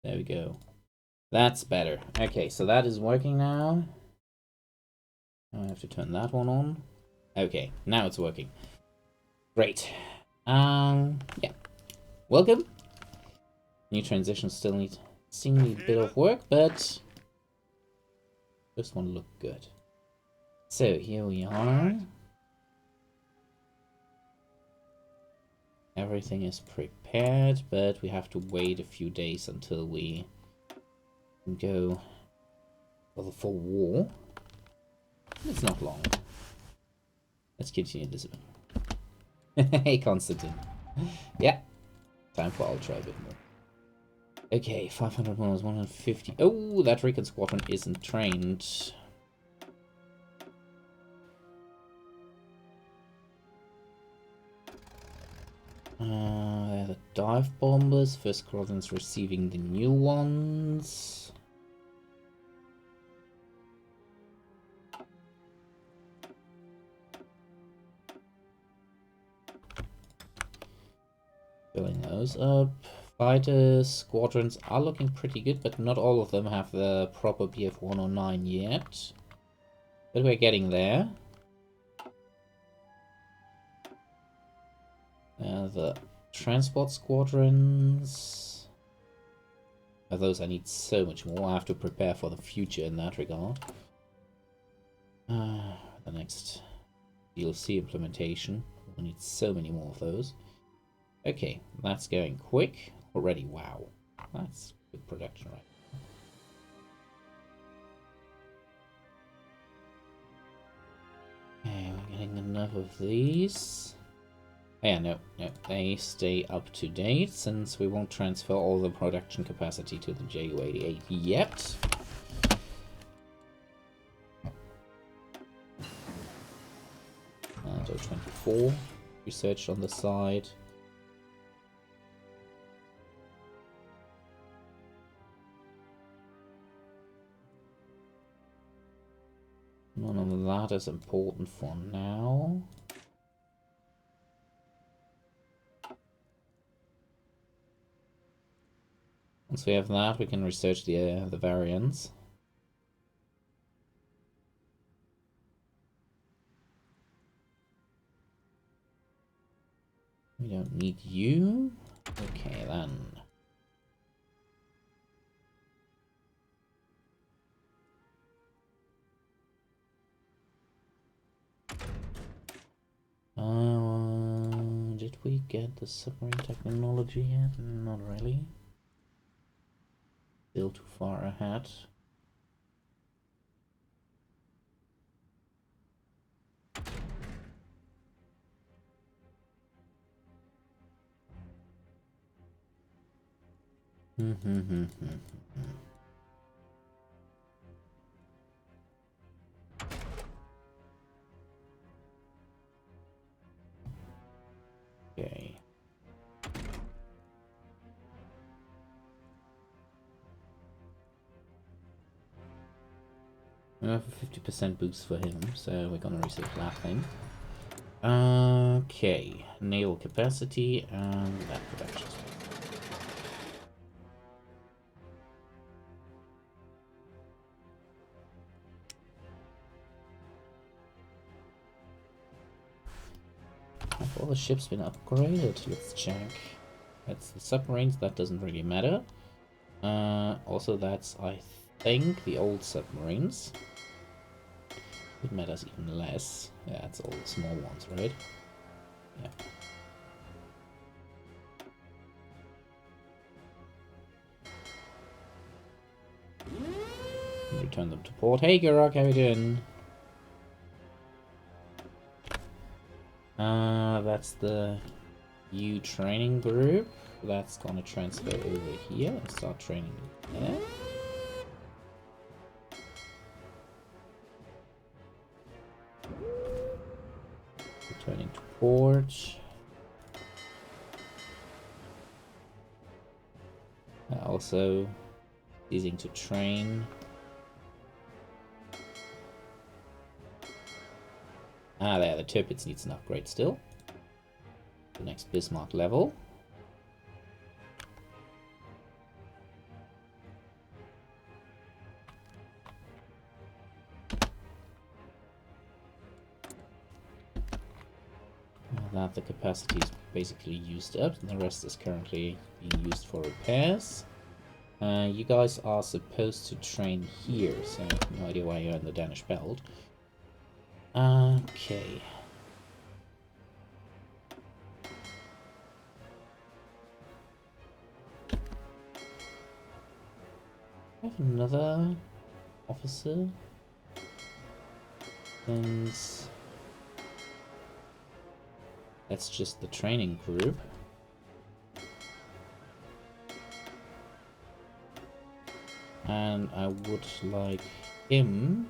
There we go. That's better. Okay, so that is working now. I have to turn that one on. Okay, now it's working. Great. Yeah. Welcome. New transitions still need seemingly a bit of work, but this one looked good. So here we are. Everything is prepared, but we have to wait a few days until we can go for the full war. It's not long. Let's continue this. Hey, Constantine. Yeah, time for Ultra a bit more. Okay, 500 miles, 150. Oh, that Recon Squadron isn't trained. The dive bombers. First squadron's receiving the new ones. Filling those up. Fighter squadrons are looking pretty good, but not all of them have the proper BF-109 yet. But we're getting there. The transport squadrons. Of those I need so much more. I have to prepare for the future in that regard. The next DLC implementation. We need so many more of those. Okay, that's going quick already. Wow, that's good production, right? Okay, we're getting enough of these. Yeah, no, they stay up to date since we won't transfer all the production capacity to the Ju-88 yet. And 24 research on the side. None of that is important for now. Once we have that, we can research the variants. We don't need you. Okay, then. Did we get the submarine technology yet? Not really. Still too far ahead. Okay. We have a 50% boost for him, so we're gonna research that thing. Okay, naval capacity and that production. Have all the ships been upgraded? Let's check. That's the submarines, that doesn't really matter. Also that's, I think, the old submarines. It matters even less. Yeah, it's all the small ones, right? Yeah. Return them to port. Hey, Gurok, how you doing? That's the new training group. That's gonna transfer over here and start training there. Returning to port. Also ceasing to train. There, the Tirpitz needs an upgrade still. The next Bismarck level. that the capacity is basically used up, and the rest is currently being used for repairs. You guys are supposed to train here, so I have no idea why you're in the Danish belt. Okay. I have another officer. And that's just the training group. And I would like him.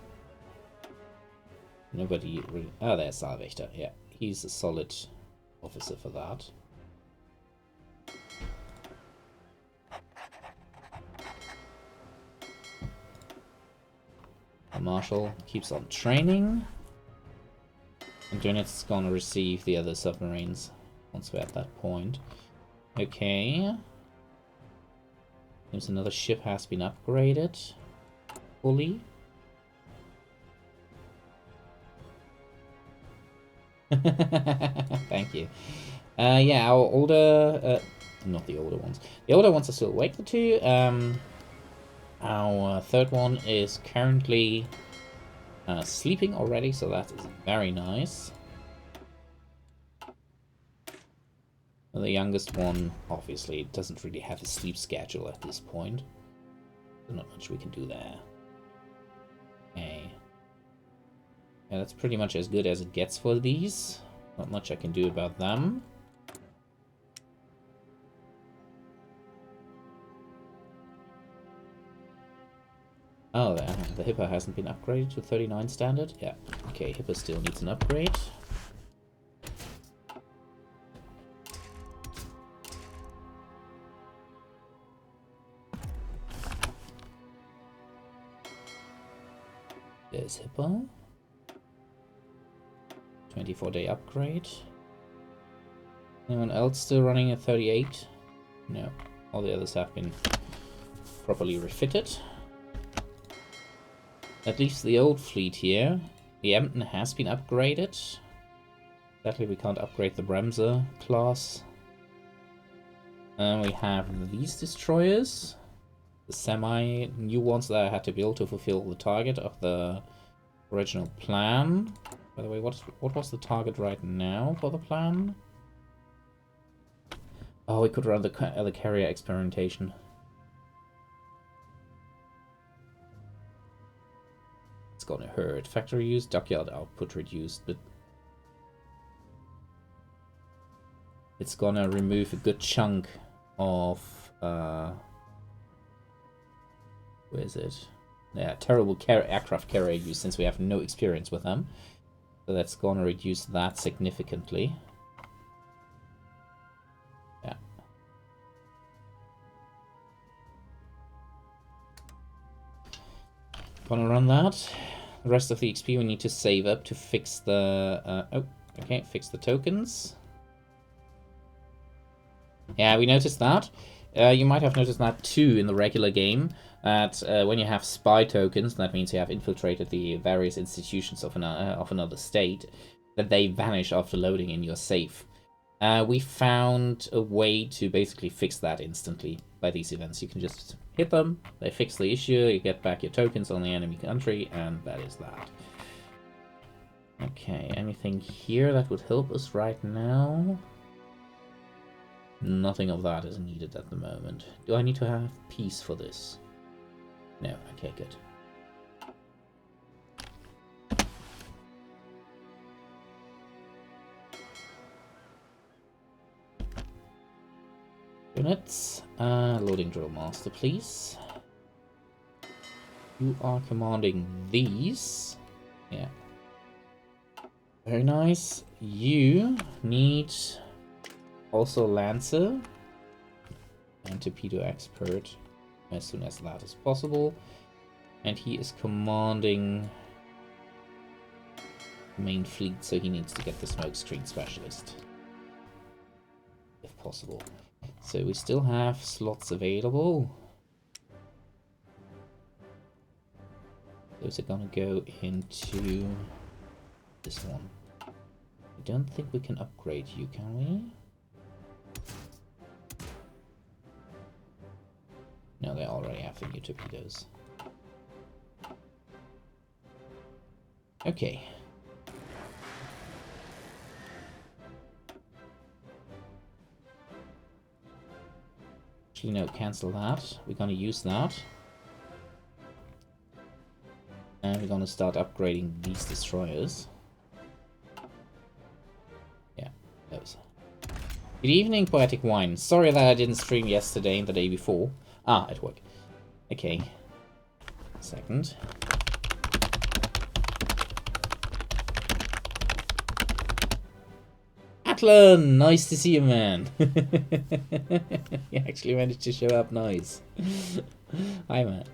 Nobody really. Oh, there's Saalwächter. Yeah, he's a solid officer for that. The Marshal keeps on training. And Jonet's gonna receive the other submarines once we're at that point. Okay. There's another ship has been upgraded fully. Thank you. Yeah, our older, not the older ones. The older ones are still awake, the two. Our third one is currently sleeping already, so that is very nice. The youngest one, obviously, doesn't really have a sleep schedule at this point. So not much we can do there. Okay. Yeah, that's pretty much as good as it gets for these. Not much I can do about them. Oh, the Hipper hasn't been upgraded to 39 standard? Yeah. Okay, Hipper still needs an upgrade. There's Hipper. 24-day upgrade. Anyone else still running at 38? No. All the others have been properly refitted. At least the old fleet here. The Emden has been upgraded. Sadly, we can't upgrade the Bremser class. We have these destroyers. The semi-new ones that I had to build to fulfill the target of the original plan. By the way, what was the target right now for the plan? Oh, we could run the carrier experimentation. It's gonna hurt. Factory use, dockyard output reduced, but it's gonna remove a good chunk of where is it? Yeah, terrible aircraft carrier use since we have no experience with them. So that's gonna reduce that significantly. Yeah. Gonna run that. The rest of the XP we need to save up to fix the fix the tokens. Yeah, we noticed that. You might have noticed that too in the regular game. That when you have spy tokens, that means you have infiltrated the various institutions of another state, that they vanish after loading in your safe. We found a way to basically fix that instantly by these events. You can just hit them, they fix the issue, you get back your tokens on the enemy country, and that is that. Okay, anything here that would help us right now? Nothing of that is needed at the moment. Do I need to have peace for this? No, okay, good. Units, loading drill master, please. You are commanding these. Yeah. Very nice. You need also Lancer and Torpedo Expert as soon as that is possible. And he is commanding main fleet, so he needs to get the Smokescreen Specialist if possible. So we still have slots available. Those are gonna go into this one. don't think we can upgrade you, can we? No, they already have the new torpedoes. Okay. Actually, no, cancel that. We're gonna use that. And we're gonna start upgrading these destroyers. Yeah, those. Good evening, Poetic Wine. Sorry that I didn't stream yesterday and the day before. Ah, at work. Okay. Second. Atlan! Nice to see you, man. You actually managed to show up nice. Hi, man.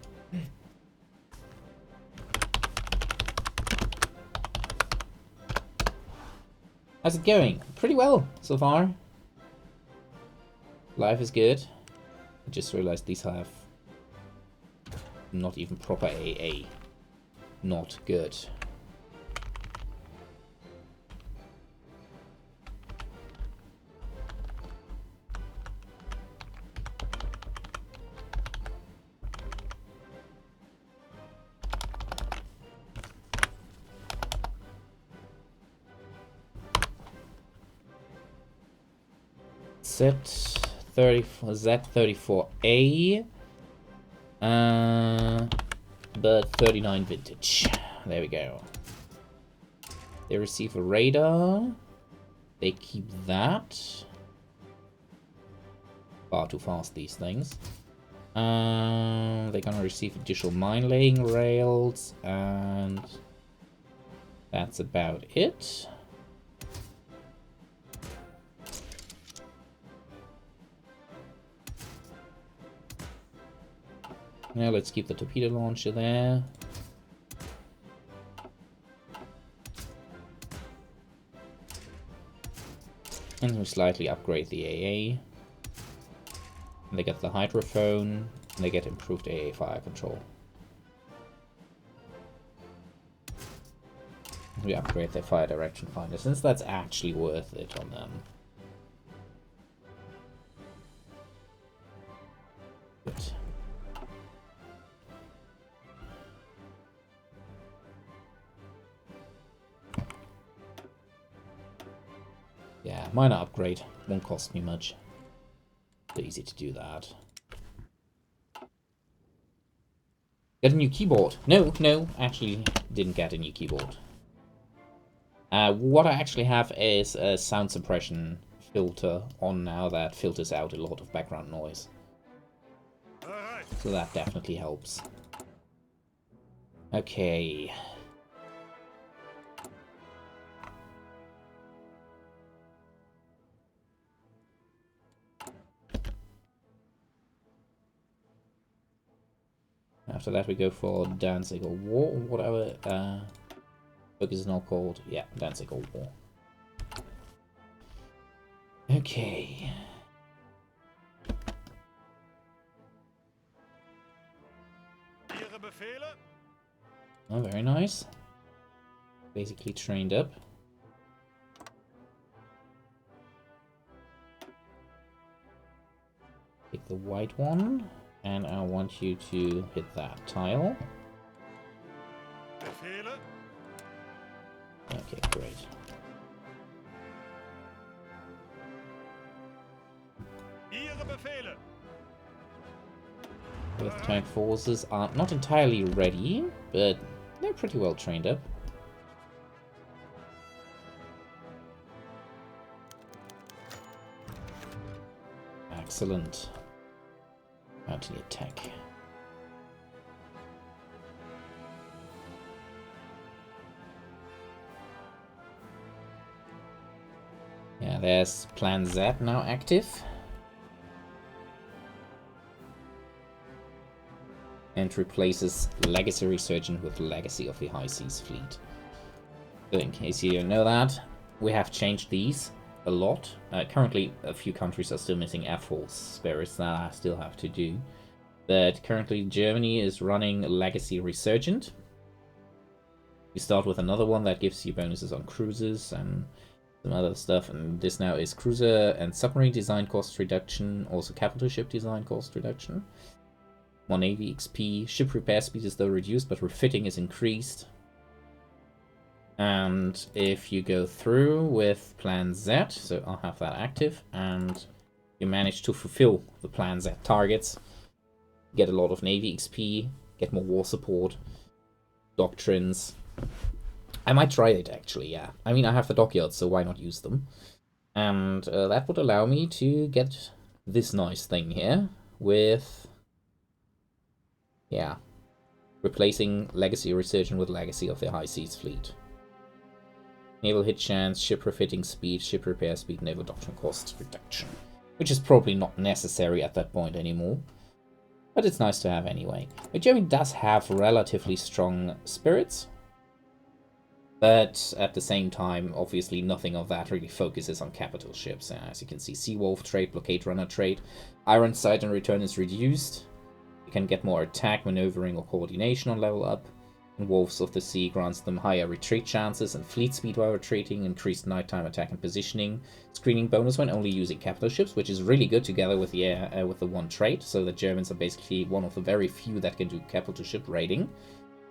How's it going? Pretty well so far. Life is good. I just realized these have not even proper AA. Not good. Z34A, but 39 vintage. There we go. They receive a radar. They keep that. Far too fast, these things. They're gonna receive additional mine laying rails, and that's about it. Now let's keep the torpedo launcher there. And we slightly upgrade the AA. And they get the hydrophone, and they get improved AA fire control. We upgrade their fire direction finder, since that's actually worth it on them. Good. Yeah, minor upgrade. Won't cost me much. So easy to do that. Get a new keyboard. No, actually didn't get a new keyboard. What I actually have is a sound suppression filter on now that filters out a lot of background noise. So that definitely helps. Okay. After that we go for Danzig or War, or whatever book is now called. Yeah, Danzig or War. Okay. Oh, very nice. Basically trained up. Pick the white one. And I want you to hit that tile. Okay, great. Both tank forces are not entirely ready, but they're pretty well trained up. Excellent. Mountain attack. Yeah, there's Plan Z now active. And replaces Legacy Resurgent with Legacy of the High Seas Fleet. So in case you don't know that, we have changed these a lot. Currently, a few countries are still missing Air Force spirits that I still have to do. But currently, Germany is running Legacy Resurgent. You start with another one that gives you bonuses on cruises and some other stuff, and this now is cruiser and submarine design cost reduction, also capital ship design cost reduction. More Navy XP, ship repair speed is though reduced, but refitting is increased. And if you go through with Plan Z, so I'll have that active, and you manage to fulfill the Plan Z targets, get a lot of Navy XP, get more war support, doctrines. I might try it, actually, yeah. I mean, I have the dockyards, so why not use them? And that would allow me to get this nice thing here with, yeah, replacing Legacy Resurgent with Legacy of the High Seas Fleet. Naval hit chance, ship refitting speed, ship repair speed, naval doctrine cost reduction. Which is probably not necessary at that point anymore. But it's nice to have anyway. But Germany does have relatively strong spirits. But at the same time, obviously nothing of that really focuses on capital ships. As you can see, Seawolf trait, Blockade Runner trait. Iron Sight and Return is reduced. You can get more attack, maneuvering, or coordination on level up. And Wolves of the Sea grants them higher retreat chances and fleet speed while retreating, increased nighttime attack and positioning, screening bonus when only using capital ships, which is really good together with the one trait. So the Germans are basically one of the very few that can do capital ship raiding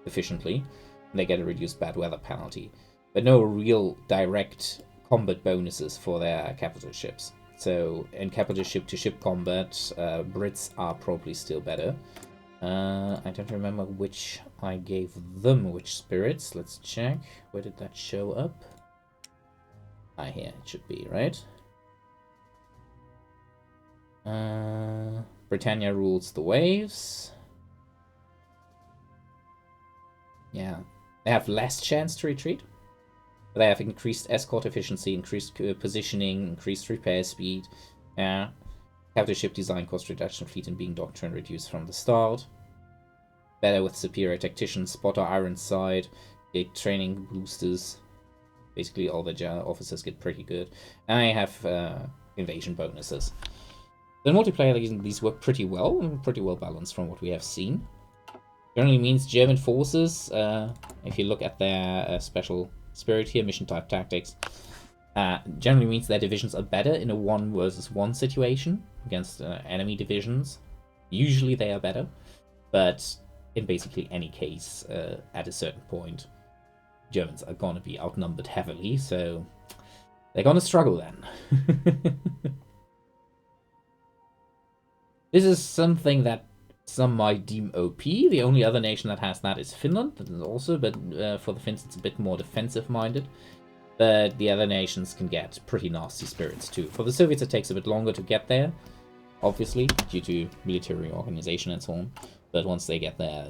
efficiently. And they get a reduced bad weather penalty, but no real direct combat bonuses for their capital ships. So in capital ship to ship combat, Brits are probably still better. I don't remember which I gave them, which spirits. Let's check. Where did that show up? Ah, here it should be, right? Britannia rules the waves. Yeah. They have less chance to retreat. But they have increased escort efficiency, increased positioning, increased repair speed. Yeah. Capital ship design cost reduction, fleet and being doctrine reduced from the start. Better with superior tacticians, spotter, iron side, get training boosters. Basically all the officers get pretty good. And I have invasion bonuses. The multiplayer, these work pretty well, and pretty well balanced from what we have seen. Generally means German forces, if you look at their special spirit here, mission type tactics, generally means their divisions are better in a 1 versus 1 situation against enemy divisions. Usually they are better, but in basically any case, at a certain point, Germans are going to be outnumbered heavily, so they're going to struggle then. This is something that some might deem OP. The only other nation that has that is Finland, also, but for the Finns it's a bit more defensive-minded. But the other nations can get pretty nasty spirits too. For the Soviets it takes a bit longer to get there, obviously, due to military organization and so on. But once they get there,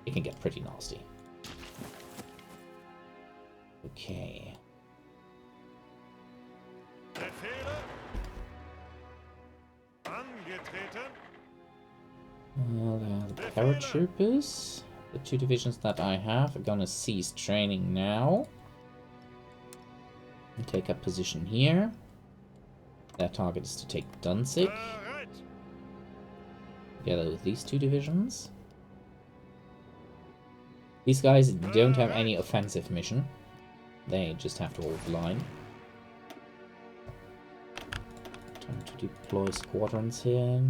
it can get pretty nasty. Okay. Well, the paratroopers, the 2 divisions that I have, are gonna cease training now. And take up position here. Their target is to take Danzig. Together with these 2 divisions. These guys don't have any offensive mission. They just have to hold the line. Time to deploy squadrons here.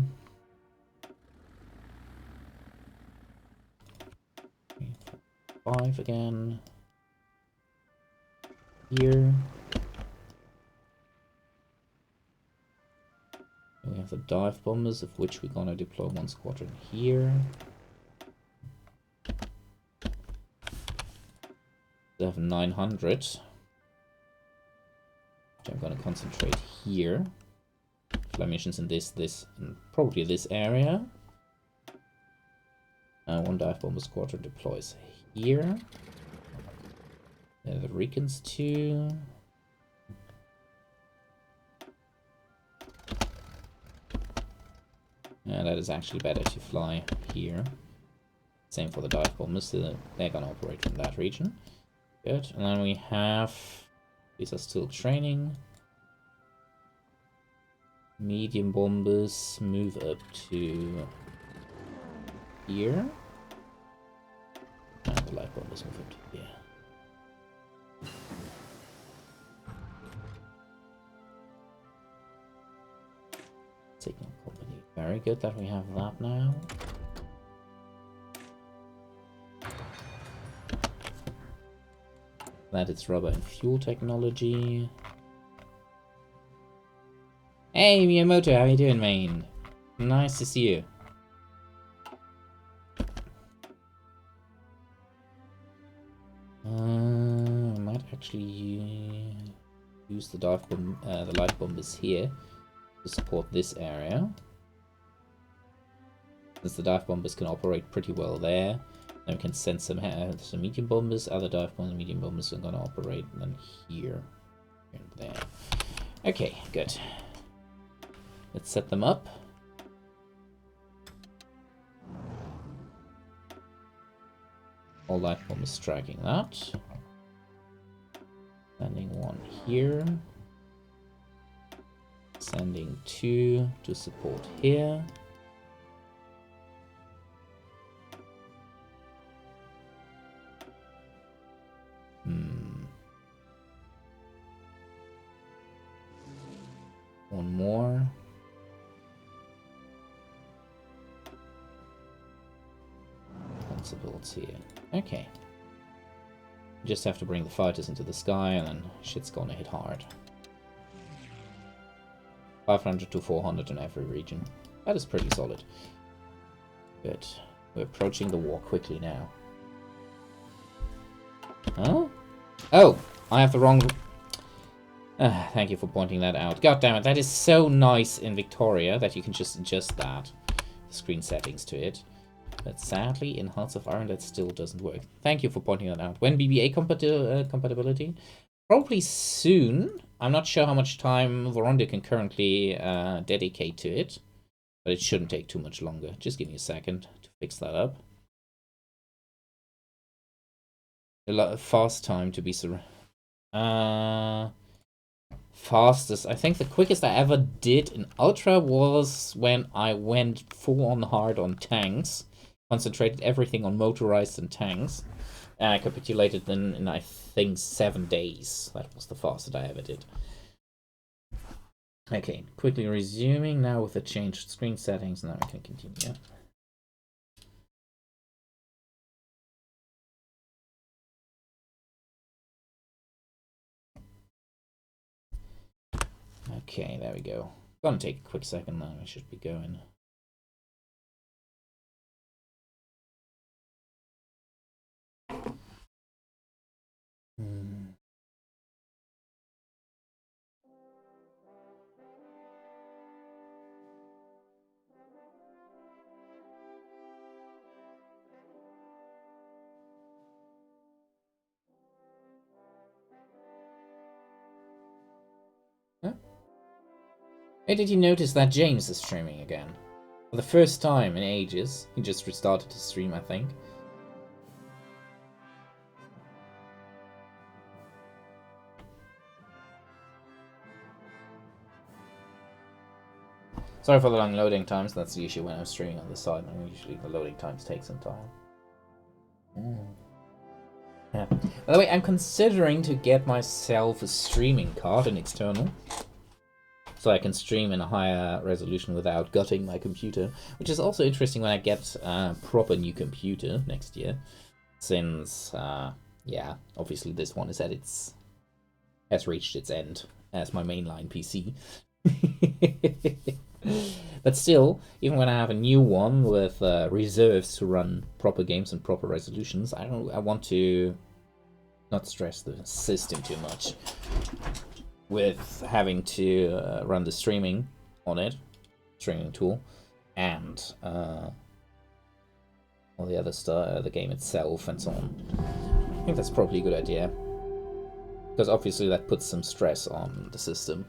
3, 4, 5 again. Here. We have the dive bombers, of which we're gonna deploy 1 squadron here. They have 900. Which I'm gonna concentrate here. Fly missions in this, and probably this area. 1 dive bomber squadron deploys here. The Ricans 2. And that is actually better to fly here. Same for the dive bombers, so they're gonna operate from that region. Good. And then we have, these are still training. Medium bombers move up to here. And the light bombers move up to here. very good that we have that now. That it's rubber and fuel technology. Hey Miyamoto, how you doing, man? Nice to see you. I might actually use the the light bombers here to support this area. Since the dive bombers can operate pretty well there, then we can send some medium bombers. Other dive bombers and medium bombers are going to operate then here and there. Okay, good. Let's set them up. All light bombers striking that. Sending one here. Sending two to support here. One more. Principals here. Okay. Just have to bring the fighters into the sky and then shit's gonna hit hard. 500 to 400 in every region. That is pretty solid. Good. We're approaching the war quickly now. Huh? Oh! I have the wrong... thank you for pointing that out. God damn it, that is so nice in Victoria that you can just adjust that. The screen settings to it. But sadly, in Hearts of Iron, that still doesn't work. Thank you for pointing that out. When BBA compatibility? Probably soon. I'm not sure how much time Veronda can currently dedicate to it. But it shouldn't take too much longer. Just give me a second to fix that up. A fast time to be fastest. I think the quickest I ever did in Ultra was when I went full on hard on tanks. Concentrated everything on motorized and tanks. And I capitulated then in, I think, 7 days. That was the fastest I ever did. Okay, quickly resuming now with the changed screen settings. Now I can continue. Okay, there we go. Gonna take a quick second now. I should be going. Huh? Hey, did you notice that James is streaming again? For the first time in ages. He just restarted his stream, I think. Sorry for the long loading times. That's the issue when I'm streaming on the side. Usually the loading times take some time. Yeah. By the way, I'm considering to get myself a streaming card, an external, so I can stream in a higher resolution without gutting my computer, which is also interesting when I get a proper new computer next year, since, yeah, obviously this one is has reached its end as my mainline PC. But still, even when I have a new one with reserves to run proper games and proper resolutions, I want to not stress the system too much with having to run the streaming on it, streaming tool, and all the other stuff, the game itself, and so on. I think that's probably a good idea, because obviously that puts some stress on the system.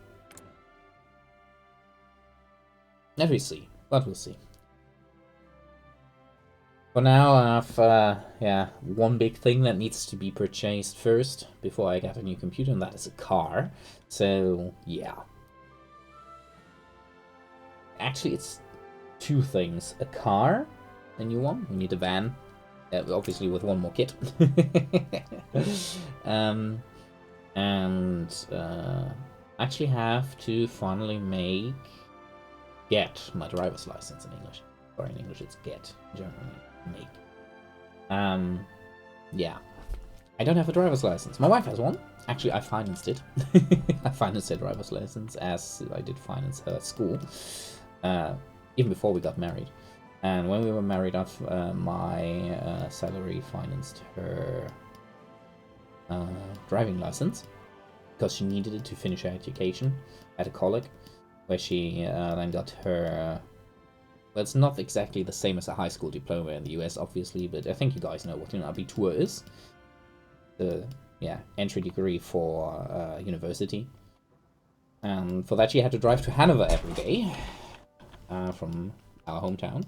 And we'll see, but we'll see. For now, I have yeah, one big thing that needs to be purchased first before I get a new computer, and that is a car. So yeah, actually, it's two things: a car, a new one. We need a van, obviously with one more kit, and actually have to finally make get my driver's license in English. Or in English it's get. German, make. Yeah. I don't have a driver's license. My wife has one. Actually, I financed it. I financed her driver's license as I did finance her school. Even before we got married. And when we were married, my salary financed her driving license. Because she needed it to finish her education at a college. Where she then got her... well, it's not exactly the same as a high school diploma in the US, obviously. But I think you guys know what an Abitur is. The entry degree for university. And for that she had to drive to Hanover every day from our hometown.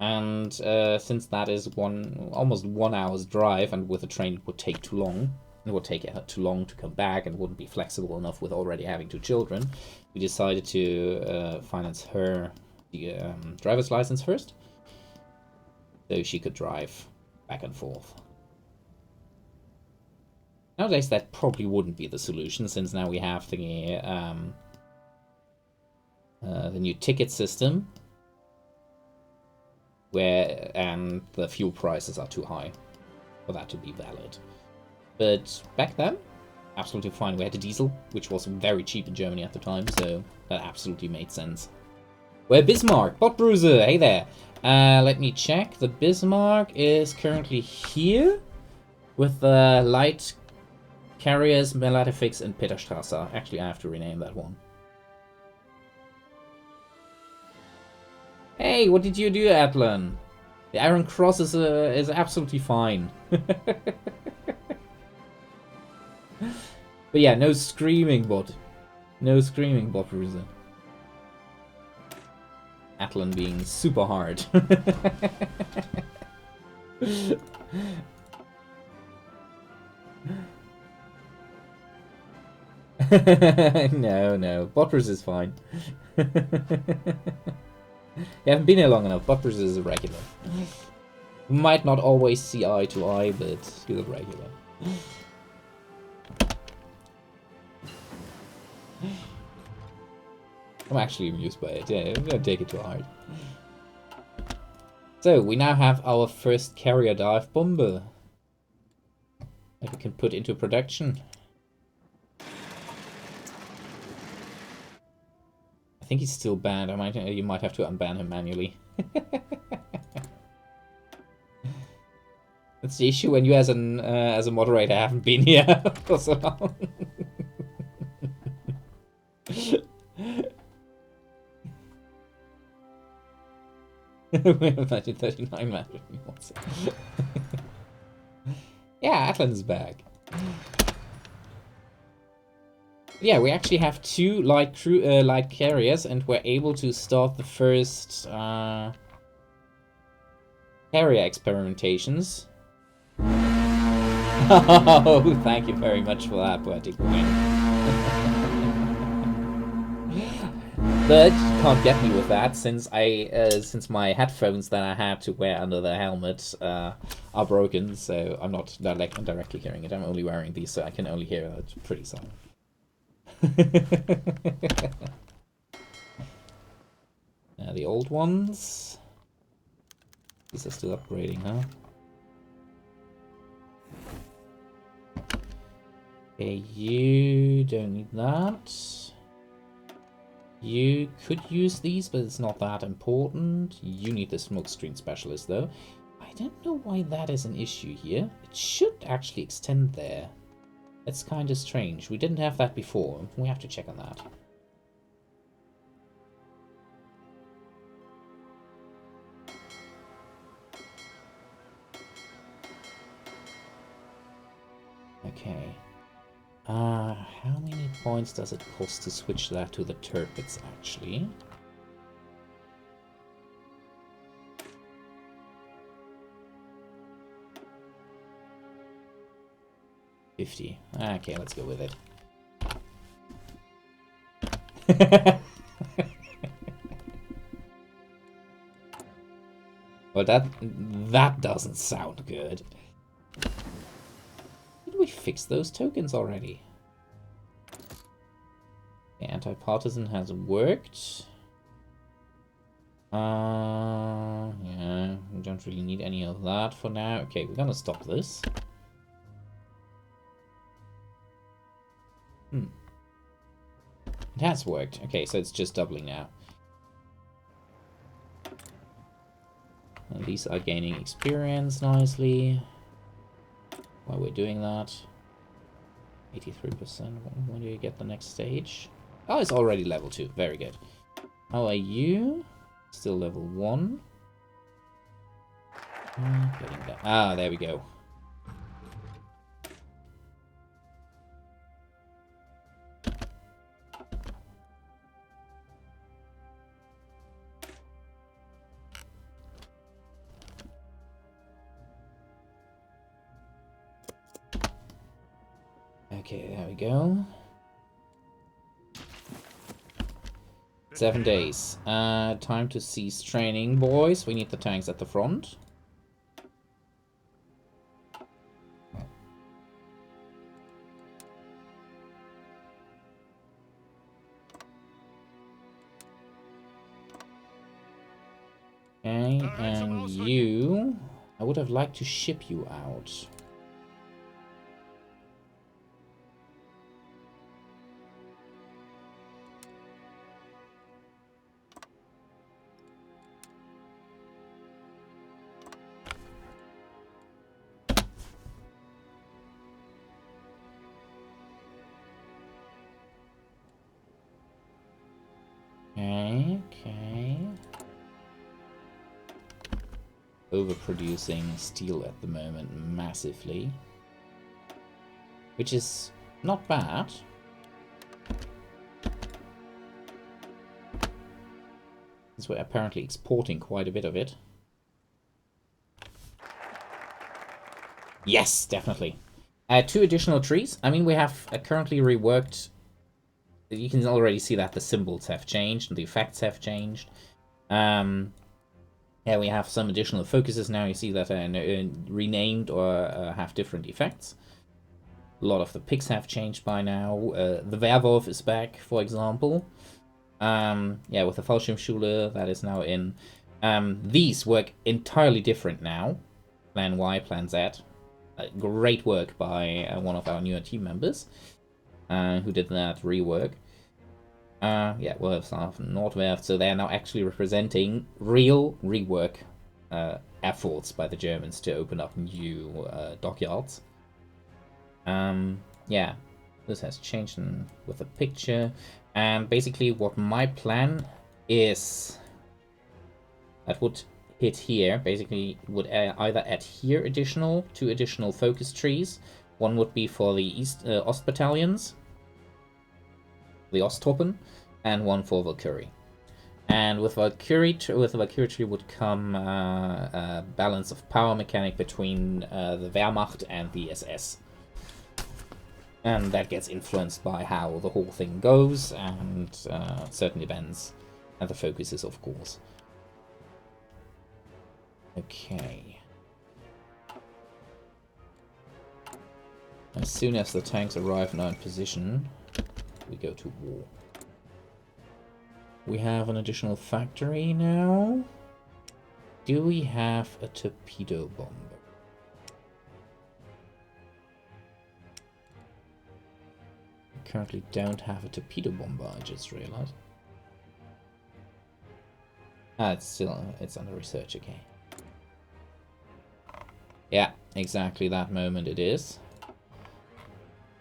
And since that is almost 1 hour's drive, and with a train it would take too long, it would take her too long to come back and wouldn't be flexible enough with already having 2 children, we decided to finance her the driver's license first, so she could drive back and forth. Nowadays, that probably wouldn't be the solution, since now we have the new ticket system, and the fuel prices are too high for that to be valid. But back then, absolutely fine. We had a diesel, which was very cheap in Germany at the time, so that absolutely made sense. We're Bismarck, Bot Bruiser, hey there. Let me check. The Bismarck is currently here with the light carriers, Melatefix, and Peterstrasse. Actually, I have to rename that one. Hey, what did you do, Atlan? The Iron Cross is absolutely fine. But yeah, no screaming, bot. No screaming, Bot Bruiser. Atlan being super hard. No. Botbruiser is fine. You haven't been here long enough. Botbruiser is a regular. We might not always see eye to eye, but he's a regular. I'm actually amused by it. Yeah, I'm gonna take it to heart. So, we now have our first carrier dive bomber that we can put into production. I think he's still banned. You might have to unban him manually. That's the issue when you, as a moderator, haven't been here for so long. We have 1939 match. Yeah, Atlan's back. Yeah, we actually have 2 light carriers, and we're able to start the first carrier experimentations. Oh, thank you very much for that, Poetic Wing. But you can't get me with that, since since my headphones that I had to wear under the helmet are broken, so I'm not directly hearing it. I'm only wearing these, so I can only hear it pretty soft. Now the old ones. These are still upgrading, huh? Okay, you don't need that. You could use these, but it's not that important. You need the smokescreen specialist, though. I don't know why that is an issue here. It should actually extend there. That's kind of strange. We didn't have that before. We have to check on that. Okay. How many points does it cost to switch that to the Tirpitz, actually? $50. Okay, let's go with it. Well, that doesn't sound good. Did we fix those tokens already? The anti-partisan has worked. Yeah, we don't really need any of that for now. Okay, we're gonna stop this. It has worked. Okay, so it's just doubling now. And these are gaining experience nicely while we're doing that. 83%. When do you get the next stage? Oh, it's already level 2. Very good. How are you? Still level 1. Getting that. Ah, there we go. Okay, there we go. 7 days. Time to cease training, boys. We need the tanks at the front. Okay, and you... I would have liked to ship you out. Okay. Overproducing steel at the moment massively. Which is not bad. Since we're apparently exporting quite a bit of it. Yes, definitely. 2 additional trees. I mean, we have currently reworked. You can already see that the symbols have changed and the effects have changed. Yeah, we have some additional focuses now. You see that renamed or have different effects. A lot of the picks have changed by now. The Werwolf is back, for example. Yeah, with the Fallschirmschule that is now in. These work entirely different now. Plan Y, Plan Z. Great work by one of our newer team members who did that rework. Yeah, Werfshafen, Nordwerft, so they're now actually representing real rework efforts by the Germans to open up new dockyards. Yeah, this has changed with the picture, and basically what my plan is, that would hit here, basically would either add here 2 additional focus trees. One would be for the Ost battalions, the Osttruppen, and one for Valkyrie. And with Valkyrie tree would come a balance of power mechanic between the Wehrmacht and the SS. And that gets influenced by how the whole thing goes and certain events and the focuses, of course. Okay. As soon as the tanks arrive now in position, we go to war. We have an additional factory now. Do we have a torpedo bomber? We currently don't have a torpedo bomber, I just realized. Ah, it's under research, okay. Yeah, exactly that moment it is.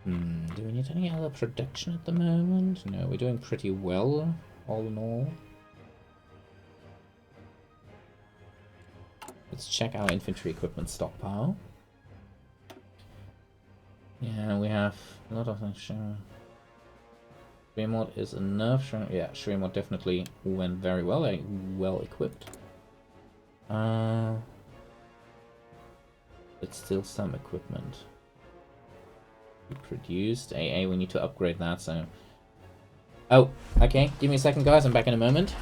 Do we need any other production at the moment? No, we're doing pretty well, all in all. Let's check our infantry equipment stockpile. Yeah, we have a lot of things. Schwemod is enough. Yeah, Schwemod definitely went very well. Well equipped. But still some equipment. We produced. We need to upgrade that, so... Oh, okay. Give me a second, guys. I'm back in a moment.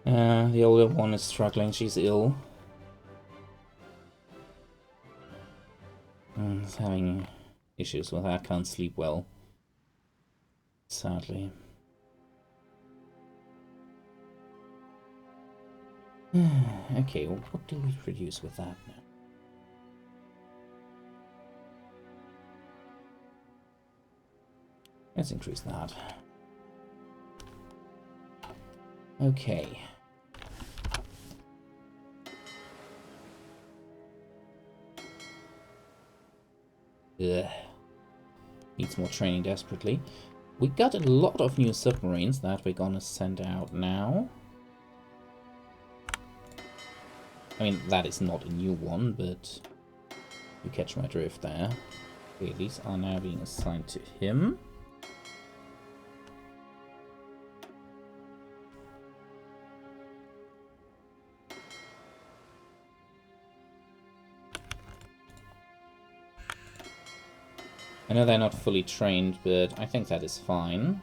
The older one is struggling, she's ill. Is having issues with her, can't sleep well. Sadly. Okay, well, what do we produce with that now? Let's increase that. Okay. Ugh. Needs more training desperately. We got a lot of new submarines that we're gonna send out now. I mean, that is not a new one, but you catch my drift there. Okay, these are now being assigned to him. I know they're not fully trained, but I think that is fine.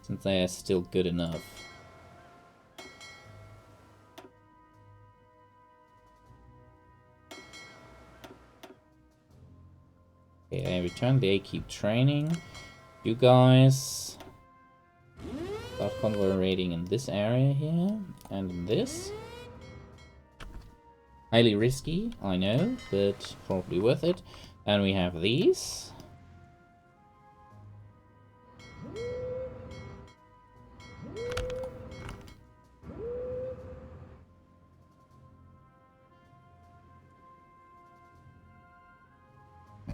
Since they are still good enough. Okay, they return, they keep training. You guys start convoy raiding in this area here, and in this. Highly risky, I know, but probably worth it. And we have these.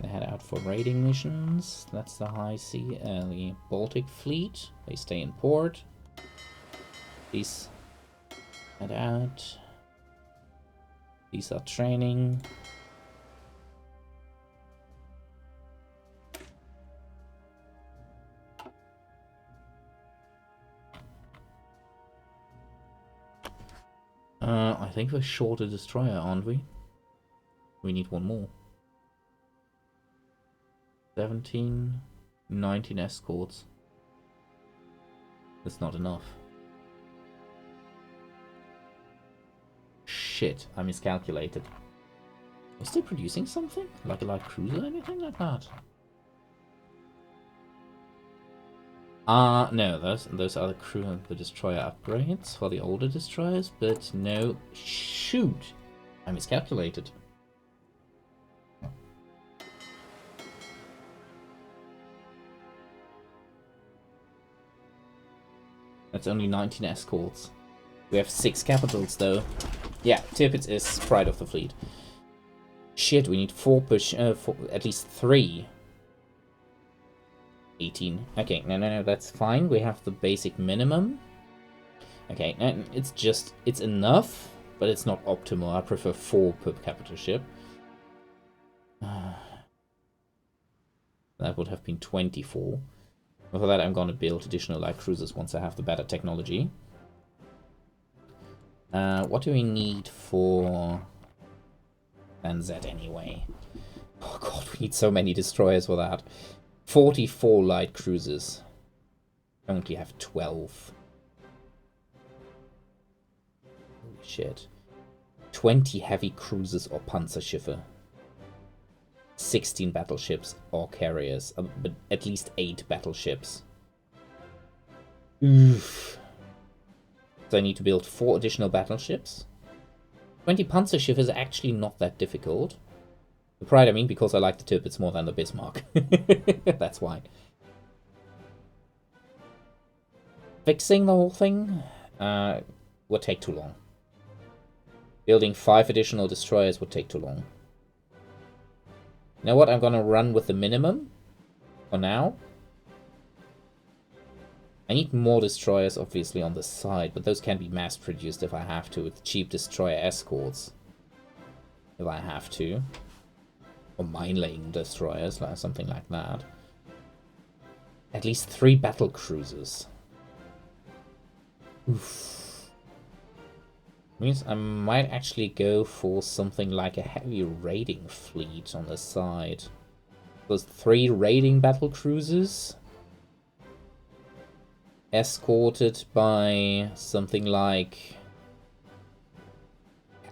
They head out for raiding missions. That's the high sea, the Baltic fleet. They stay in port. These head out. These are training. I think we're short a destroyer, aren't we? We need one more. 17, 19 escorts. That's not enough. Shit, I miscalculated. Are they producing something? Like a light cruiser or anything like that? No, those are the destroyer upgrades for the older destroyers, but no. Shoot! I miscalculated. That's only 19 escorts. We have 6 capitals, though. Yeah, Tirpitz is pride of the fleet. Shit, we need 4 push, at least 3. 18. Okay, no, that's fine. We have the basic minimum. Okay, it's enough, but it's not optimal. I prefer 4 per capital ship. That would have been 24. But for that, I'm going to build additional light cruisers once I have the better technology. What do we need for NZ anyway? Oh god, we need so many destroyers for that. 44 light cruisers. Currently have 12. Holy shit. 20 heavy cruisers or Panzerschiffe. 16 battleships or carriers. But at least 8 battleships. Oof. So I need to build 4 additional battleships. 20 Panzerschiffe is actually not that difficult. The pride, I mean, because I like the Tirpitz more than the Bismarck. That's why. Fixing the whole thing would take too long. Building 5 additional destroyers would take too long. You know what? I'm gonna run with the minimum for now. I need more destroyers, obviously, on the side, but those can be mass-produced if I have to, with cheap destroyer escorts. If I have to. Or mine-laying destroyers, like something like that. At least 3 battle cruisers. Oof. Means I might actually go for something like a heavy raiding fleet on the side. Those 3 raiding battle cruisers. escorted by something like...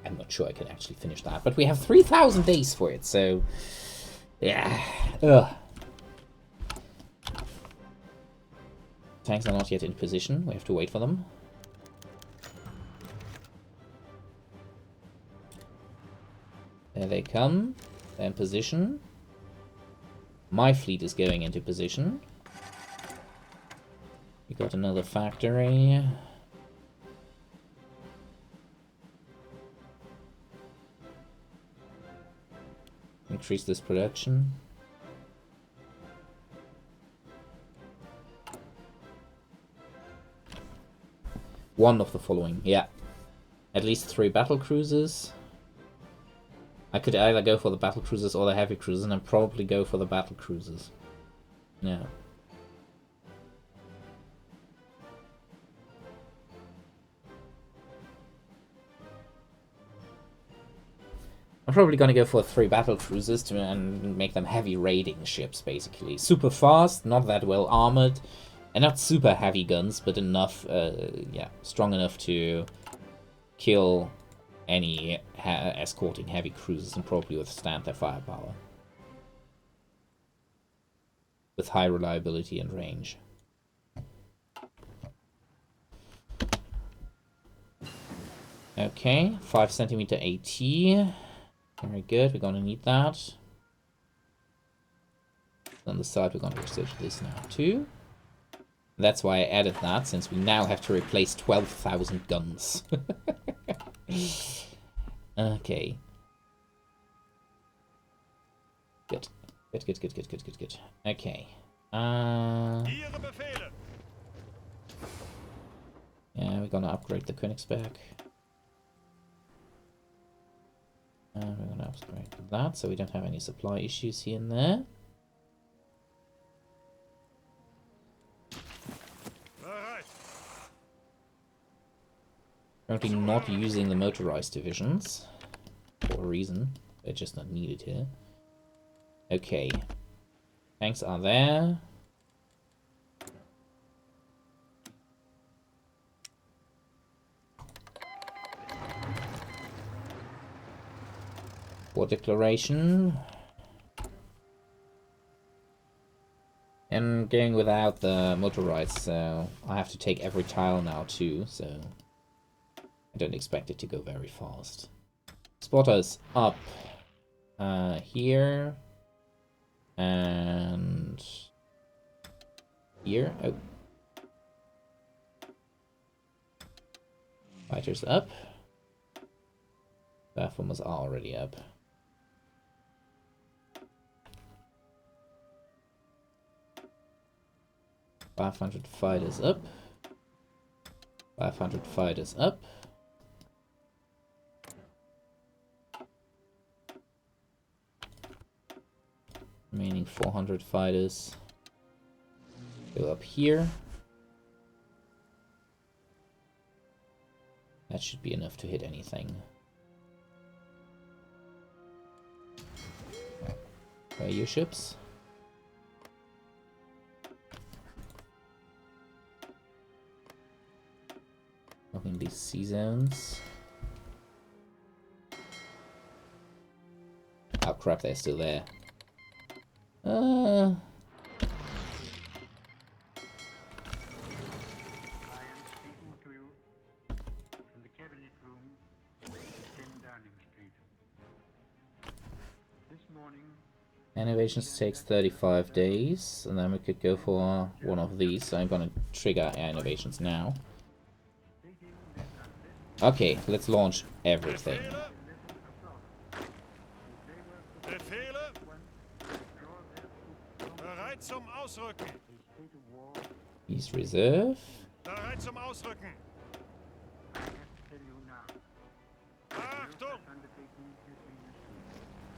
I'm not sure I can actually finish that, but we have 3,000 days for it, so... Yeah. Ugh. Tanks are not yet in position. We have to wait for them. There they come. They're in position. My fleet is going into position. We got another factory. Increase this production. One of the following, yeah. At least 3 battle cruisers. I could either go for the battle cruisers or the heavy cruisers, and I'd probably go for the battle cruisers. Yeah. I'm probably gonna go for 3 battle cruisers and make them heavy raiding ships, basically. Super fast, not that well armored, and not super heavy guns, but enough, yeah, strong enough to kill any escorting heavy cruisers and probably withstand their firepower. With high reliability and range. Okay, 5cm AT. Very good, we're gonna need that. On the side, we're gonna research this now too. That's why I added that, since we now have to replace 12,000 guns. Okay. Good. Good. Okay. Yeah, we're gonna upgrade the Königsberg. We're gonna upgrade that, so we don't have any supply issues here and there. Currently not using the motorized divisions. For a reason. They're just not needed here. Okay. Tanks are there. War declaration. I'm going without the motorized, so I have to take every tile now too, so I don't expect it to go very fast. Spotters up here and here. Oh. Fighters up. Platformers are already up. $500 fighters up. 500 fighters up. Remaining 400 fighters go up here. That should be enough to hit anything. Where are your ships? Not in these sea zones. Oh crap, they're still there. Innovations takes 35 days, and then we could go for one of these. So I'm gonna trigger air innovations now. Okay, let's launch everything. He's reserve.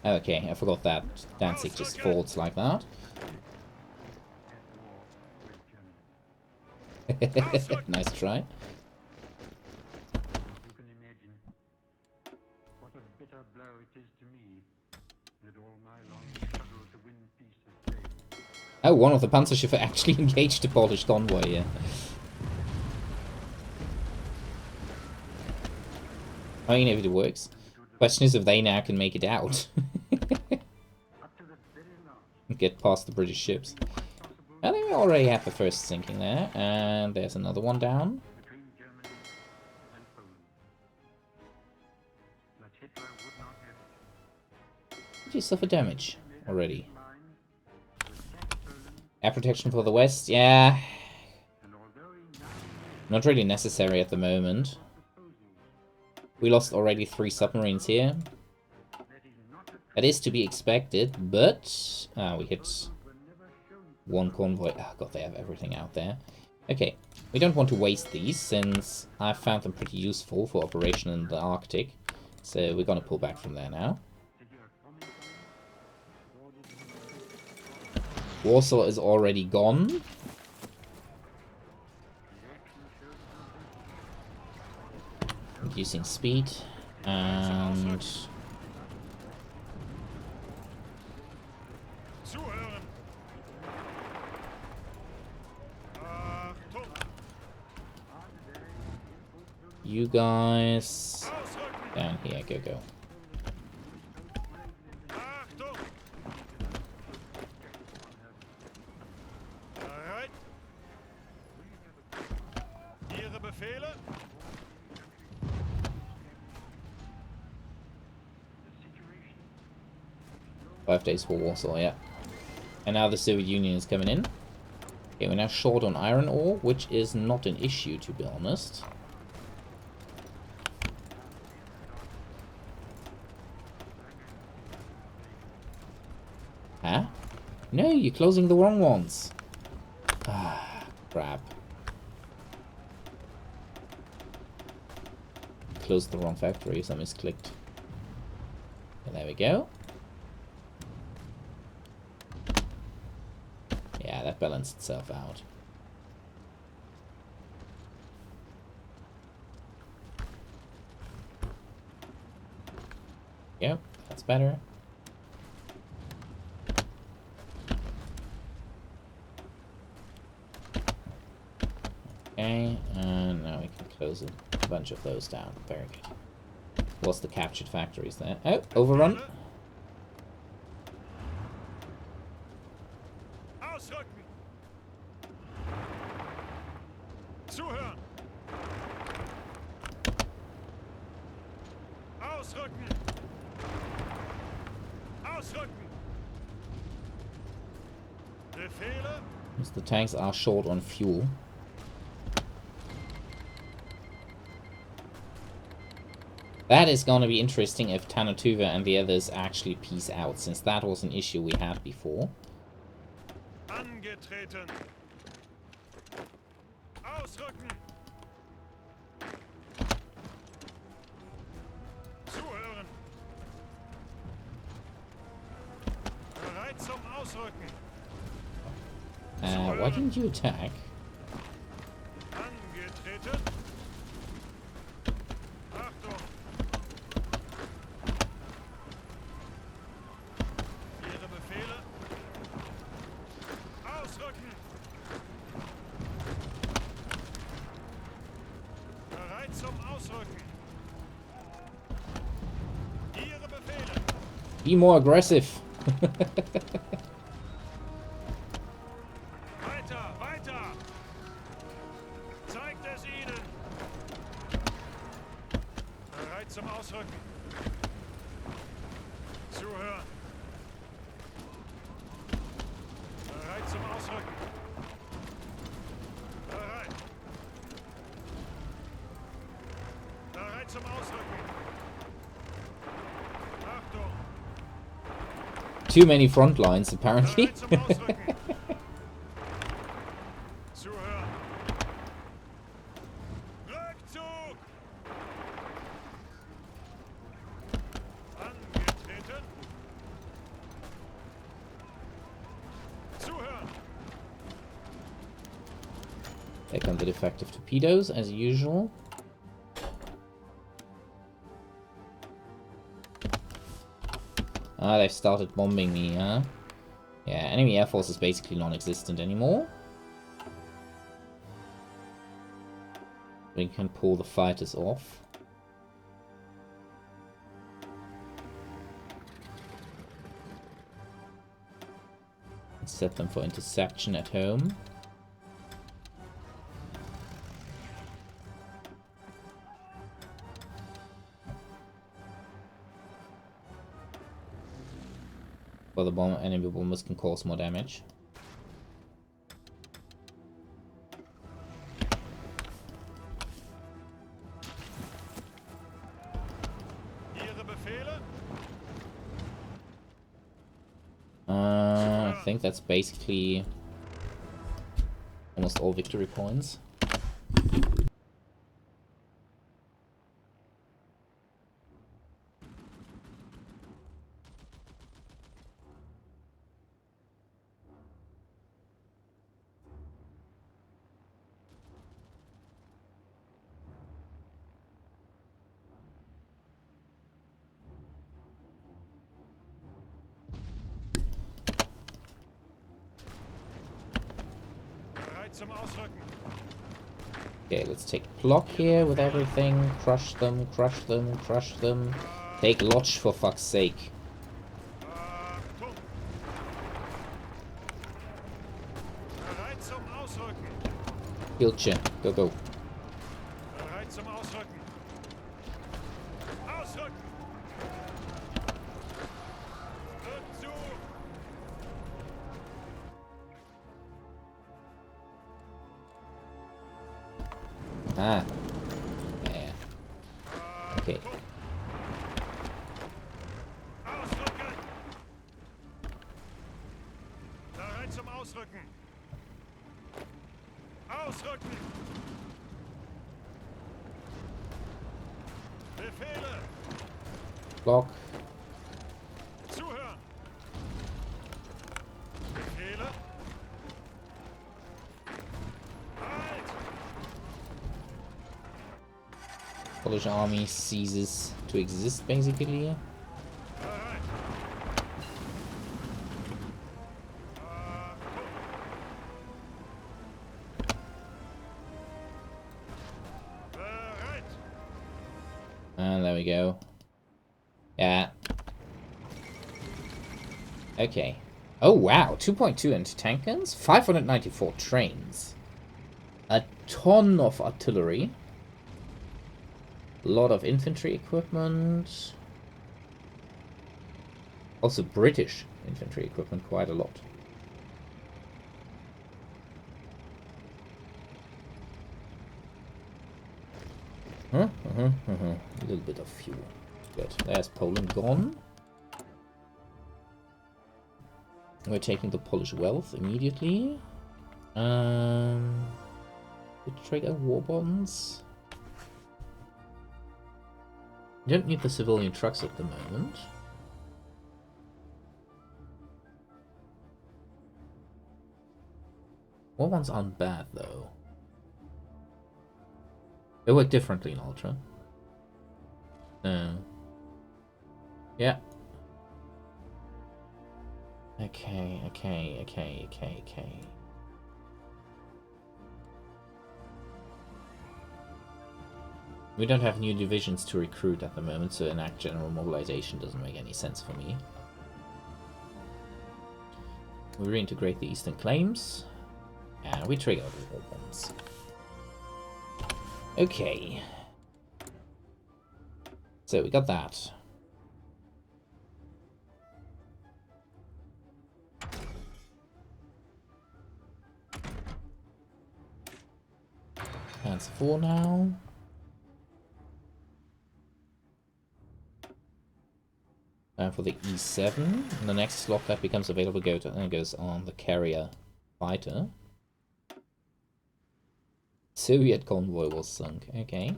Okay, I forgot that Danzig just folds like that. Nice try. Oh, one of the Panzerschiffe actually engaged the Polish convoy, yeah. I mean, if it works. Question is if they now can make it out. Get past the British ships. I think we already have the first sinking there, and there's another one down. Did you suffer damage already? Air protection for the west, yeah. Not really necessary at the moment. We lost already 3 submarines here. That is to be expected, but... we hit 1 convoy. Oh god, they have everything out there. Okay, we don't want to waste these, since I found them pretty useful for operation in the Arctic. So we're gonna pull back from there now. Warsaw is already gone. Reducing speed, and... You guys... down here, go. Befehle? 5 days for Warsaw, yeah. And now the Soviet Union is coming in. Okay, we're now short on iron ore, which is not an issue, to be honest. Huh? No, you're closing the wrong ones. Ah, crap. Closed the wrong factories, I misclicked. And there we go. Yeah, that balanced itself out. Yep, that's better. Okay, and now we can close a bunch of those down. Very good. What's the captured factories there? Oh, overrun. Ausrücken! Zuhören! Ausrücken! Ausrücken! Befehle? The tanks are short on fuel. That is going to be interesting if Tanatuva and the others actually peace out, since that was an issue we had before. Angetreten. Ausrücken. Zuhören. Bereit zum Ausrücken. Why didn't you attack? Angetreten. Achtung. Ihre Befehle. Ausrücken. Bereit zum Ausrücken. Ihre Befehle. Be more aggressive. Weiter, weiter. Zeigt es ihnen. Bereit zum Ausrücken. Zuhören. Bereit zum Ausrücken. Bereit. Bereit zum Ausrücken. Achtung. Too many front lines, apparently. Bereit zum Ausrücken. Zuhören. Rückzug. Angetreten. Zuhören. There come the defective torpedoes, as usual. Ah, they've started bombing me, huh? Yeah, enemy air force is basically non-existent anymore. We can pull the fighters off. set them for interception at home. Well, the enemy bombers can cause more damage. I think that's basically almost all victory points. Okay, let's take block here with everything. Crush them, crush them, crush them. Take Lodge for fuck's sake. Pilche, go go. Ah. Yeah. Okay. Bereit zum Ausrücken. Ausrücken. Befehle. Block. Zuhören. Befehle. Polish army ceases to exist, basically. And there we go. Yeah. Okay. Oh wow, 2.2 anti-tank guns, 594 trains, a ton of artillery, a lot of infantry equipment, also British infantry equipment, quite a lot. A little bit of fuel. Good. There's Poland gone. We're taking the Polish wealth immediately. We trigger war bonds. We don't need the civilian trucks at the moment. War bonds aren't bad though. They work differently in Ultra. Yeah. Okay. We don't have new divisions to recruit at the moment, so enact general mobilization doesn't make any sense for me. We reintegrate the eastern claims. And we trigger the war bonds. Okay. So we got that. That's 4 now. And for the E7, and the next slot that becomes available goes on the carrier fighter. Soviet convoy was sunk. Okay.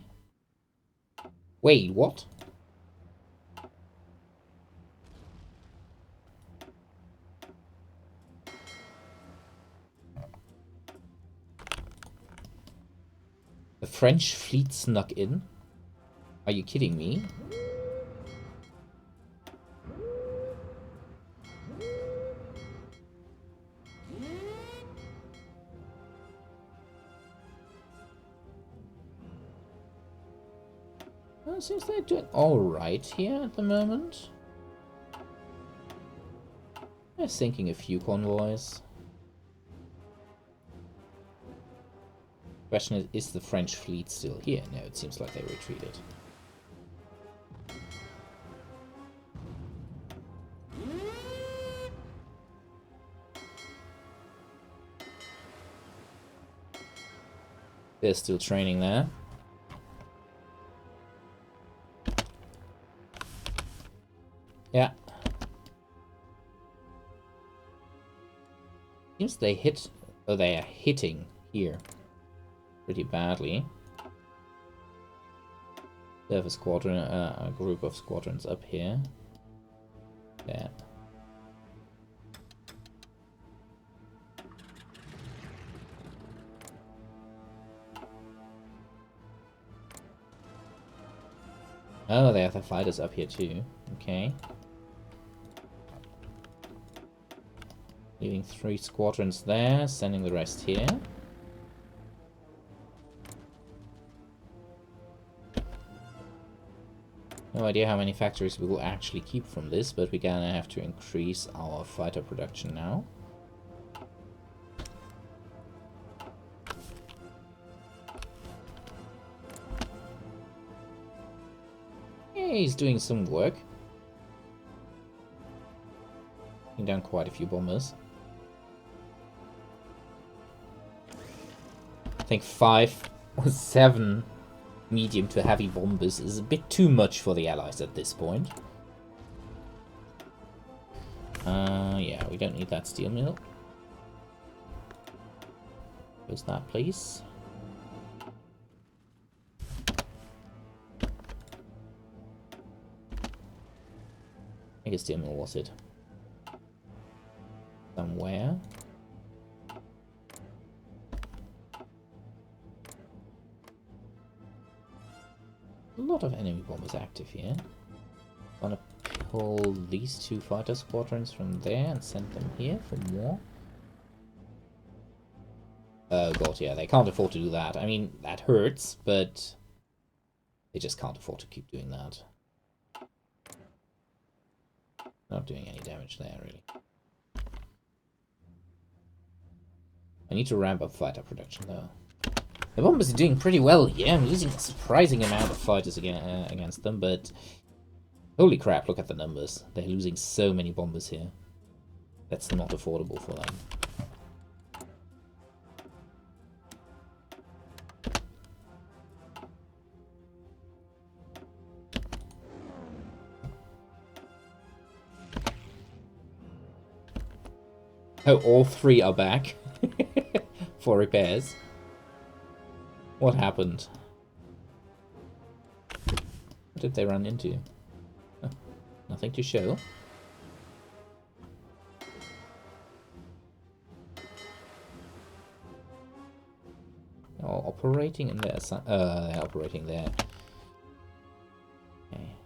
Wait, what? The French fleet snuck in? Are you kidding me? Well, it seems they're doing alright here at the moment. They're sinking a few convoys. Question is the French fleet still here? No, it seems like they retreated. They're still training there. Yeah. Seems they hit... Oh, they are hitting here pretty badly. They have a squadron, a group of squadrons up here. Yeah. Oh, they have the fighters up here too. Okay. Leaving 3 squadrons there, sending the rest here. No idea how many factories we will actually keep from this, but we're gonna have to increase our fighter production now. Yeah, he's doing some work. Taking down quite a few bombers. I think 5 or 7 medium to heavy bombers is a bit too much for the Allies at this point. Yeah, we don't need that steel mill. Close that, please. I think a steel mill was it. Somewhere. A lot of enemy bombers active here. Gonna pull these 2 fighter squadrons from there and send them here for more. Oh god, yeah, they can't afford to do that. I mean, that hurts, but they just can't afford to keep doing that. Not doing any damage there, really. I need to ramp up fighter production, though. The bombers are doing pretty well here. I'm losing a surprising amount of fighters against them, but... Holy crap, look at the numbers. They're losing so many bombers here. That's not affordable for them. Oh, all 3 are back for repairs. What happened? What did they run into? Oh, nothing to show. Oh, operating in there. They're operating there. Okay.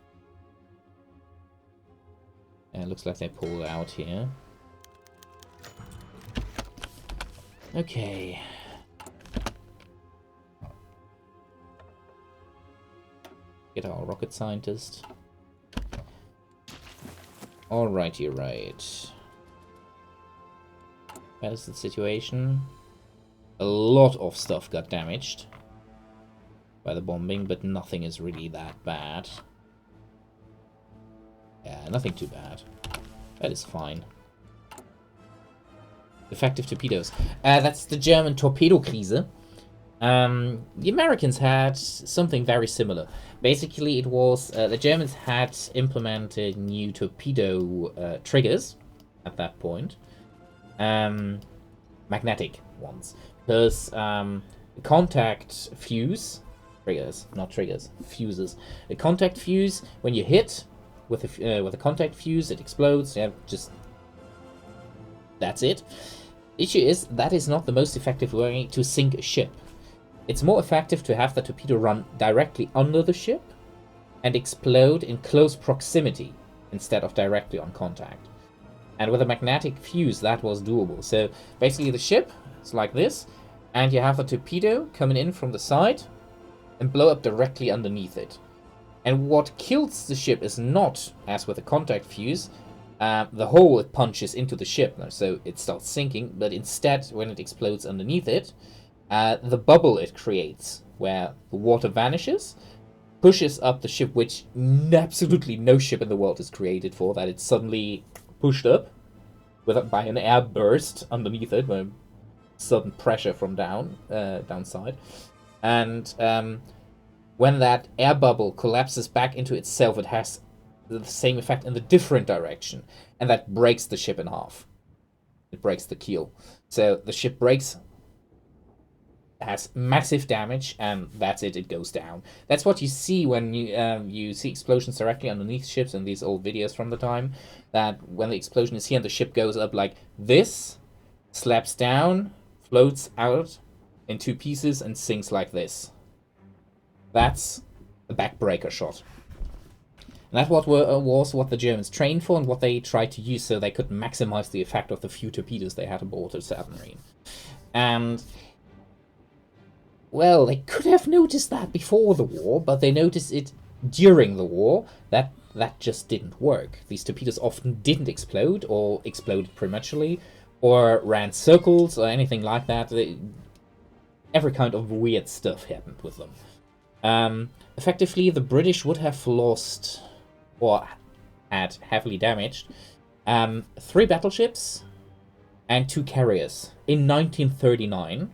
Yeah, it looks like they pulled out here. Okay. Get our rocket scientist. Alright, you're right. That is the situation. A lot of stuff got damaged by the bombing, but nothing is really that bad. Yeah, nothing too bad. That is fine. Effective torpedoes. That's the German torpedo krise. The Americans had something very similar. Basically, it was the Germans had implemented new torpedo triggers at that point. Magnetic ones. Because contact fuse... Triggers, not triggers. Fuses. A contact fuse, when you hit with a contact fuse, it explodes. Yeah, just... That's it. Issue is, that is not the most effective way to sink a ship. It's more effective to have the torpedo run directly under the ship and explode in close proximity instead of directly on contact. And with a magnetic fuse, that was doable. So basically the ship is like this, and you have a torpedo coming in from the side and blow up directly underneath it. And what kills the ship is not, as with a contact fuse, the hole it punches into the ship, so it starts sinking, but instead, when it explodes underneath it, the bubble it creates, where the water vanishes, pushes up the ship, which absolutely no ship in the world is created for, that it's suddenly pushed up by an air burst underneath it, by sudden pressure from downside. And when that air bubble collapses back into itself, it has the same effect in the different direction, and that breaks the ship in half. It breaks the keel. So the ship breaks, has massive damage, and that's it. It goes down. That's what you see when you see explosions directly underneath ships in these old videos from the time. That when the explosion is here and the ship goes up like this, slaps down, floats out in two pieces, and sinks like this. That's a backbreaker shot. And that was what the Germans trained for and what they tried to use so they could maximize the effect of the few torpedoes they had aboard the submarine. And well, they could have noticed that before the war, but they noticed it during the war. That just didn't work. These torpedoes often didn't explode, or exploded prematurely, or ran circles, or anything like that. Every kind of weird stuff happened with them. Effectively, the British would have lost, or had heavily damaged, 3 battleships and 2 carriers in 1939.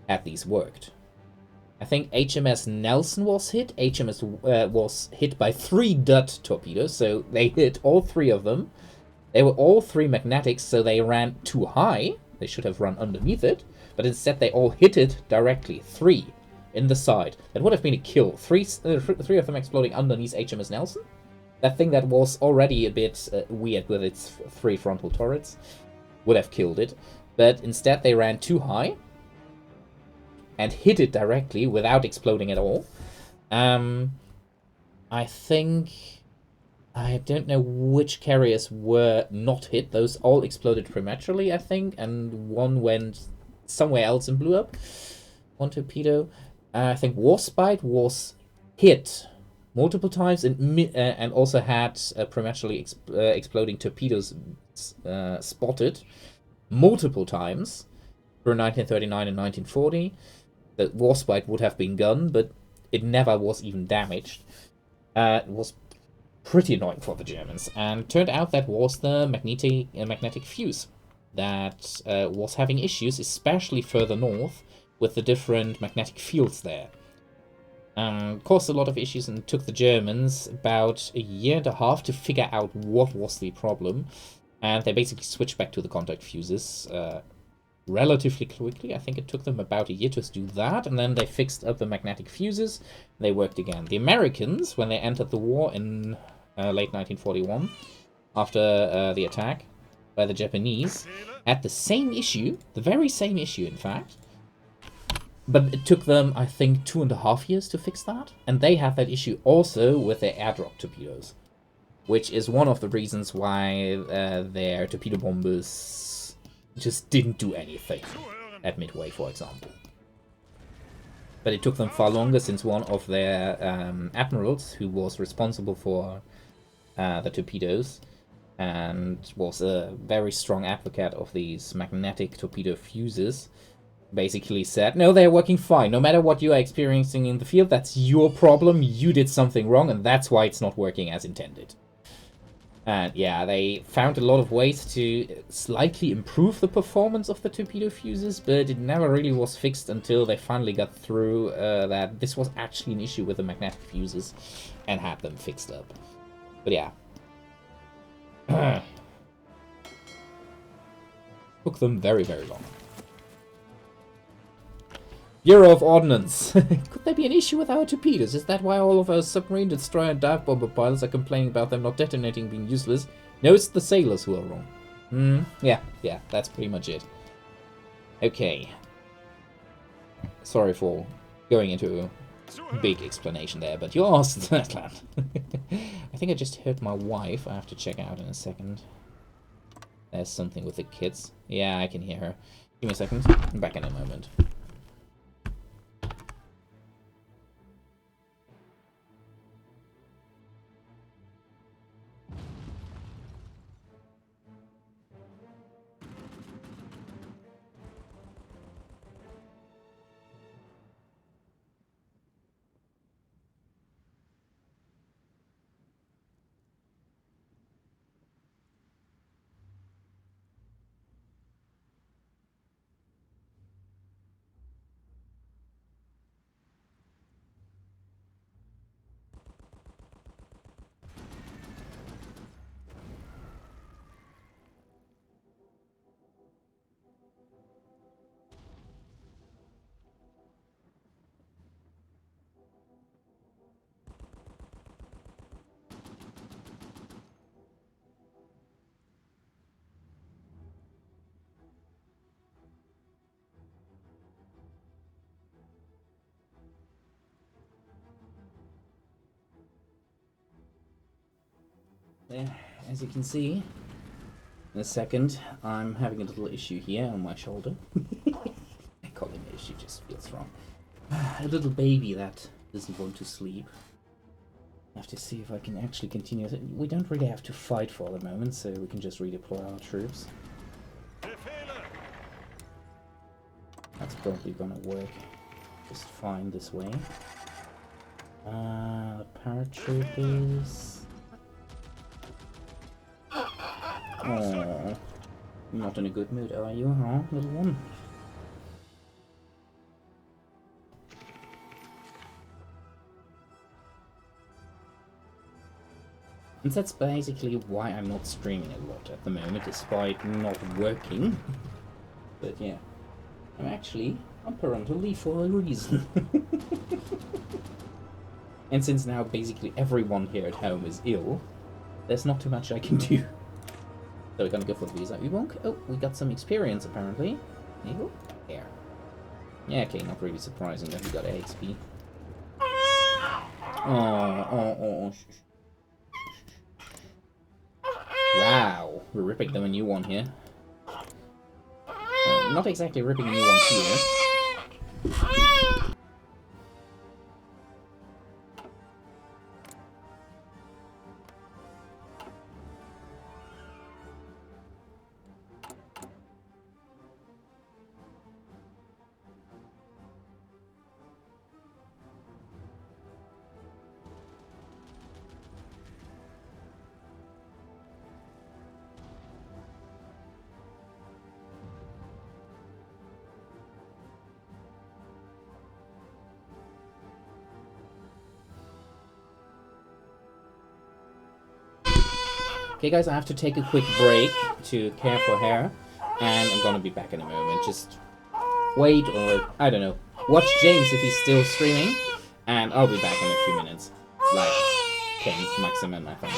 Had these worked. I think HMS Nelson was hit. HMS was hit by 3 Dud torpedoes, so they hit all 3 of them. They were all 3 magnetics, so they ran too high. They should have run underneath it, but instead they all hit it directly. 3 in the side. That would have been a kill. 3 of them exploding underneath HMS Nelson. That thing that was already a bit weird with its 3 frontal turrets would have killed it, but instead they ran too high and hit it directly without exploding at all. I think... I don't know which carriers were not hit. Those all exploded prematurely, I think, and one went somewhere else and blew up. One torpedo. I think Warspite was hit multiple times and also had prematurely exploding torpedoes spotted multiple times through 1939 and 1940. The Warspite would have been gunned, but it never was even damaged. It was pretty annoying for the Germans, and turned out that was the magnetic fuse that was having issues, especially further north, with the different magnetic fields there. Caused a lot of issues and took the Germans about a year and a half to figure out what was the problem, and they basically switched back to the contact fuses relatively quickly. I think it took them about a year to do that, and then they fixed up the magnetic fuses. They worked again. The Americans, when they entered the war in late 1941, after the attack by the Japanese, had the same issue, the very same issue, in fact. But it took them, I think, 2.5 years to fix that. And they had that issue also with their airdrop torpedoes, which is one of the reasons why their torpedo bombers just didn't do anything at Midway, for example. But it took them far longer, since one of their admirals, who was responsible for the torpedoes and was a very strong advocate of these magnetic torpedo fuses, basically said, no, they're working fine. No matter what you are experiencing in the field, that's your problem. You did something wrong, and that's why it's not working as intended. And yeah, they found a lot of ways to slightly improve the performance of the torpedo fuses, but it never really was fixed until they finally got through that this was actually an issue with the magnetic fuses and had them fixed up. But yeah. Took them very, very long. Bureau of Ordnance. Could there be an issue with our torpedoes? Is that why all of our submarine, destroyer, and dive bomber pilots are complaining about them not detonating, being useless? No, it's the sailors who are wrong. Yeah, that's pretty much it. Okay. Sorry for going into a big explanation there, but you asked that, lad. I think I just heard my wife. I have to check out in a second. There's something with the kids. Yeah, I can hear her. Give me a second. I'm back in a moment. as you can see, in a second, I'm having a little issue here on my shoulder. I call it an issue, just feels wrong. A little baby that doesn't want to sleep. I have to see if I can actually continue. We don't really have to fight for the moment, so we can just redeploy our troops. That's probably gonna work just fine this way. The paratroopers. Oh, not in a good mood, are you, huh, little one? And that's basically why I'm not streaming a lot at the moment, despite not working. But yeah, I'm actually on parental leave for a reason. And since now basically everyone here at home is ill, there's not too much I can do. So we're gonna go for the Visa Übung. Oh, we got some experience apparently. Eagle? There. Yeah, okay, not really surprising that we got XP. Oh. Wow, we're ripping them a new one here. Not exactly ripping a new one here. Okay guys, I have to take a quick break to care for her, and I'm gonna be back in a moment. Just wait, or I don't know, watch James if he's still streaming, and I'll be back in a few minutes. Like 10 maximum, I think.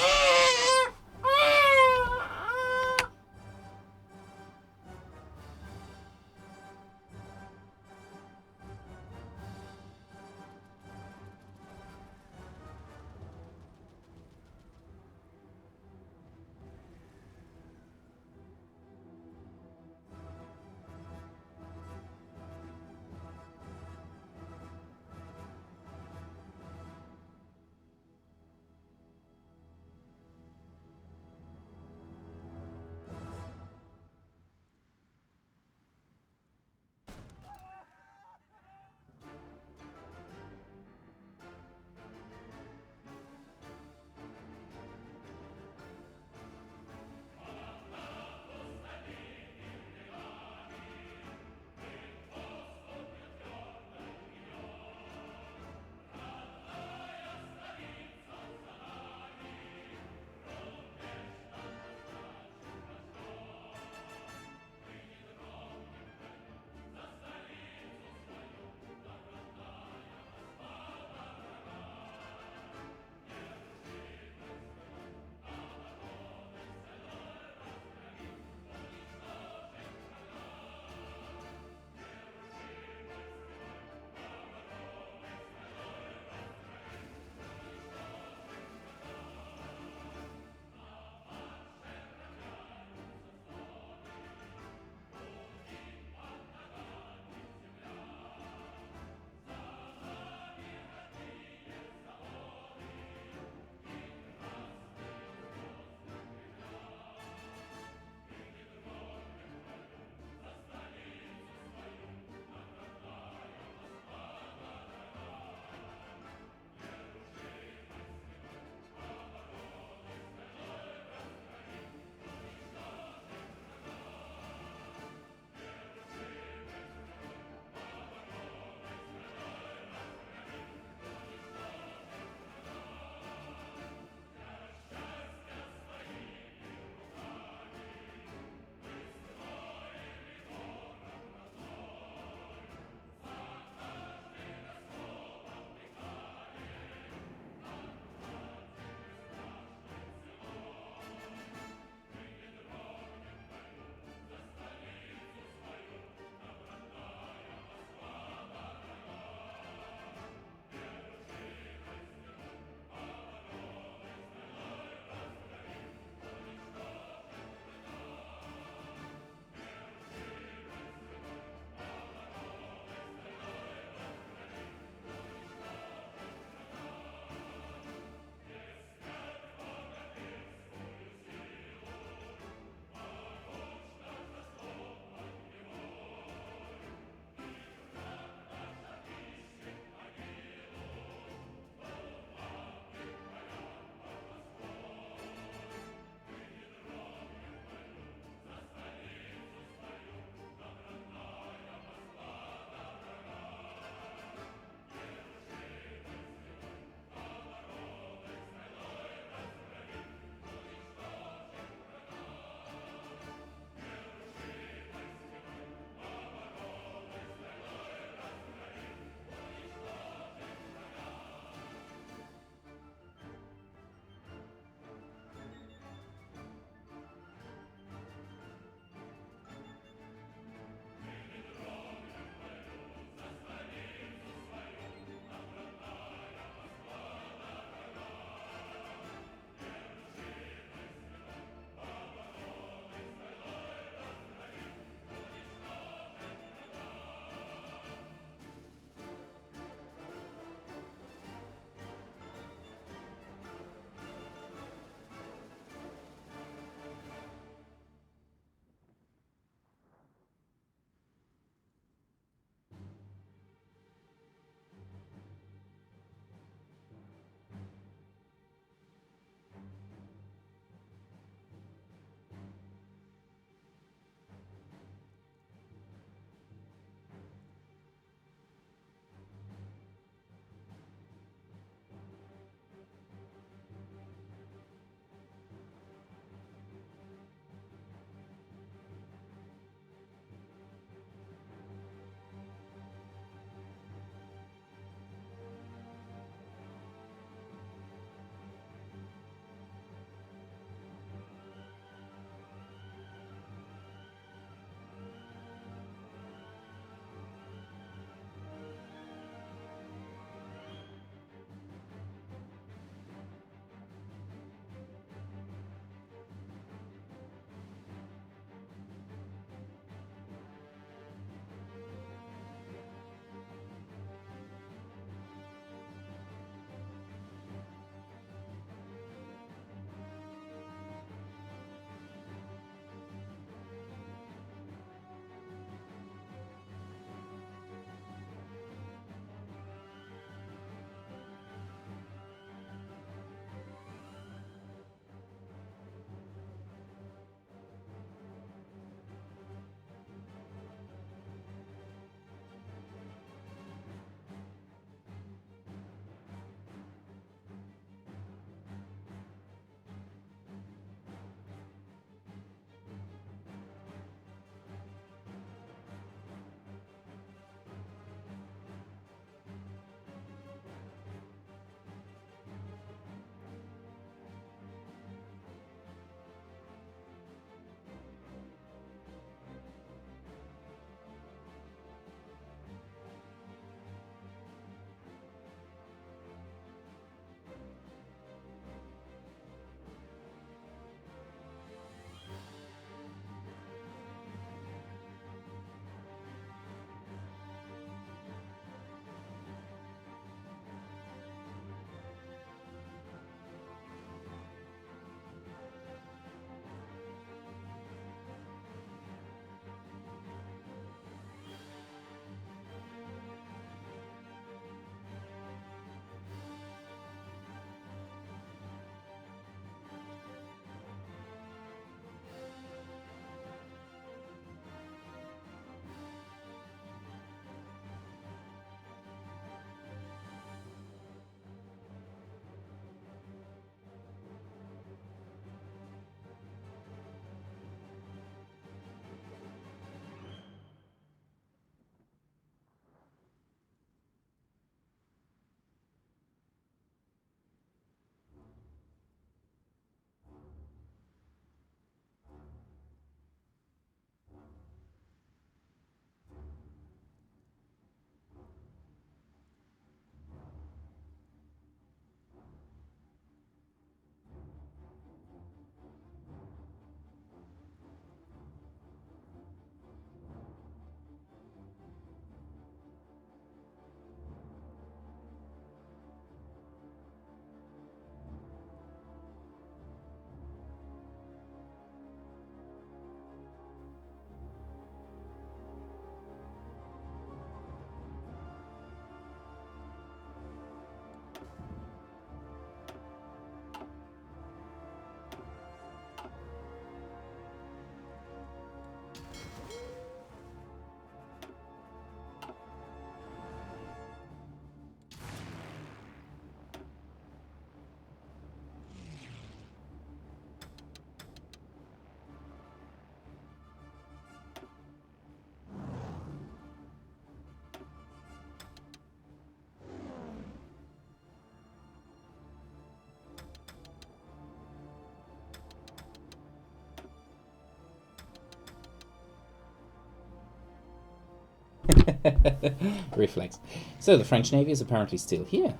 Reflex. So the French Navy is apparently still here.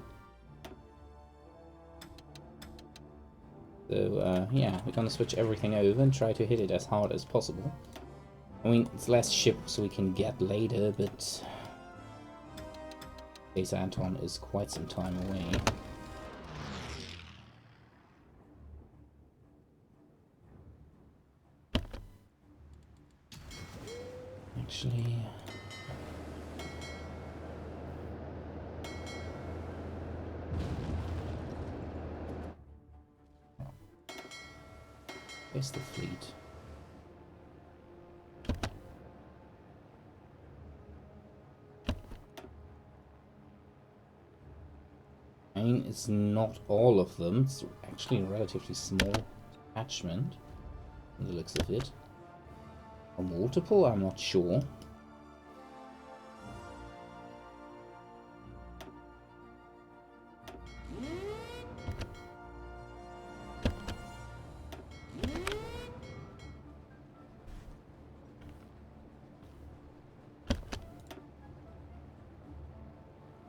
So, yeah, we're gonna switch everything over and try to hit it as hard as possible. I mean, it's less ships we can get later, but Base Anton is quite some time away. Actually... where's the fleet? I mean, it's not all of them. It's actually a relatively small detachment, from the looks of it. Or multiple? I'm not sure.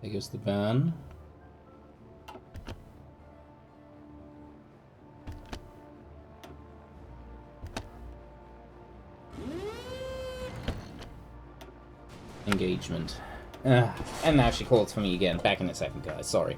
There goes the van. Engagement. And now she calls for me again. Back in a second, guys. Sorry.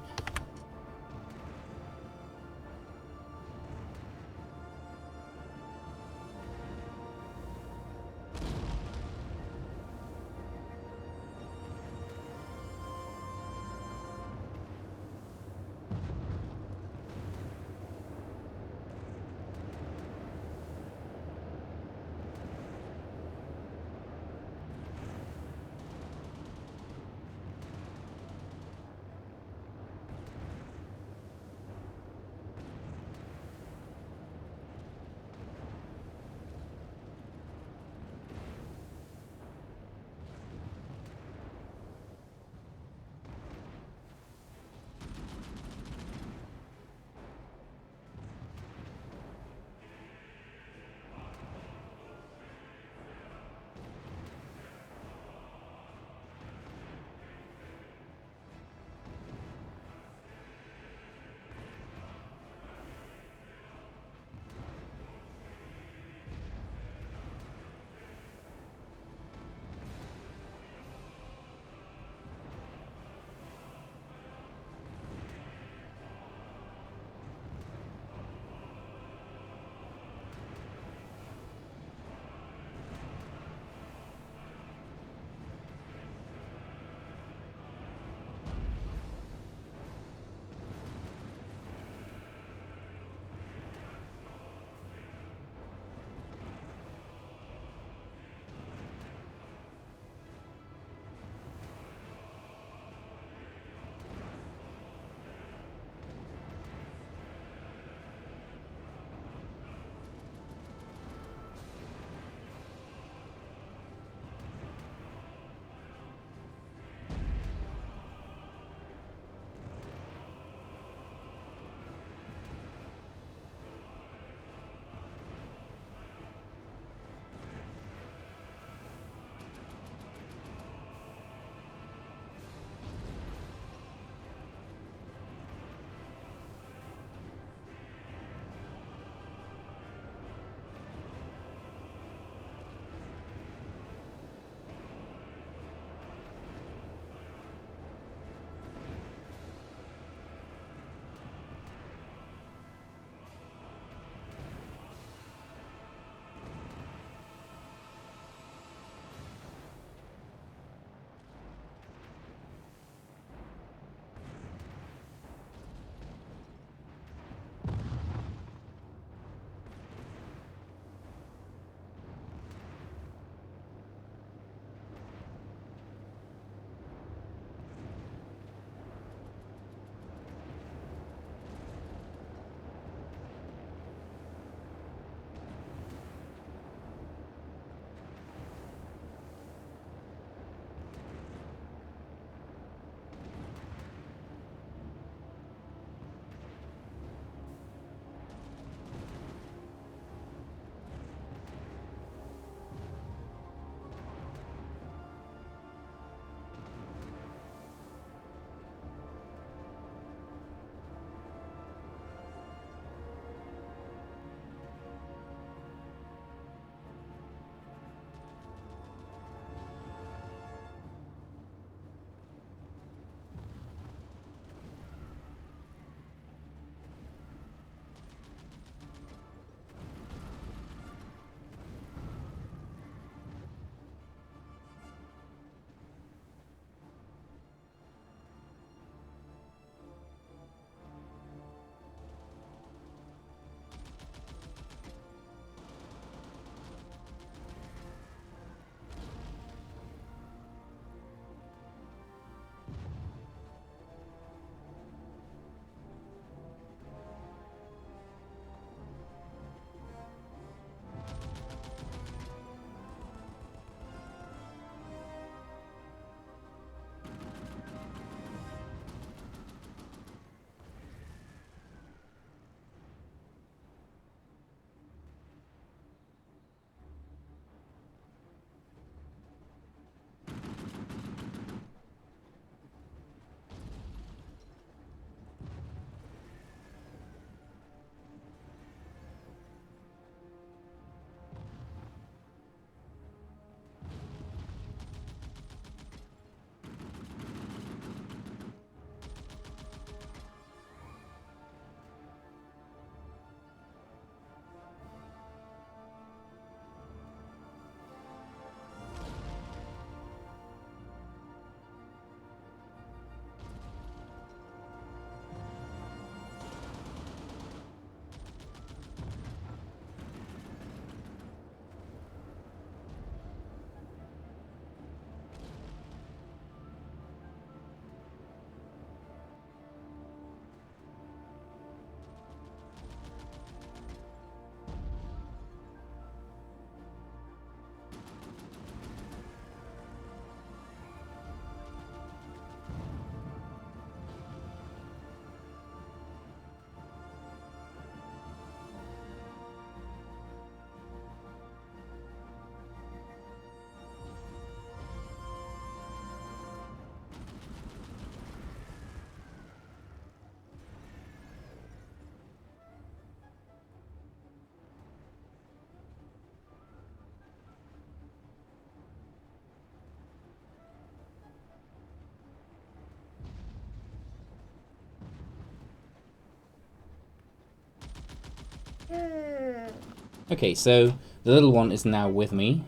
Okay, so the little one is now with me.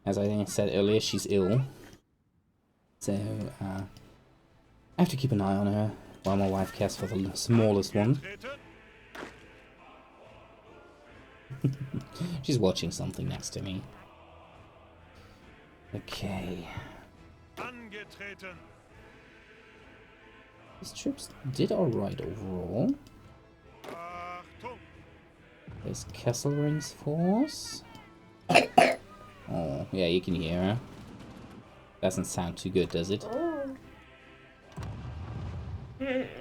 As I said earlier, she's ill. So, I have to keep an eye on her while my wife cares for the smallest one. She's watching something next to me. Okay. Angetreten. These troops did alright overall. Achtung. There's Kesselring's force. Oh, yeah, you can hear her. Doesn't sound too good, does it? Befehle.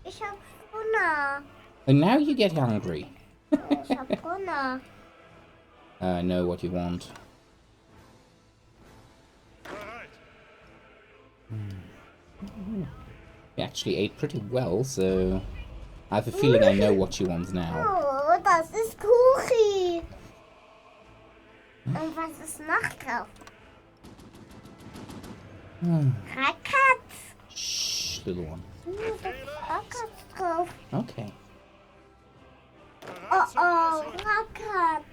Ich hab Hunger. And now you get hungry. Ich hab Hunger. I know what you want. Bereit. You actually ate pretty well, so I have a feeling I know what she wants now. Oh, das ist Kuchi. Und was ist noch drauf? Rackatz. Shh, little one. Rackatz drauf. Okay. Oh, oh, Rackatz.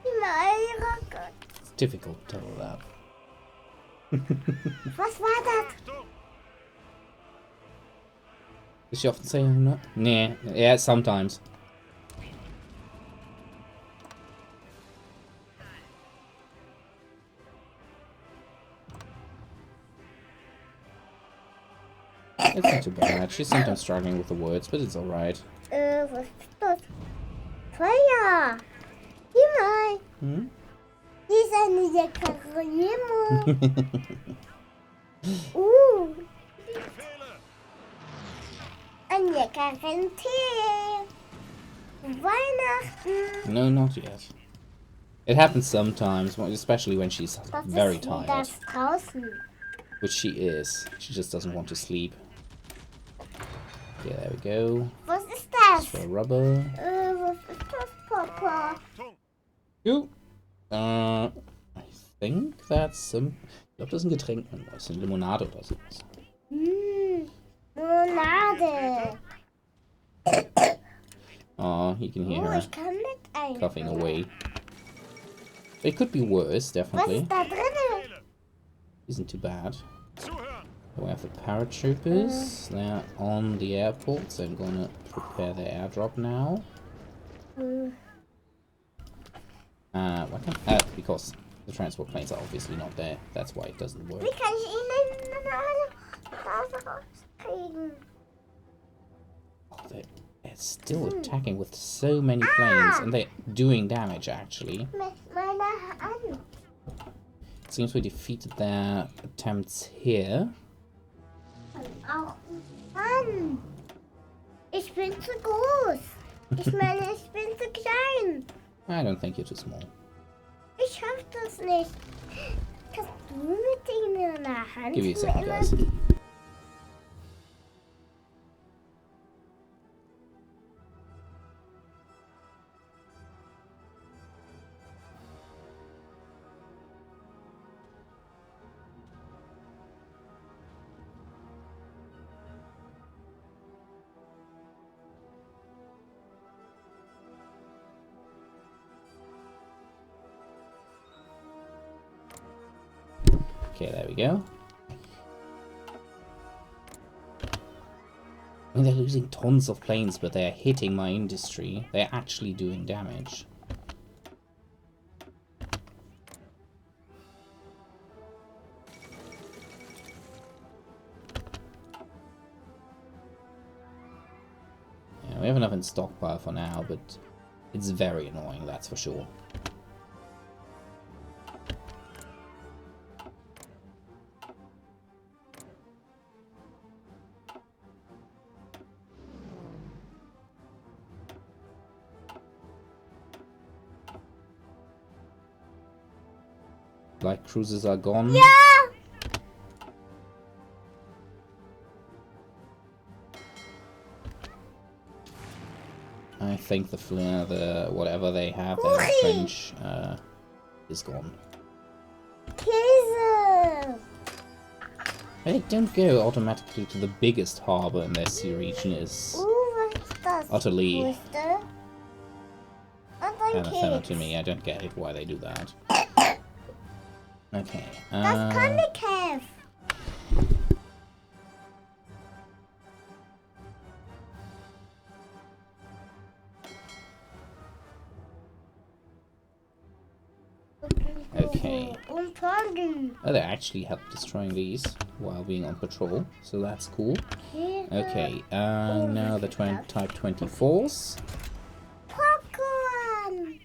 Nein, Rackatz. It's difficult to tell that. Was war das? Achtung. Does she often say no? Nah. Yeah, sometimes. It's not too bad. She's sometimes struggling with the words, but it's alright. Was ist das? Feuer. Sieh mal. Hmm? Hier ist eine leckere Limo. Befehle. Einen leckeren Tee. Weihnachten. No, not yet. It happens sometimes, especially when she's Das very ist tired. das draußen. Which she is. She just doesn't want to sleep. Yeah, there we go. Was ist das? For rubber. Was ist das, Papa? Achtung. You. I think that's some. Ich glaube, das ist ein Getränk. Das ist eine Limonade oder sowas. Limonade. Oh, you can hear Oh, her ich kann nicht ein. coughing away. It could be worse, Was definitely. ist da drin? Befehle. Isn't too bad. Zuhören. We have the paratroopers. They're on the airport, so I'm gonna prepare the airdrop now. Why can't? Because the transport planes are obviously not there. That's why it doesn't work. Wie kann ich Ihnen eine rauskriegen? Oh, they're still attacking with so many planes, and they're doing damage actually. Mit meiner Hand. It seems we defeated their attempts here. Auch Mann. Ich bin zu groß. Ich meine, ich bin zu klein. I don't think you're too small. Ich schaff das nicht. Kannst du mit denen in der Hand? Give me a second, guys. Okay, there we go. I mean, they're losing tons of planes, but they're hitting my industry. They're actually doing damage. Yeah, we have enough in stockpile for now, but it's very annoying, that's for sure. Light cruisers are gone. Ja! I think the whatever they have there, the French, is gone. Käse! They don't go automatically to the biggest harbor in their sea region is Was ist das? utterly Wusste? Und ein anathema Keks. to me. I don't get it why they do that. Okay. Das kann ich helfen. Okay. Und Polly. Oh, they actually help destroying these while being on patrol, so that's cool. Okay, now the Type 24s Popcorn.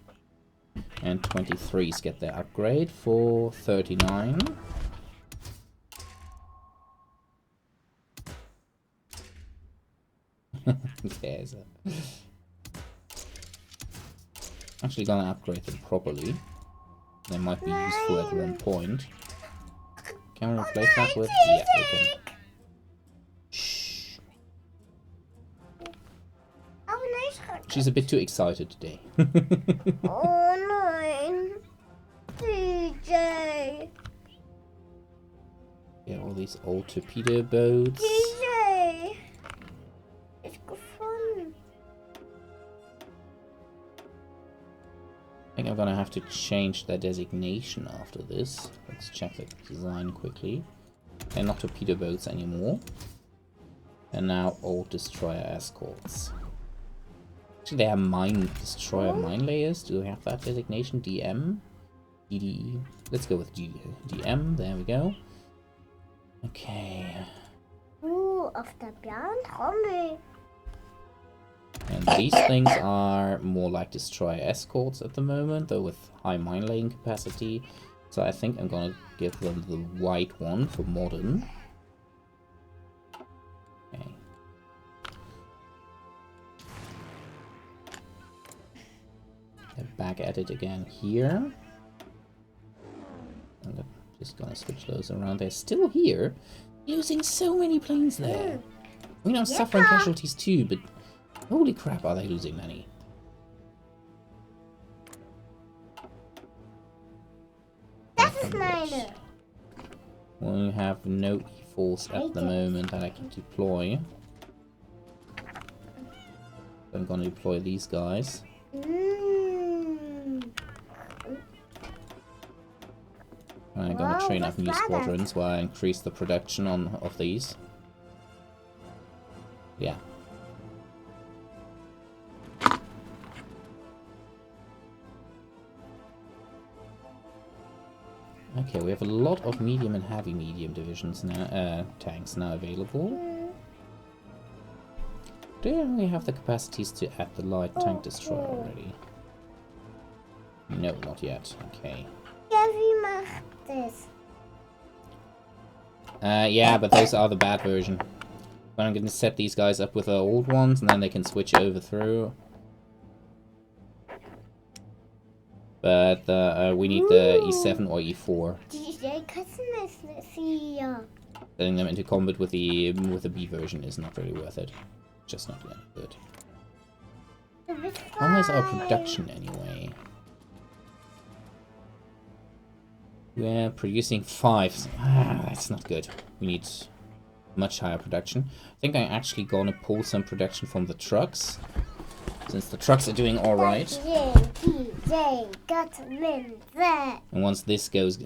and 23s get their upgrade for 39. There's a... Actually gonna upgrade them properly. They might be useful at one point. Can we replace that with? Yeah, we can. Shh. Oh nein, She's a bit too excited today. oh nein. DJ. Yeah, all these old torpedo boats. DJ. Ist gefunden. I think I'm gonna have to change their designation after this. Let's check the design quickly. They're not torpedo boats anymore. They're now old destroyer escorts. Actually, they have destroyer mine layers. Do they have that designation? DM? DDE? Let's go with DM. There we go. Okay. Auf der blauen Trommel. And these things are more like destroyer escorts at the moment, though with high mine laying capacity. So I think I'm gonna give them the white one for modern. Okay. They're back at it again here. I'm just gonna switch those around. They're still here, losing so many planes there. I mean, I'm suffering casualties too, but holy crap, are they losing many? Das ist meine. We have no E-Force at the moment that I can deploy. I'm gonna deploy these guys. I'm gonna train up new squadrons while I increase the production of these. Yeah. Okay, we have a lot of medium and heavy medium divisions now, tanks now available. Do we have the capacities to add the light tank destroyer already? No, not yet. Okay. Ja, wie macht das? Yeah, but those are the bad version. But I'm gonna set these guys up with the old ones, and then they can switch over through. But we need the E7 or E4. DJ, kannst du das hier? Setting them into combat with the B version is not really worth it. Just not that good. Du bist How is our frei. production anyway? We're producing 5. Ah, that's not good. We need much higher production. I think I'm actually gonna pull some production from the trucks, since the trucks are doing alright. DJ, got Linse. And once this goes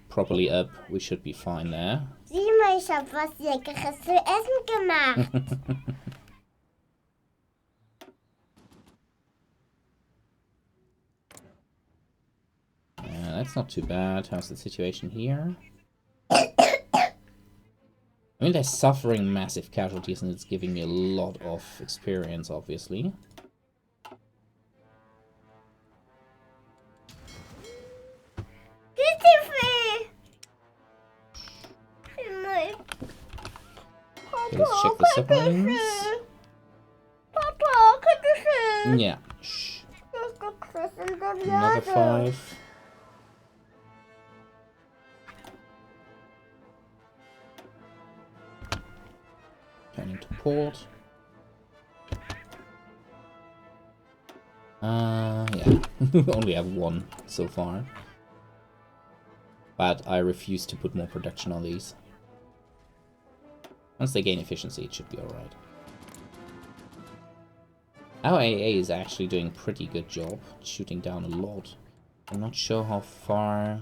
properly up, we should be fine there. Sieh mal, ich hab was Leckeres zu essen gemacht. That's not too bad. How's the situation here? I mean, they're suffering massive casualties, and it's giving me a lot of experience, obviously. Beautiful. Okay, let's check the submarines. Papa, kannst du Yeah. Shh. Das gekriegt Another 5. Turning to port. Yeah. We only have 1 so far. But I refuse to put more production on these. Once they gain efficiency, it should be alright. Our AA is actually doing a pretty good job, shooting down a lot. I'm not sure how far...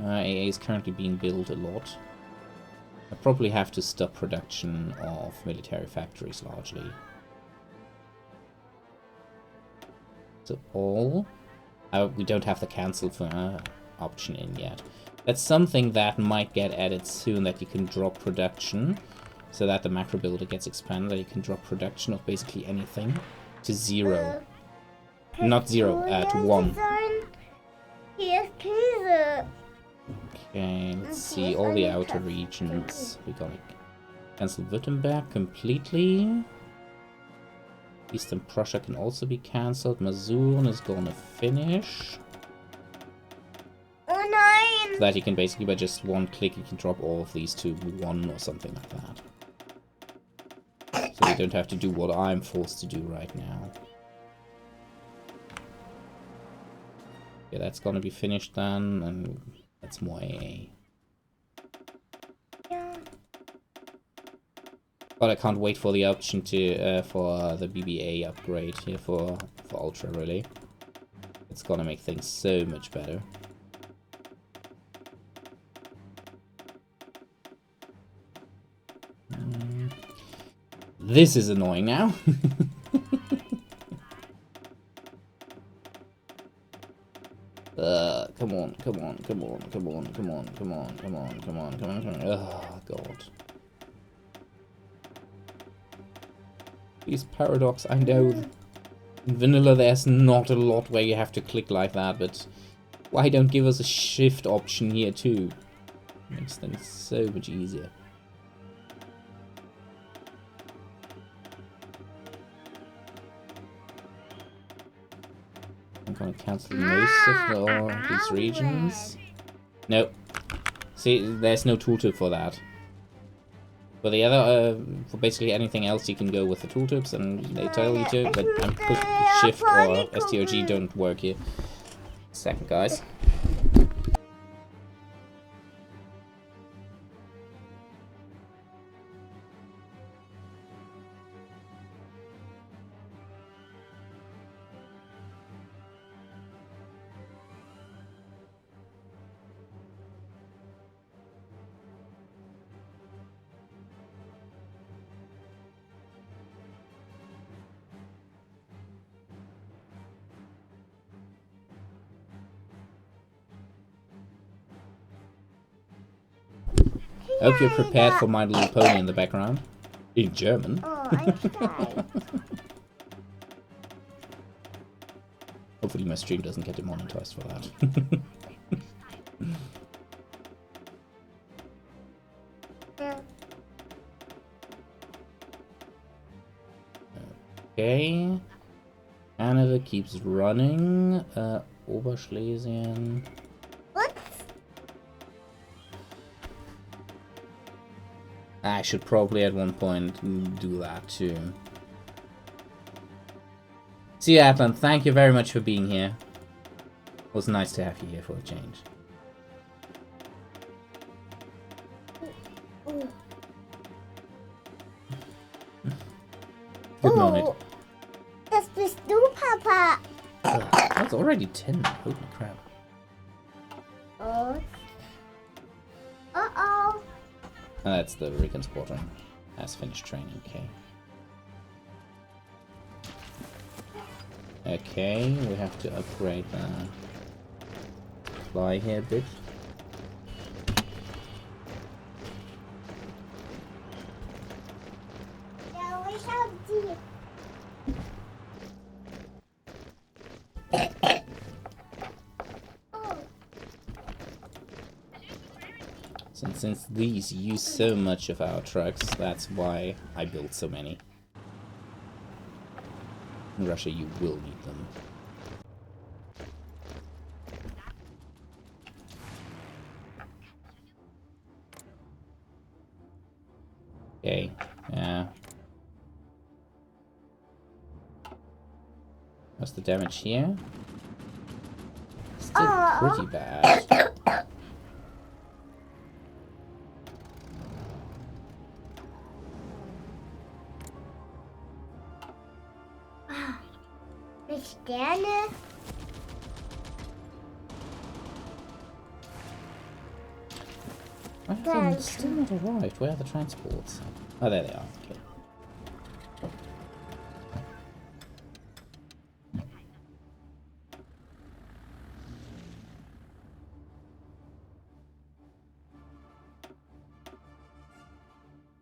AA is currently being built a lot. I probably have to stop production of military factories largely. So all... we don't have the cancel for option in yet. That's something that might get added soon, that you can drop production. So that the macro builder gets expanded, that you can drop production of basically anything to 0. Not 0, to 1. Here's Käse. Okay, let's see, all the outer regions. We're gonna cancel Württemberg completely. Eastern Prussia can also be cancelled. Mazun is gonna finish. Oh nein! So that you can basically, by just one click, you can drop all of these to 1 or something like that. So you don't have to do what I'm forced to do right now. Yeah, that's gonna be finished then, and that's more AA. Yeah. But I can't wait for the option to for the BBA upgrade here for Ultra, really. It's gonna make things so much better. This is annoying now. Come on, come on, come on, come on, come on, come on, come on, come on, come on, come on. Oh, God. These paradox, I know in vanilla there's not a lot where you have to click like that, but why don't give us a shift option here too? Makes things so much easier. I'm gonna cancel most of these regions. Nope. See, there's no tooltip for that. For the other, for basically anything else, you can go with the tooltips, and they tell you to. But I'm pushing Shift or STRG don't work here. Second, guys. I hope you're prepared for My Little Pony in the background. In German. Oh, I tried. Hopefully my stream doesn't get demonetized for that. Yeah. Okay. Canada keeps running. Oberschlesien. What? I should probably at one point do that too. See you, Atlan. Thank you very much for being here. It was nice to have you here for a change. Good morning. Das bist du, Papa. That's already 10. Holy crap. Oh. Uh-oh. That's the Recon Squadron. Has finished training, okay. Okay, we have to upgrade the fly here a bit. Ja, ich hab die. Oh. Since these use so much of our trucks, that's why I built so many. In Russia, you will need them. Okay, yeah. What's the damage here? Still pretty bad. Sterne. Why have they still not arrived? Where are the transports? Oh, there they are. Okay.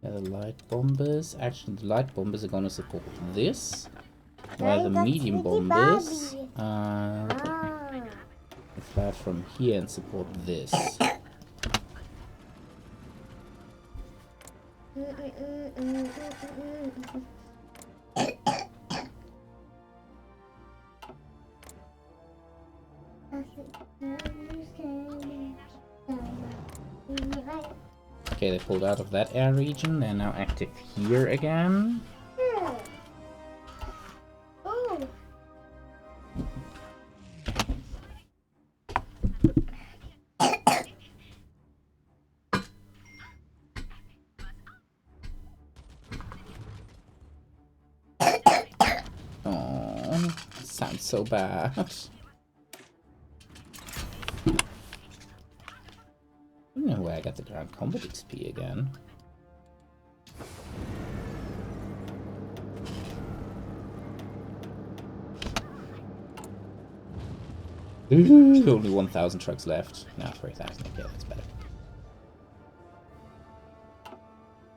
The light bombers. Actually, the light bombers are going to support this. While the medium bombers fly from here and support this. Okay, they pulled out of that air region. They're now active here again. Oh. Oh, sounds so bad. I don't know where I got the ground combat XP again. Only 1,000 trucks left. Now 3,000. Okay, that's better.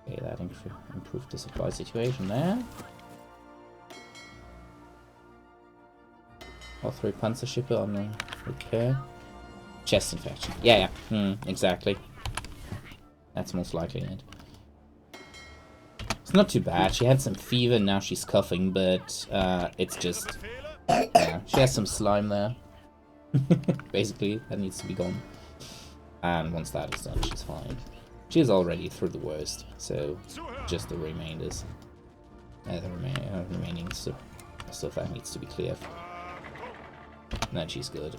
Okay, that improved the supply situation there. All 3 Panzerschiffe on the repair. Chest infection. Yeah. Exactly. That's most likely it. It's not too bad. She had some fever and now she's coughing, but it's just... Yeah, she has some slime there. Basically, that needs to be gone. And once that is done, she's fine. She's already through the worst, so just the remainders. The remaining stuff that needs to be cleared. And then she's good.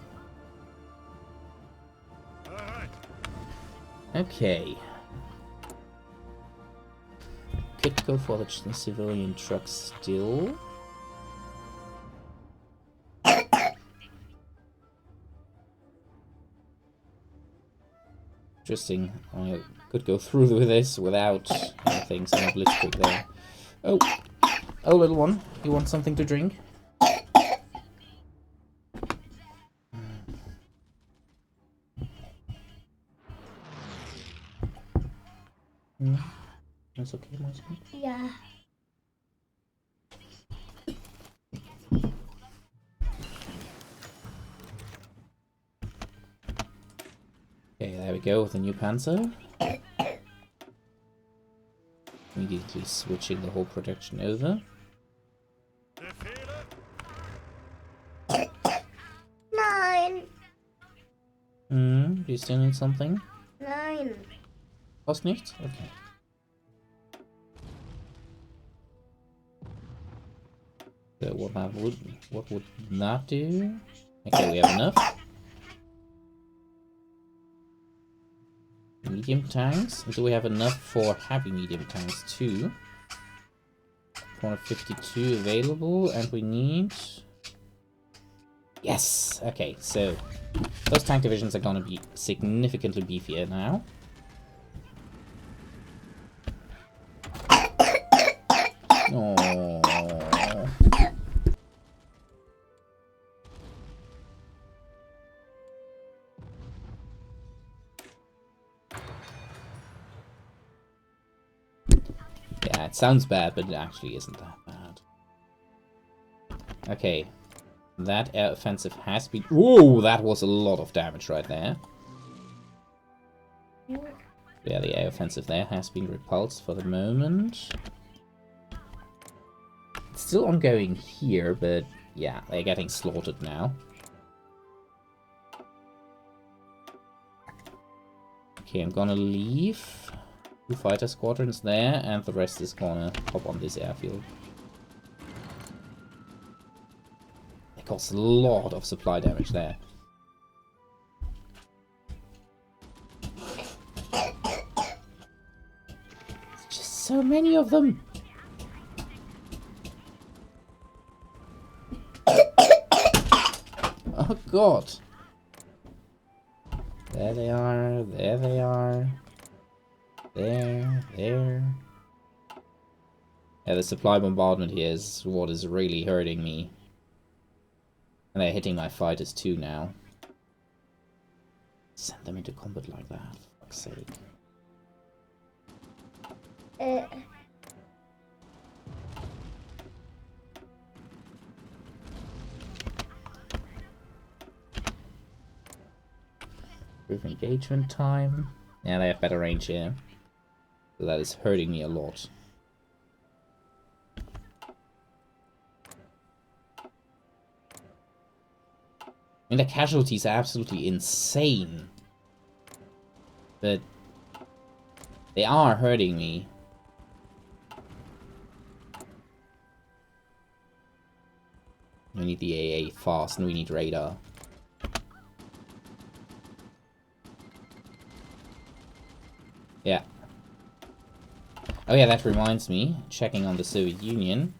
Okay. Could go for the civilian trucks still. Interesting. I could go through with this without anything, so no blitzkrieg there. Oh, little one, you want something to drink? That's okay, my son. Yeah. Okay, there we go with the new Panzer. Immediately switching the whole production over. 9. Do you still need something? 9. Cost nichts? Okay. So what would not do? Okay, we have enough. Medium tanks. Do we have enough for heavy medium tanks too? 452 available, and we need... Yes! Okay, so those tank divisions are gonna be significantly beefier now. Oh. Yeah, it sounds bad, but it actually isn't that bad. Okay. That air offensive has been... Whoa, that was a lot of damage right there. Yeah, the air offensive there has been repulsed for the moment. It's still ongoing here, but yeah, they're getting slaughtered now. Okay, I'm gonna leave 2 fighter squadrons there, and the rest is gonna hop on this airfield. It caused a lot of supply damage there. There's just so many of them! god! There they are, there they are. There, there. Yeah, the supply bombardment here is what is really hurting me. And they're hitting my fighters too now. Send them into combat like that, for fuck's sake. Improve engagement time. Yeah, they have better range here. So that is hurting me a lot. I mean, the casualties are absolutely insane. But they are hurting me. We need the AA fast, and we need radar. Yeah. Oh yeah, that reminds me. Checking on the Soviet Union.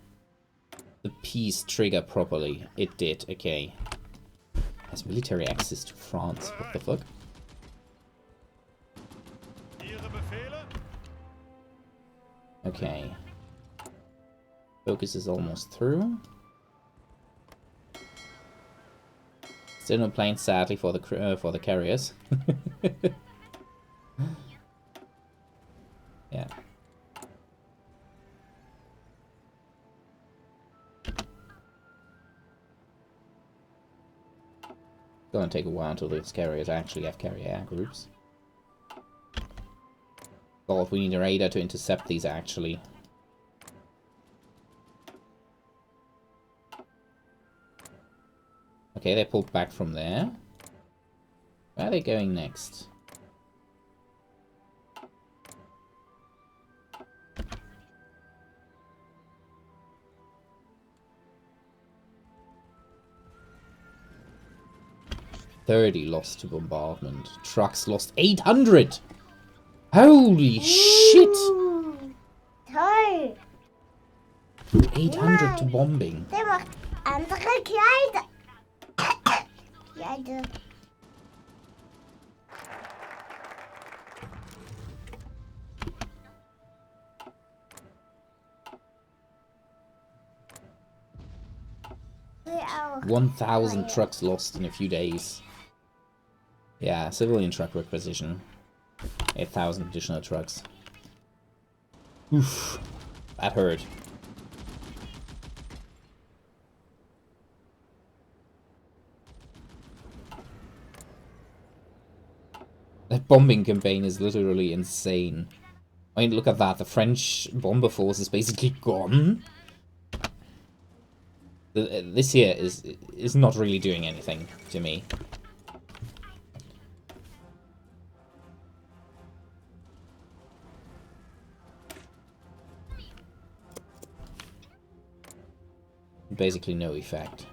The peace trigger properly. It did, okay. Has military access to France. What the fuck? Okay. Focus is almost through. Still no planes, sadly, for the carriers. Yeah. Gonna take a while until these carriers actually have carrier groups. God, we need a radar to intercept these actually. Okay, they pulled back from there. Where are they going next? $30 lost to bombardment. Trucks lost 800! Holy shit! Toll! 800 to bombing. Der macht andere Kleider. Kleider. Auch. 1,000 trucks lost in a few days. Yeah, civilian truck requisition. 8,000 additional trucks. Oof. That hurt. That bombing campaign is literally insane. I mean, look at that. The French bomber force is basically gone. This here is not really doing anything to me. Basically no effect.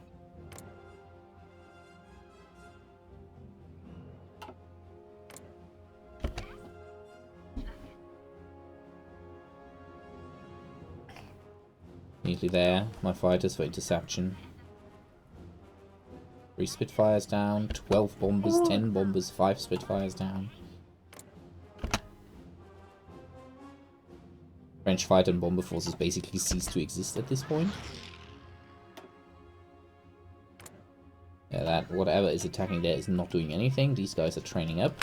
Neatly there, my fighters for interception. 3 Spitfires down, 12 bombers, 10 bombers, 5 Spitfires down. French fighter and bomber forces basically cease to exist at this point. Yeah, that whatever is attacking there is not doing anything. These guys are training up.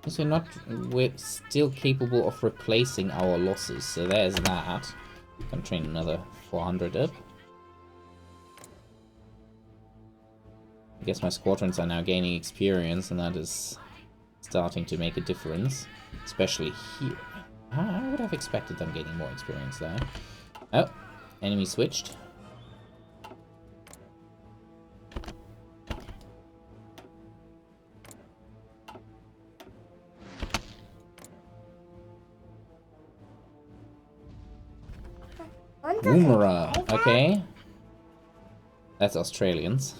So we're still capable of replacing our losses, so there's that. Gonna train another 400 up. I guess my squadrons are now gaining experience, and that is starting to make a difference, especially here. I would have expected them gaining more experience there. Oh, enemy switched. Woomera, okay. That's Australians.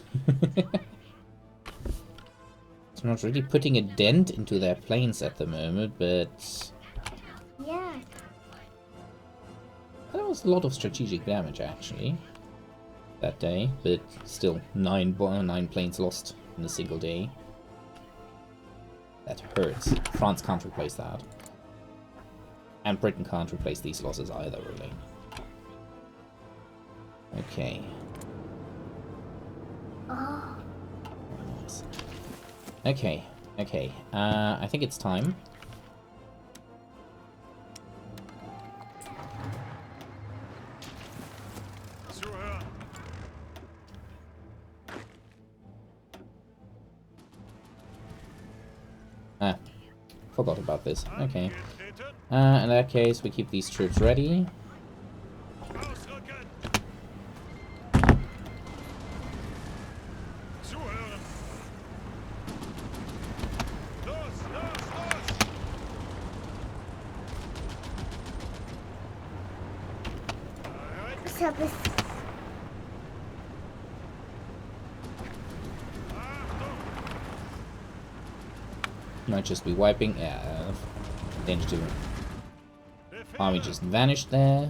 It's not really putting a dent into their planes at the moment, but... Yeah, was a lot of strategic damage actually that day, but still 9 planes lost in a single day. That hurts. France can't replace that. And Britain can't replace these losses either, really. Okay. Oh. Nice. Okay, okay. I think it's time. Zuhören. Ah, forgot about this. Okay. Angetreten. In that case, we keep these troops ready. Ausrücken. Zuhören. Los, los, los. Bereit. Ich habe es. Achtung. Might just be wiping. Yeah, Danish too. Army Befehle. just vanished there.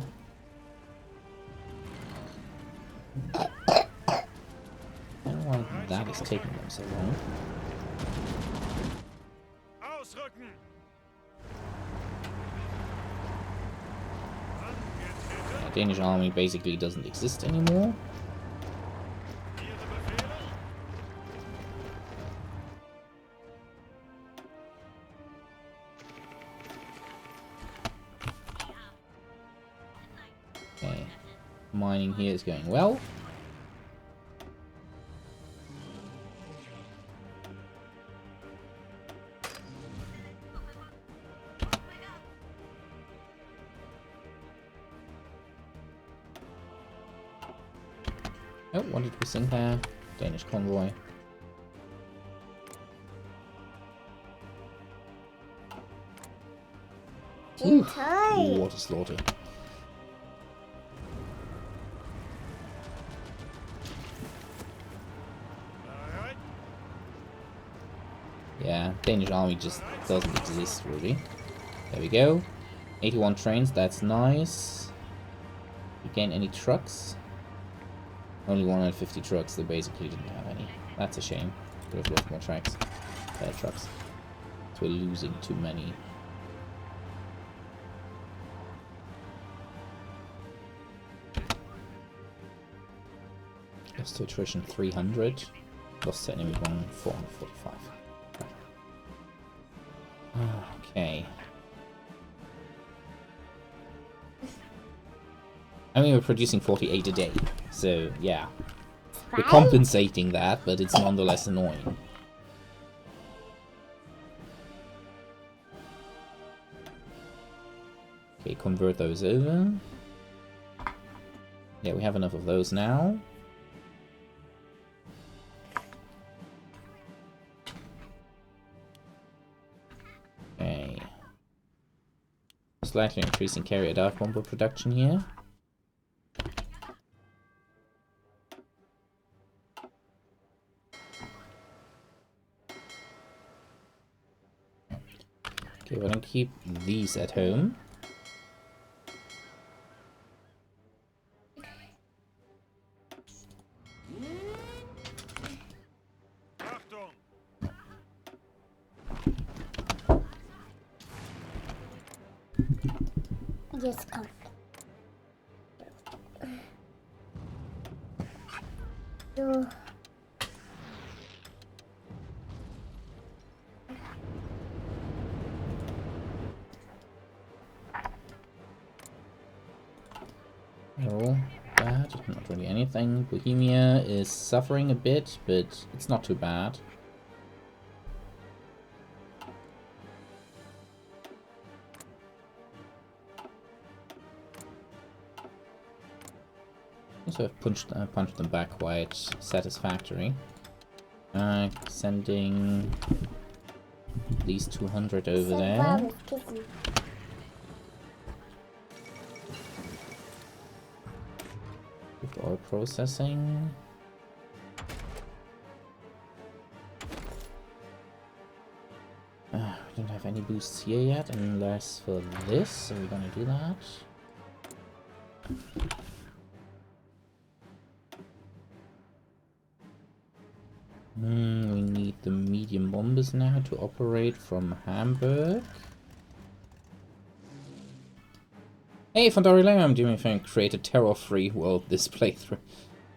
I don't know why that is taking them so long. Ausrücken. Angetreten. The Danish army basically doesn't exist anymore. Ihre Befehle. Okay. Mining here is going well. Oh, what did we sink there? Danish convoy. In Ooh, time. what a slaughter. Bereit. Yeah, Danish army just doesn't exist really. There we go. 81 trains, that's nice. You gain any trucks? Only 150 trucks, they basically didn't have any. That's a shame. Could have left more trucks. Trucks. So we're losing too many. Lost to attrition 300. Lost to enemy 445. Okay. I mean, we're producing 48 a day, so yeah. We're compensating that, but it's nonetheless annoying. Okay, convert those over. Yeah, we have enough of those now. Okay. Slightly increasing carrier dive bomber production here. Okay, we're gonna keep these at home. Achtung. Jetzt kommt. So. Oh, bad. Not really anything. Bohemia is suffering a bit, but it's not too bad. Also have punched them back quite satisfactory. Sending these 200 over there. With oil processing. We don't have any boosts here yet, unless for this, so we're gonna do that. We need the medium bombers now to operate from Hamburg. Hey, Fandari Lego, I'm doing a thing. Create a terror-free world this playthrough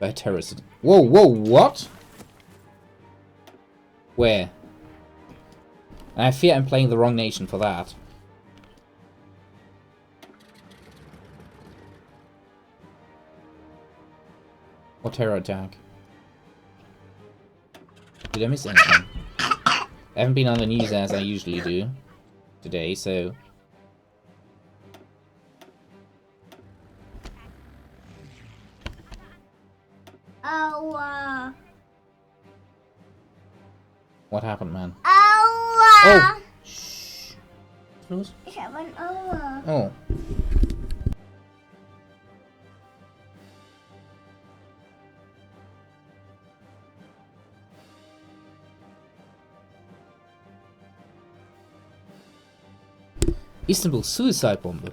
by terrorists. Whoa, whoa, what? Where? I fear I'm playing the wrong nation for that. Or terror attack. Did I miss anything? I haven't been on the news as I usually do today, so... Aua. What happened, man? Aua. Oh! Shh. Close. Ich habe ein Aua. Oh. Istanbul suicide bomber.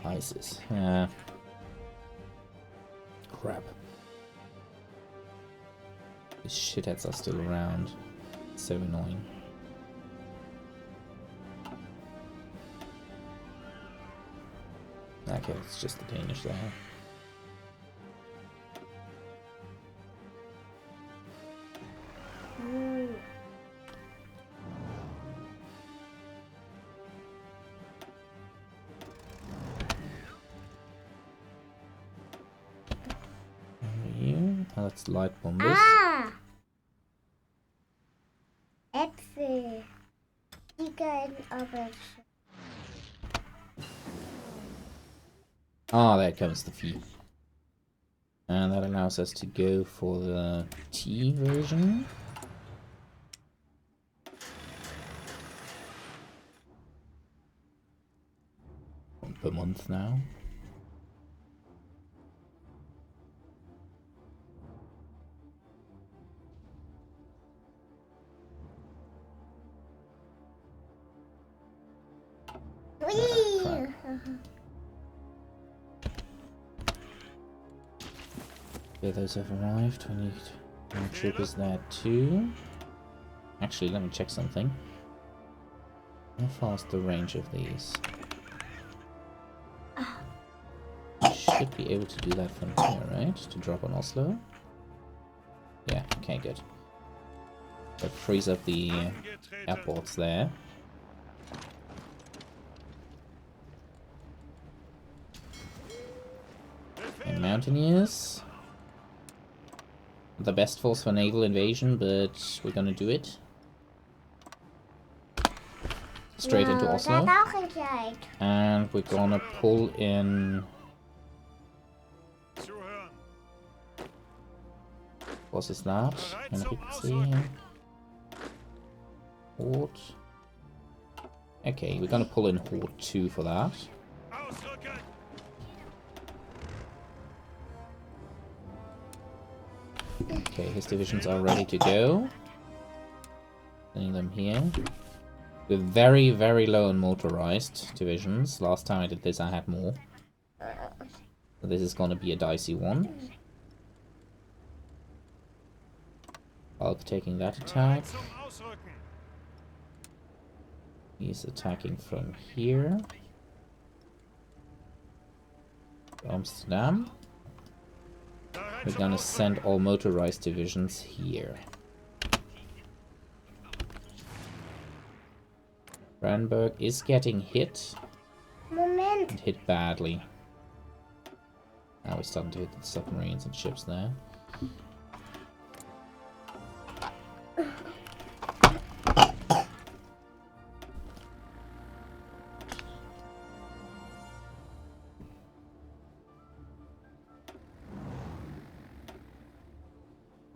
ISIS. Crap. These shitheads are still around. So annoying. Okay, it's just the Danish there. That's light bombers. Ah! Äpfel. Die gelben Äpfel. Ah, there comes the fee. And that allows us to go for the T version. One per month now. Okay, those have arrived. We need more troopers there too. Actually, let me check something. How far is the range of these? Should be able to do that from here, right? To drop on Oslo? Yeah, okay, good. That frees up the airports there. And Mountaineers. The best force for naval invasion, but we're gonna do it. Straight into Oslo. And we're gonna pull in... What is that? Can people see? Horde. Okay, we're gonna pull in Horde 2 for that. Okay, his divisions are ready to go. Sending them here. We're very, very low on motorized divisions. Last time I did this, I had more. So this is gonna be a dicey one. Hulk taking that attack. He's attacking from here. Amsterdam. We're gonna send all motorized divisions here. Brandenburg is getting hit. Moment. And hit badly. Now we're starting to hit the submarines and ships there.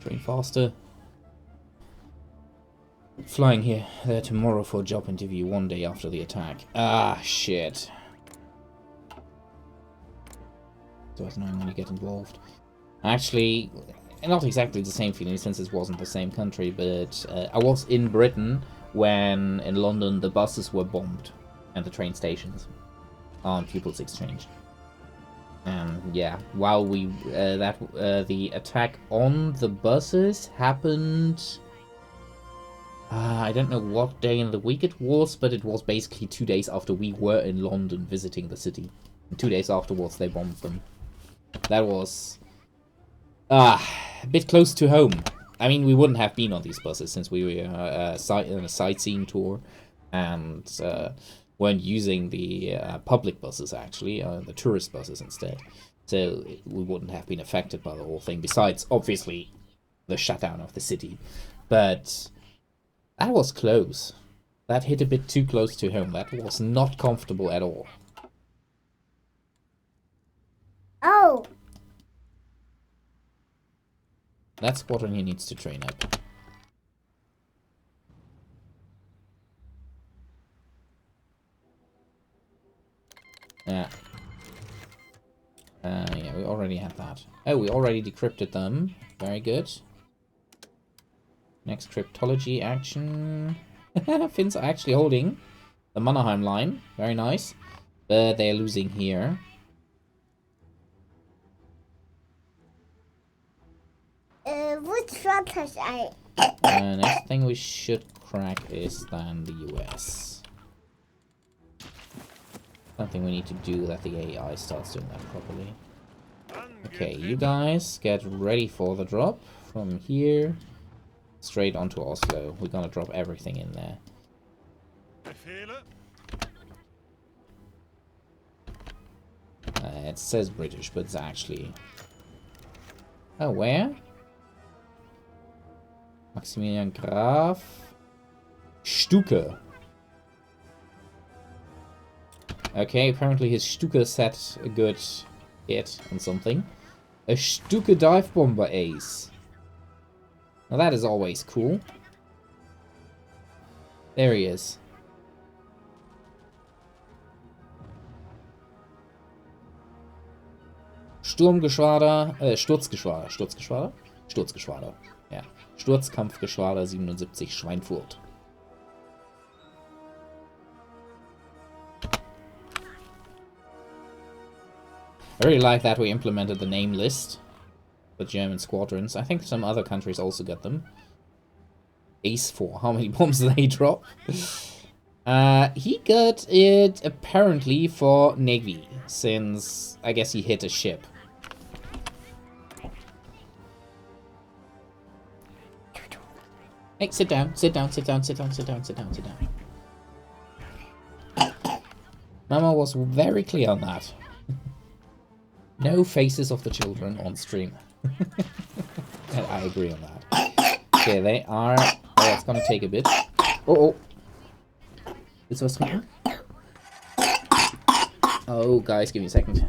Train faster. Flying here, there tomorrow for a job interview 1 day after the attack. Ah, shit. So it's annoying when you get involved. Actually, not exactly the same feeling since it wasn't the same country, but I was in Britain when in London the buses were bombed and the train stations on People's Exchange. And yeah, while we the attack on the buses happened. I don't know what day in the week it was, but it was basically 2 days after we were in London visiting the city. And 2 days afterwards, they bombed them. That was a bit close to home. I mean, we wouldn't have been on these buses since we were on a sightseeing tour and weren't using the public buses, actually, the tourist buses instead. So we wouldn't have been affected by the whole thing, besides, obviously, the shutdown of the city. But that was close. That hit a bit too close to home. That was not comfortable at all. Oh. That squadron here needs to train up. Yeah. Yeah, we already had that. Oh, we already decrypted them. Very good. Next cryptology action. Finns are actually holding the Mannerheim line. Very nice. But they're losing here. Which front has I? Next thing we should crack is then the US. Something we need to do that the AI starts doing that properly. Okay, you guys get ready for the drop from here straight onto Oslo. We're gonna drop everything in there. It says British, but it's actually... Oh, where? Maximilian Graf Stuke. Okay, apparently his Stuke set a good hit on something. A Stuke dive bomber ace. Now that is always cool. There he is. Sturmgeschwader, Sturzgeschwader. Ja. Sturzkampfgeschwader 77 Schweinfurt. I really like that we implemented the name list for German squadrons. I think some other countries also got them. Ace 4, how many bombs did they drop? He got it apparently for Navy, since I guess he hit a ship. Hey, sit down, sit down, sit down, sit down, sit down, sit down, sit down. Mama was very clear on that. No faces of the children on stream. And I agree on that. Okay, they are... Oh, it's gonna take a bit. Oh, oh. Is was drin? Oh, guys, give me a second.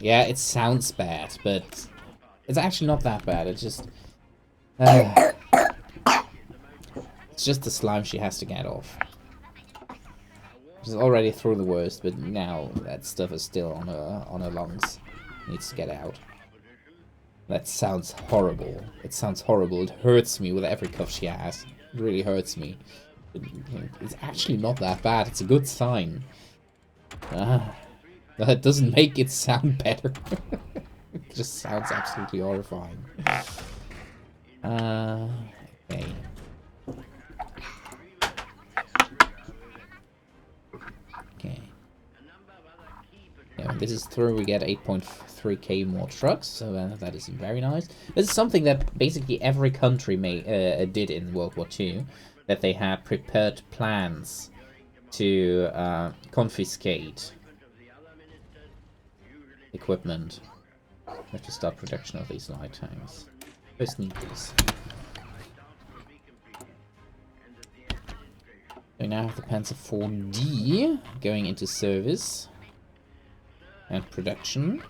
Yeah, it sounds bad, but it's actually not that bad. It's just... it's just the slime she has to get off. She's already through the worst, but now that stuff is still on her lungs. Needs to get out. That sounds horrible. It sounds horrible. It hurts me with every cough she has. It really hurts me. It's actually not that bad. It's a good sign. That doesn't make it sound better. It just sounds absolutely horrifying. Okay. Okay. Yeah, when this is through, we get 8.3k more trucks, so that is very nice. This is something that basically every country did in World War II, that they had prepared plans to confiscate equipment. We have to start production of these light tanks. First need these. We now have the Panzer 4D going into service and production.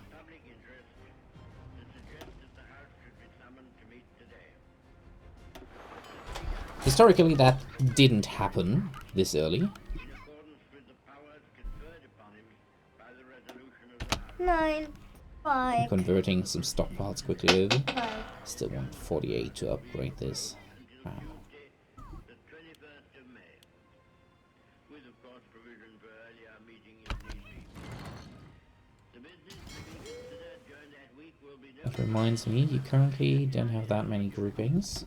Historically, that didn't happen this early. 9, 5, Converting some stockpiles quickly over. 5. Still want 48 to upgrade this. Crap. That reminds me, you currently don't have that many groupings.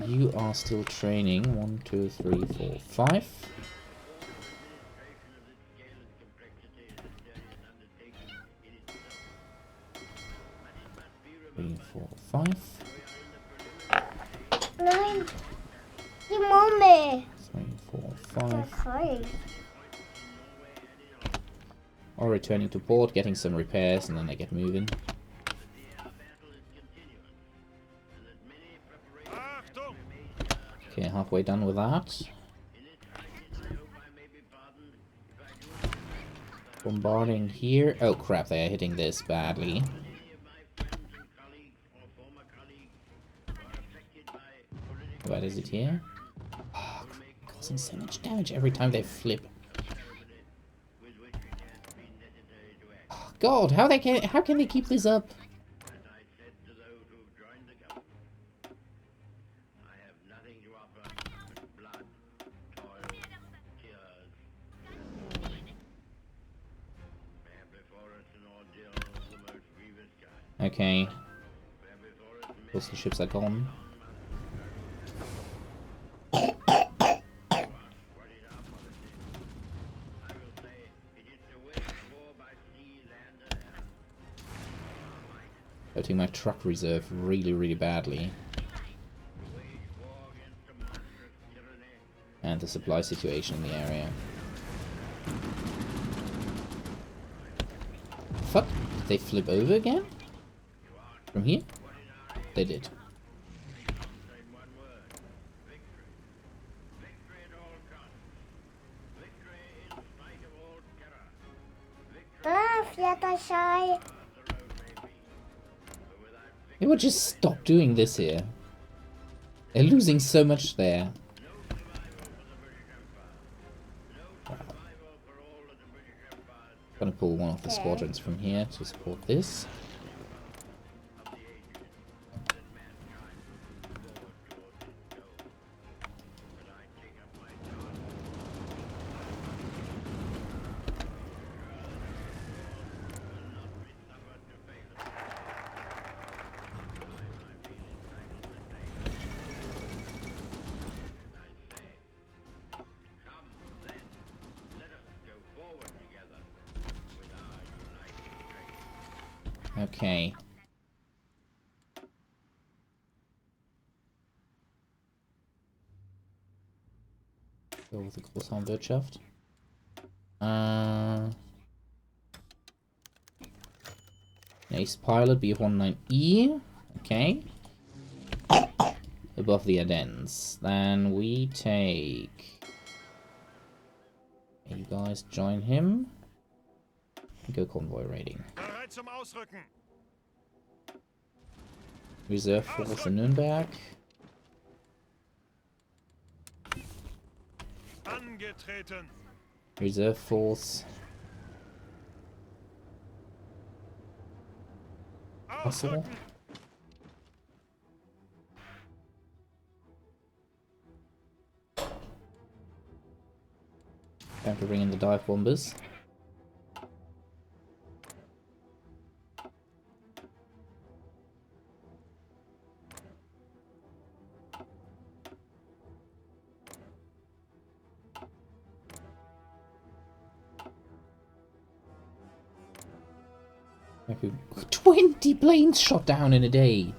You are still training. 1, 2, 3, 4, 5. 3, 4, 5. 9. Die Mumme. 3, 4, 5. Okay. Or returning to port, getting some repairs, and then they get moving. Achtung! Okay, halfway done with that. Bombarding here. Oh crap, they are hitting this badly. What is it here? Oh, causing so much damage every time they flip. Oh, God, how can they keep this up? Okay. Coastal ships are gone. Hurting my truck reserve really, really badly. And the supply situation in the area. Fuck, did they flip over again? From here? They did. Ah, Flatterschei. They would just stop doing this here. They're losing so much there. Gonna pull one of the squadrons from here to support this. Okay. Go with the Großraumwirtschaft. Ace pilot B19E. Okay. Above the Ardennes. Then we take. You guys join him. Go convoy raiding. Bereit zum Ausrücken! Reserve force in Nürnberg. Angetreten! Reserve force. Kassel. Ausrücken! Time to bring in the dive bombers. Maybe 20 planes shot down in a day.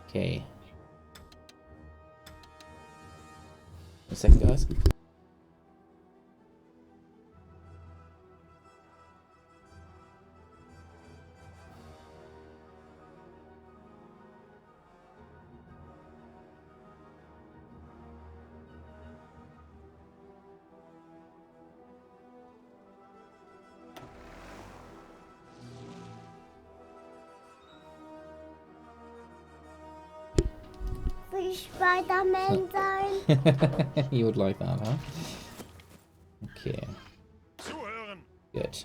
Okay. A second, guys. ich Spider-Man sein? You would like that, huh? Okay, Zuhören. good.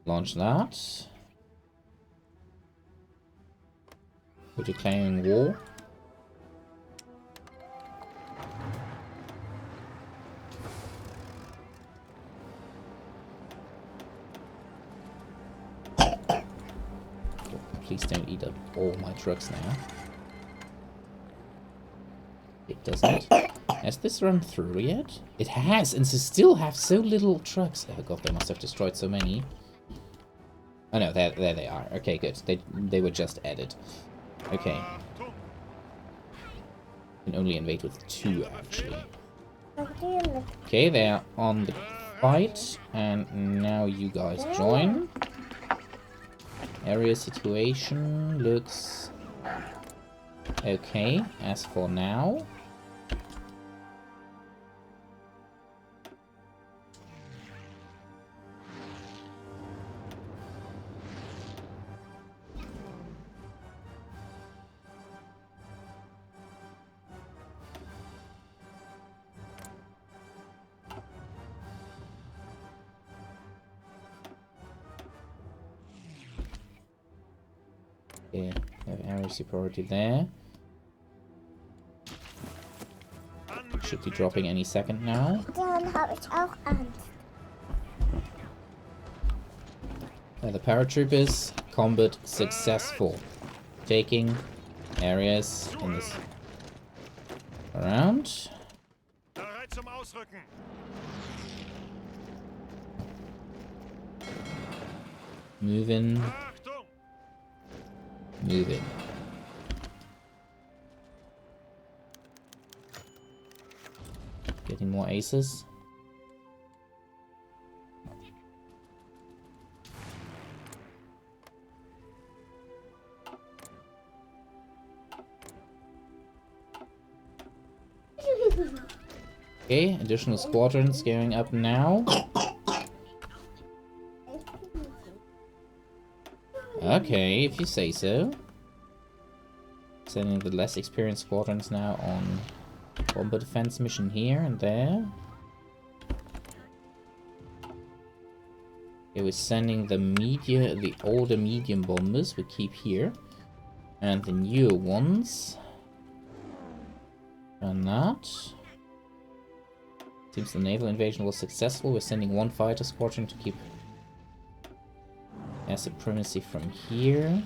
Launch that. We're declaring war. Please don't eat up all my trucks now. It doesn't. Has this run through yet? It has, and they still have so little trucks. Oh god, they must have destroyed so many. Oh no, there they are. Okay, good. They were just added. Okay. Achtung. Can only invade with 2 actually. Natürlich. Okay, they're on the fight, and now you guys join. Area situation looks okay as for now. Okay, we have area superiority there. Should be dropping any second now. Dann habe ich auch Angst. The paratroopers, combat successful. Taking areas in this around. Bereit zum Ausrücken. Moving, Achtung. moving. Getting more aces. Okay, additional squadrons going up now. Okay, if you say so. Sending the less experienced squadrons now on bomber defense mission here and there. Okay, we're sending the older medium bombers we keep here. And the newer ones. And that. Seems the naval invasion was successful. We're sending 1 fighter squadron to keep air supremacy from here.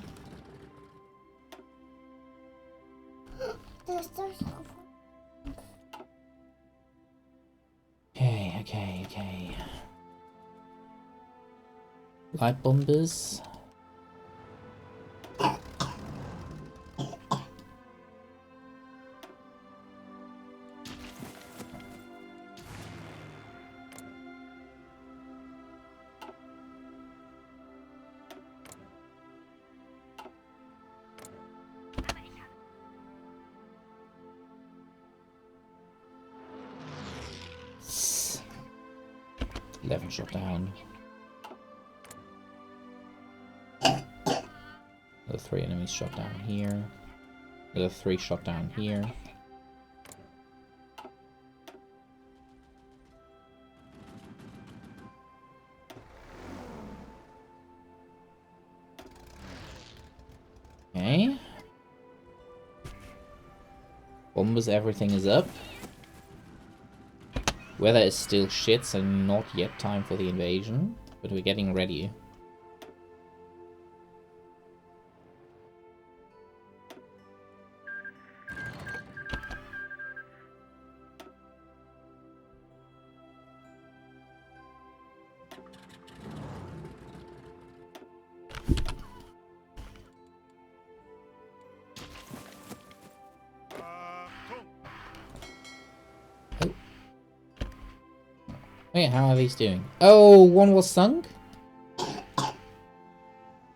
Okay. Light bombers. Yes. 11 shot down. Another 3 enemies shot down here. Another 3 shot down here. Okay. Bombers, everything is up. Weather is still shit, so not yet time for the invasion. But we're getting ready. Wait, how are these doing? Oh, one was sunk?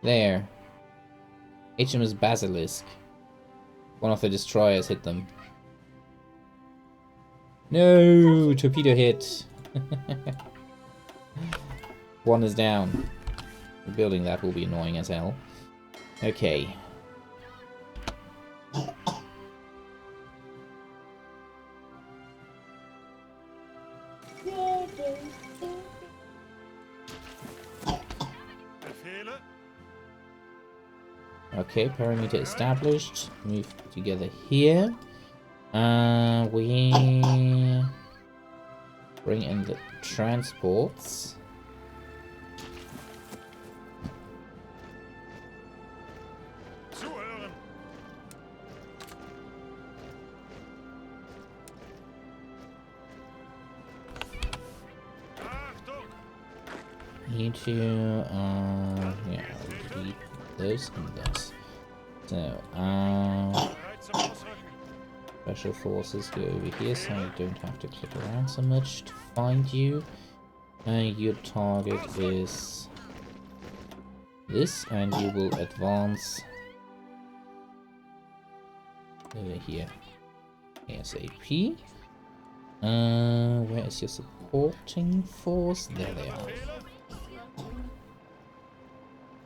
There. HMS Basilisk. One of the destroyers hit them. No! Torpedo hit. One is down. Building that will be annoying as hell. Befehle? Okay, perimeter established. Move together here. We bring in the transports. Zuhören! Achtung! Need to, yeah, delete those and this. So, Bereit zum Ausrücken! special forces go over here, so you don't have to click around so much to find you. Your target is this, and you will advance over here. ASAP. Where is your supporting force? There they are. Befehle?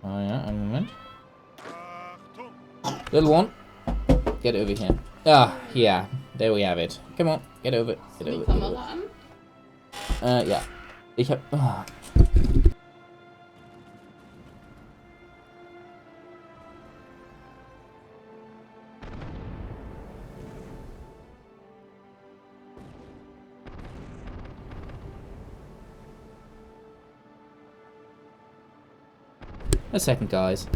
Oh yeah, a moment. Achtung! Little one, get over here. Ah, yeah, there we have it. Come on, get over, get Die over. Get Kamera over. an? Ja. Ich hab. Ah. A second, guys.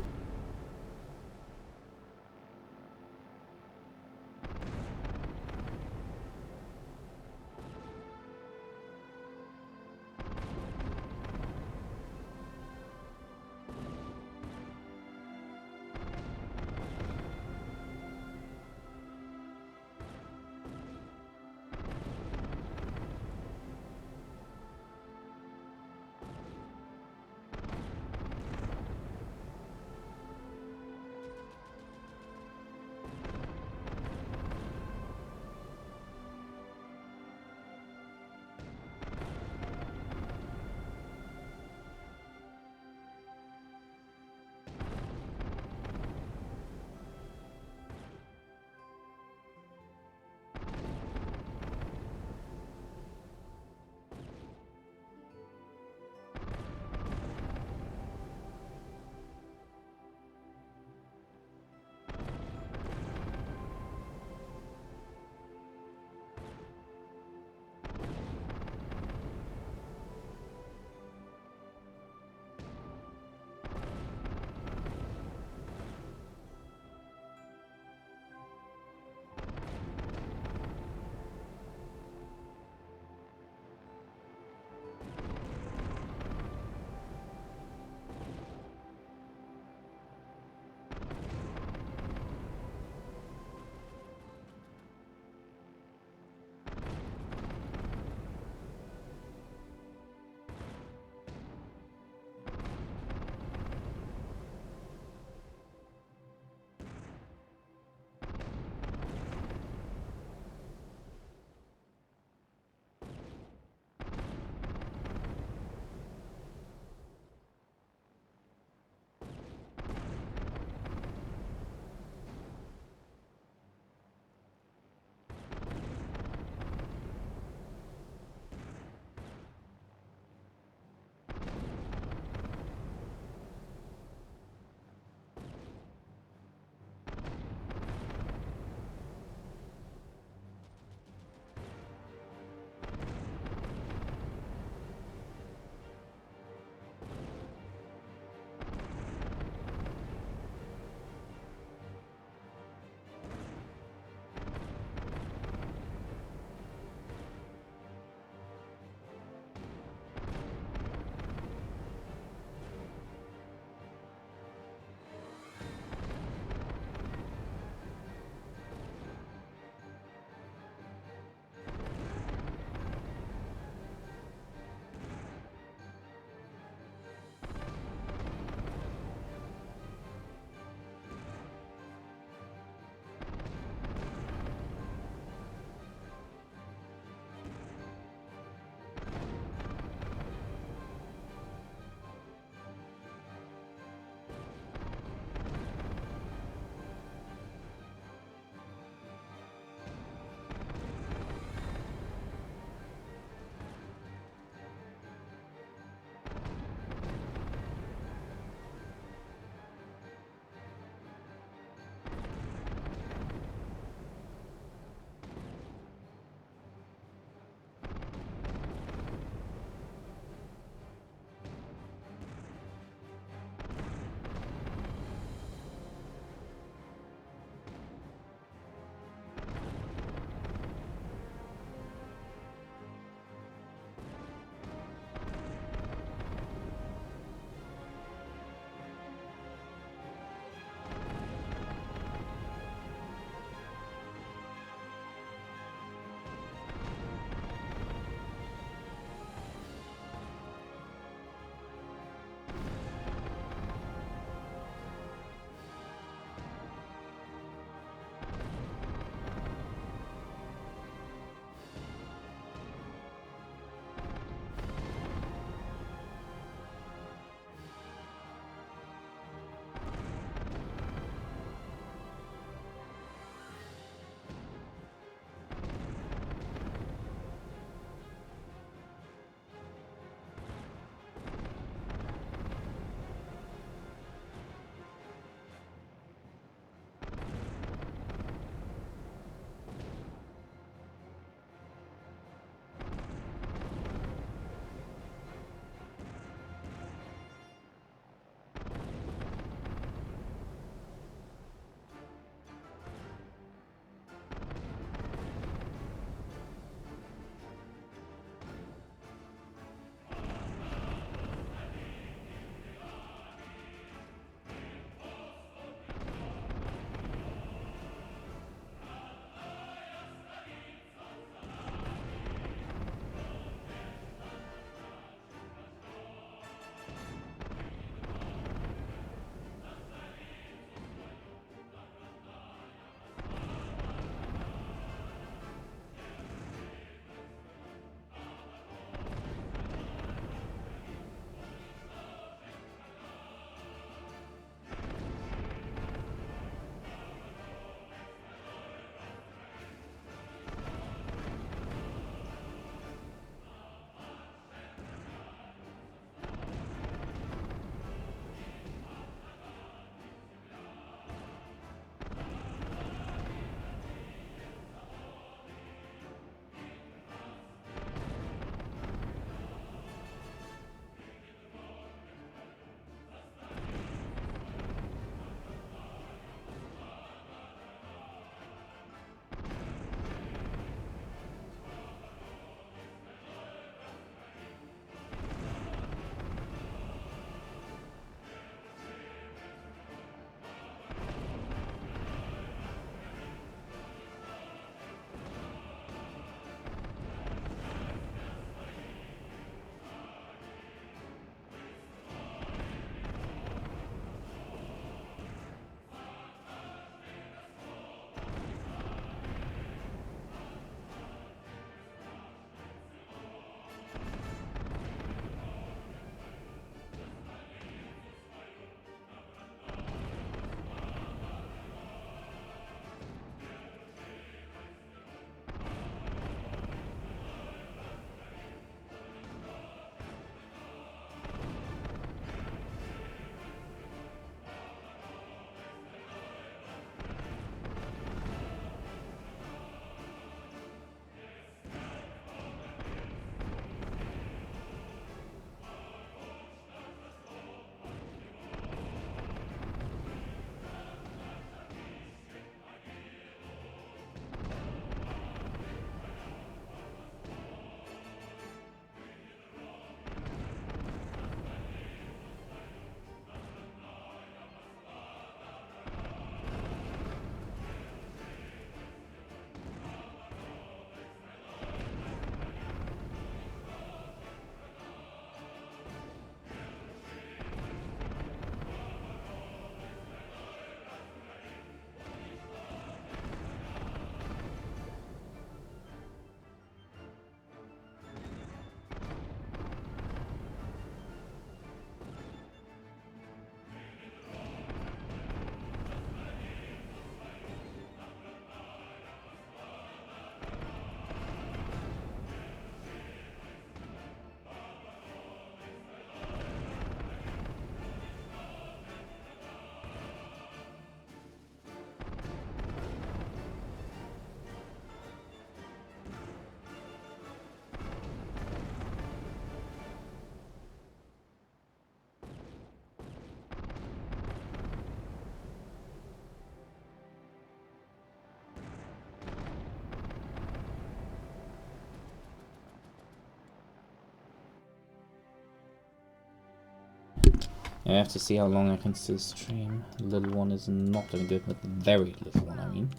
I have to see how long I can still stream. The little one is not any good, but the very little one, I mean.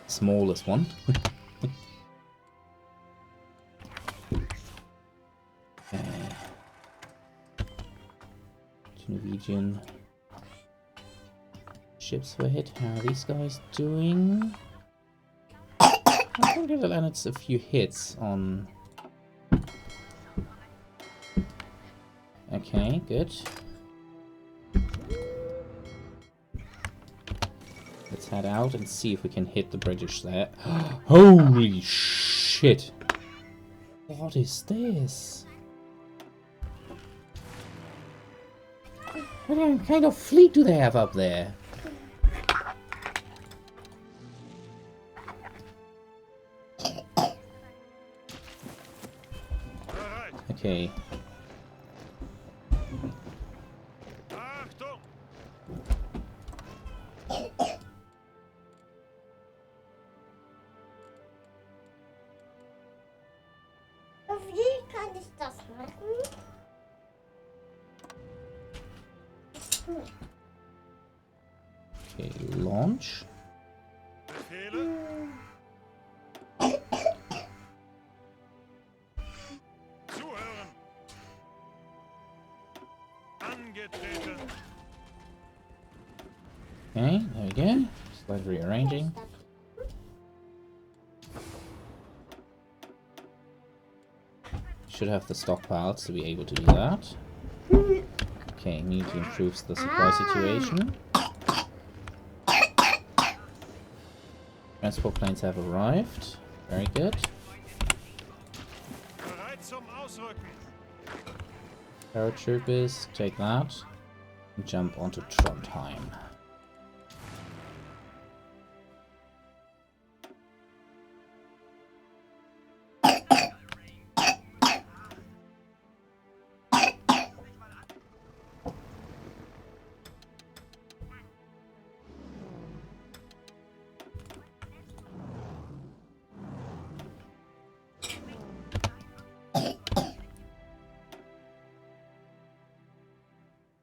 Smallest one. Norwegian ships were hit. How are these guys doing? I think they've landed a few hits on. Okay, good. Let's head out and see if we can hit the British there. Holy shit! What is this? What kind of fleet do they have up there? Okay. Achtung! Wie kann ich das machen? Okay, launch. Befehle? Zuhören! Angetreten! Okay, there we go. Slight rearranging. Should have the stockpiles to be able to do that. Okay, immediately improves the supply situation. Transport planes have arrived. Very good. Bereit zum Ausrücken! Paratroopers, take that. And jump onto Trondheim.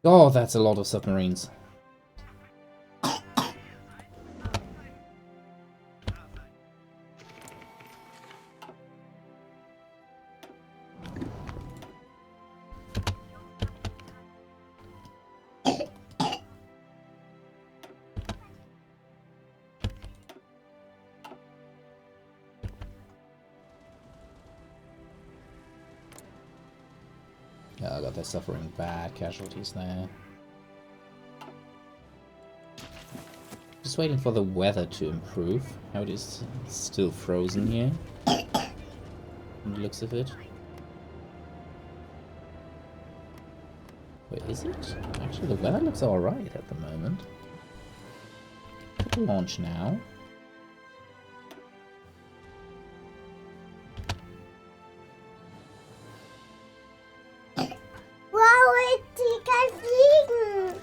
Oh, that's a lot of submarines. Oh god, they're suffering bad casualties there. Just waiting for the weather to improve. How it is still frozen here. From the looks of it. Wait, is it? Actually, the weather looks alright at the moment. Could launch now. Wow, die kann fliegen.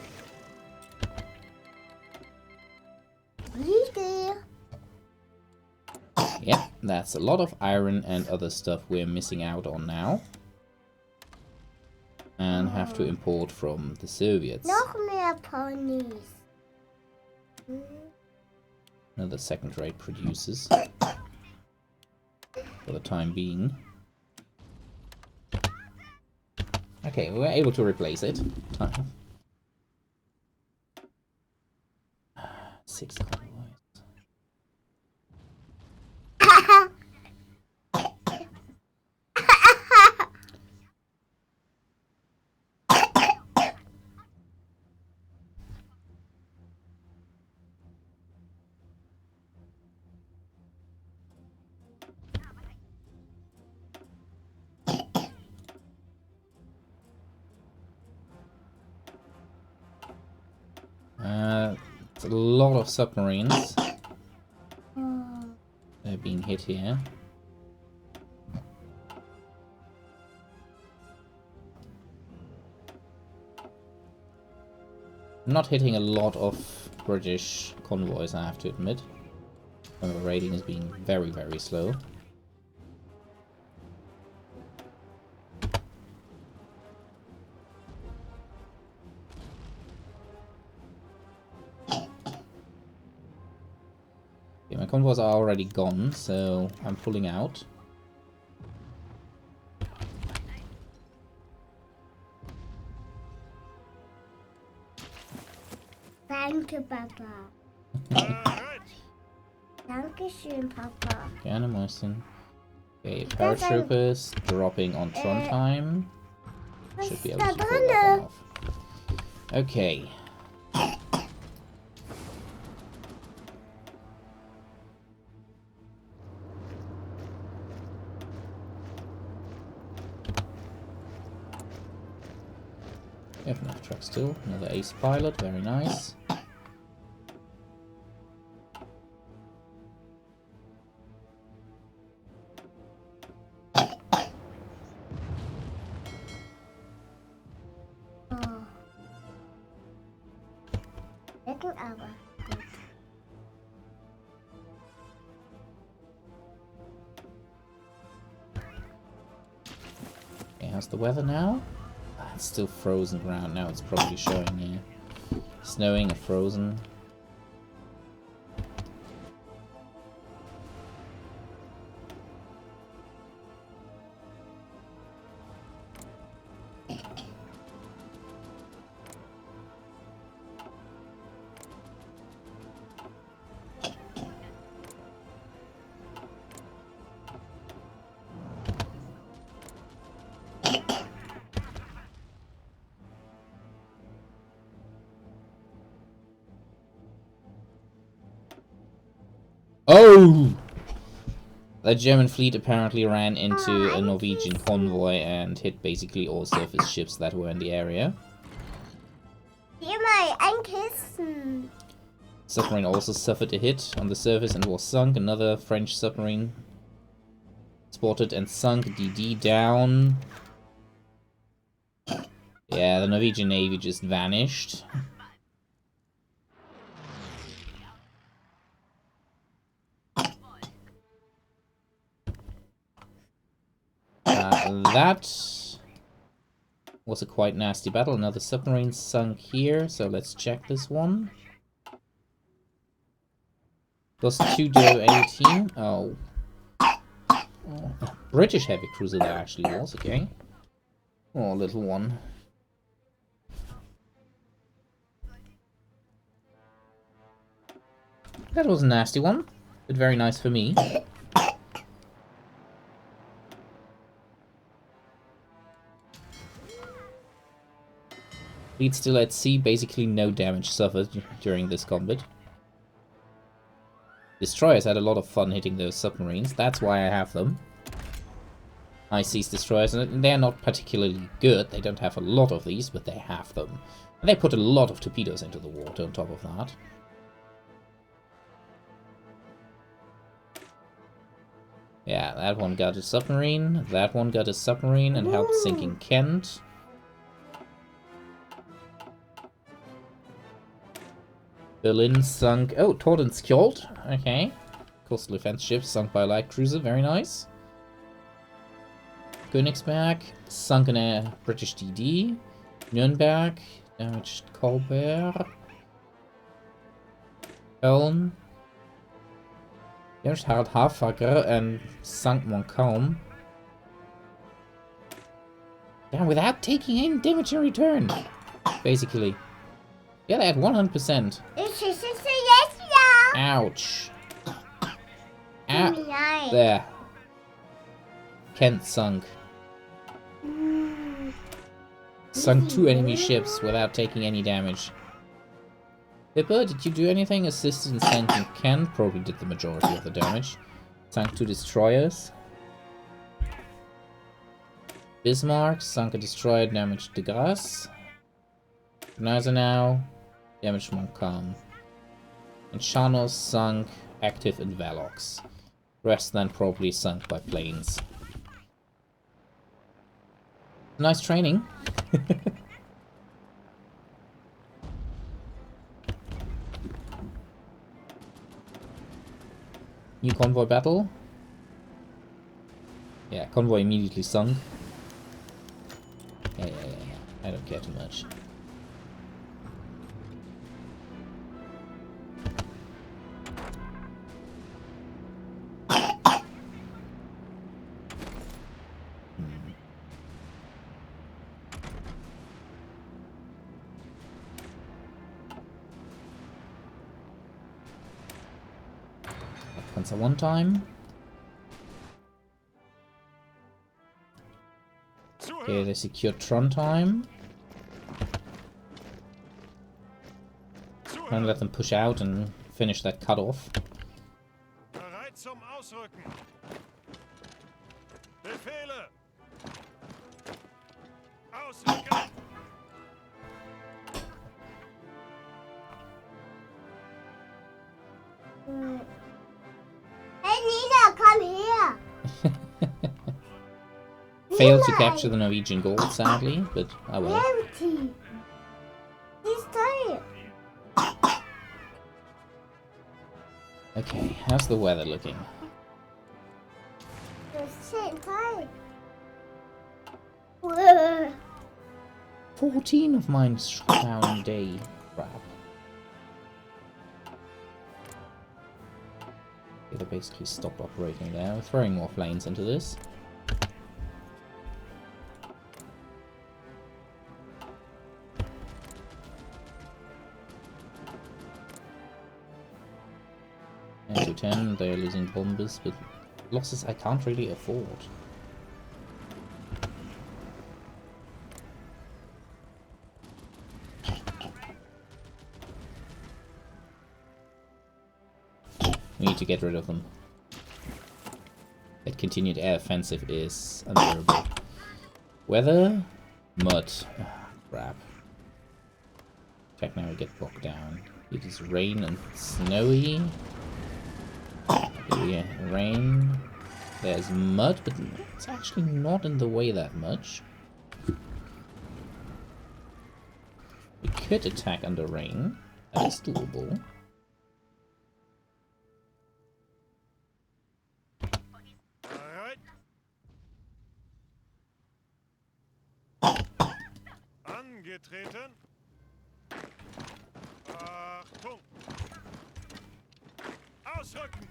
Fliege. Yeah, that's a lot of iron and other stuff we're missing out on now. And have to import from the Soviets. Noch mehr Ponys. Another second-rate producers. For the time being. Okay, we were able to replace it. 6 convoys. It's a lot of submarines. They're being hit here. I'm not hitting a lot of British convoys, I have to admit. The rating is being very, very slow. convoys are already gone, so I'm pulling out. Danke, Papa. Bereit. Dankeschön, Papa. Gerne, Mäuschen. Okay, paratroopers dropping on Trondheim. Was Should be ist able da to pull that one drinne? off. Okay. We have enough trucks still. Another ace pilot, very nice. Oh. Lecken aber. Gut. Okay, how's the weather now? Ah, it's still frozen ground. Now it's probably showing, yeah. Snowing or frozen. Oh! The German fleet apparently ran into a Norwegian convoy and hit basically all surface ships that were in the area. Hier mal, ein Kissen. Submarine also suffered a hit on the surface and was sunk. Another French submarine spotted and sunk. DD down. Yeah, the Norwegian Navy just vanished. That was a quite nasty battle. Another submarine sunk here, so let's check this one. Plus 2 DO 18. Oh. British heavy cruiser that actually was, okay. Oh, little one. That was a nasty one, but very nice for me. Fleet still at sea, basically no damage suffered during this combat. Destroyers had a lot of fun hitting those submarines, that's why I have them. High seas destroyers, and they're not particularly good, they don't have a lot of these, but they have them. And they put a lot of torpedoes into the water on top of that. Yeah, that one got a submarine, that one got a submarine and helped sinking Kent. Berlin sunk... Oh, Tordenskjold. Okay. Coastal defense ship sunk by a light cruiser. Very nice. Königsberg sunk in a British DD. Nürnberg damaged Colbert. Köln damaged Harald Hafaker and sunk Montcalm. Yeah, without taking any damage in return. Basically. Yeah, they had 100%. Yes, ja. Ouch. There. Kent sunk. Sunk 2 enemy ships without taking any damage. Pippa, did you do anything? Assisted in sinking Kent. Probably did the majority of the damage. Sunk 2 destroyers. Bismarck sunk a destroyer, damaged De Grasse. Gneisenau damaged Montcalm. And Chanos sunk active in Valox. Rest then probably sunk by planes. Nice training. New convoy battle. Yeah, convoy immediately sunk. Yeah. I don't care too much. Panzer one time. Okay, they secured Trondheim. Trying to let them push out and finish that cutoff. Bereit zum Ausrücken. Befehle. Ausrücken. Hey Nina, come here. Failed to capture the Norwegian gold, sadly, but oh well. Rarity. He's tired. Okay, how's the weather looking? The same time. Whoa. 14 of mine shot down a day. Crap. Okay, they basically stopped operating there. We're throwing more planes into this. To 10, they're losing bombers, but losses I can't really afford. We need to get rid of them. That continued air offensive is unbearable. Weather? Mud. Oh, crap. In fact, now we get bogged down. It is rain and snowy. Yeah, rain. There's mud, but it's actually not in the way that much. We could attack under rain. That is doable. Angetreten. Achtung. Ausrücken.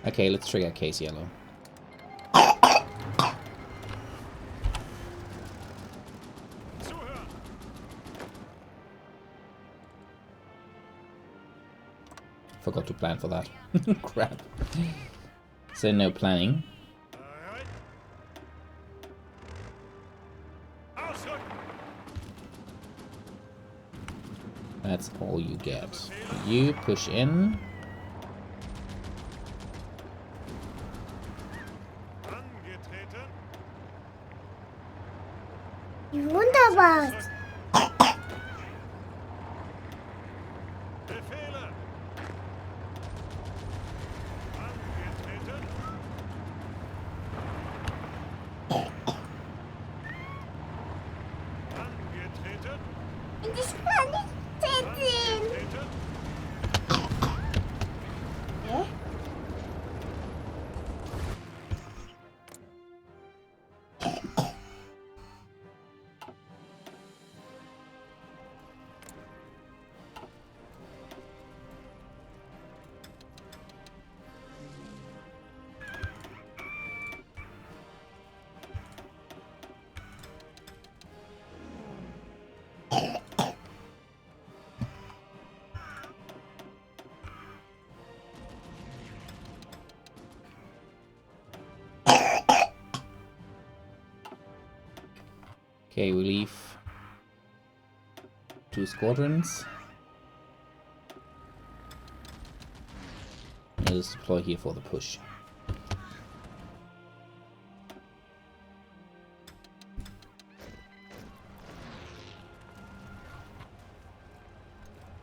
Okay, let's trigger case yellow. Zuhören. Forgot to plan for that. Crap. So no planning. Bereit. Ausrücken. That's all you get. You push in. Angetreten. Wunderbar. Befehle. Angetreten. Angetreten. Ich kann nicht sehen. Angetreten. Hä? Okay, we leave 2 squadrons. Let us deploy here for the push.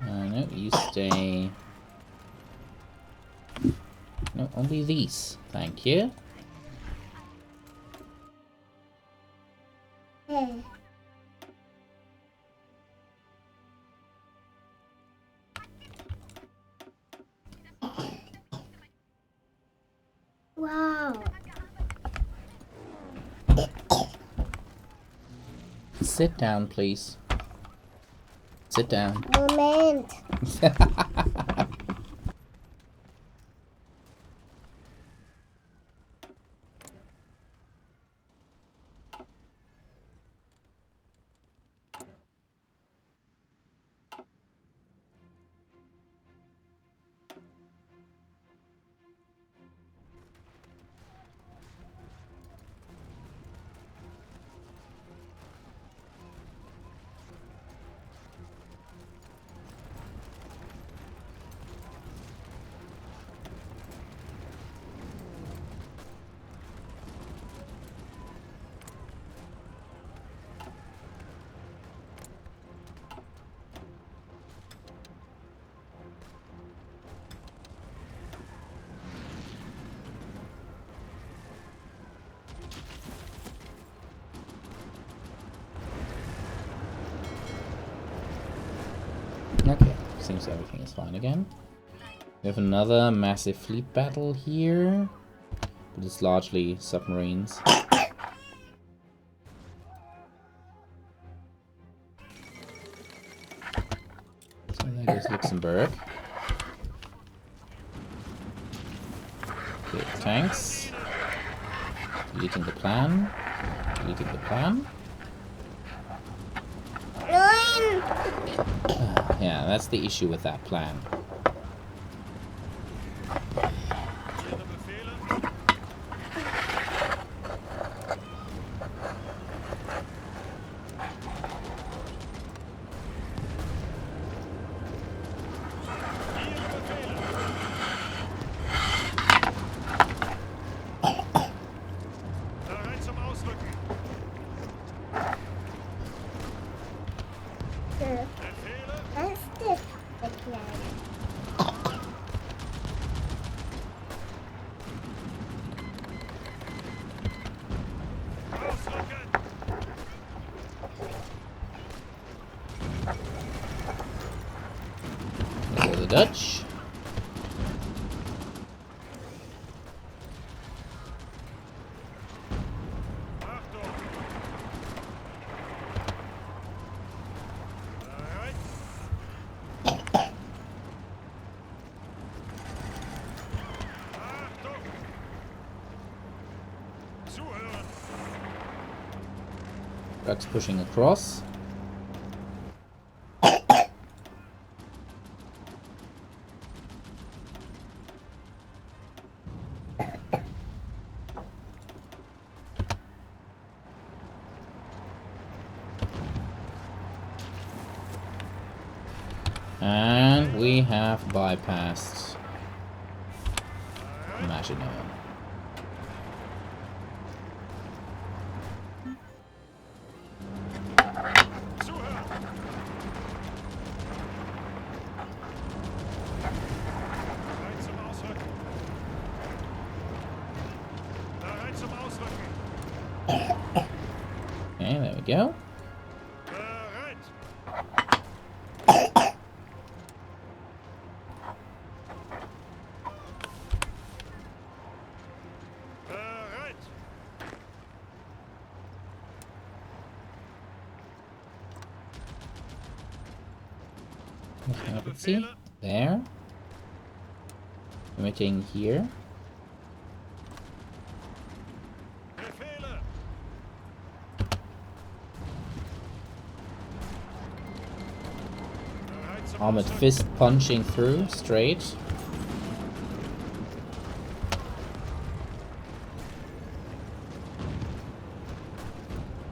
No, you stay. No, only these. Thank you. Hey. Wow. Sit down, please. Sit down. Moment. seems everything is fine again. We have another massive fleet battle here, but it's largely submarines. So there goes Luxembourg. Okay, tanks. Deleting the plan. Deleting the plan. Yeah, that's the issue with that plan. Ihre Befehle? Bereit zum Ausrücken. Befehle? Was ist das? Der Kleine. Ausrücken. There go the Dutch. Achtung. Bereit. Achtung. Zuhören. Dutch pushing across. And we have bypassed Maginot. Zuhören. Bereit zum Ausrücken. Bereit zum Ausrücken. Okay, there we go. Bereit. Bereit. I can see there. Emitting here. Befehle. Bereit zum Armored Ausrücken. fist punching through straight.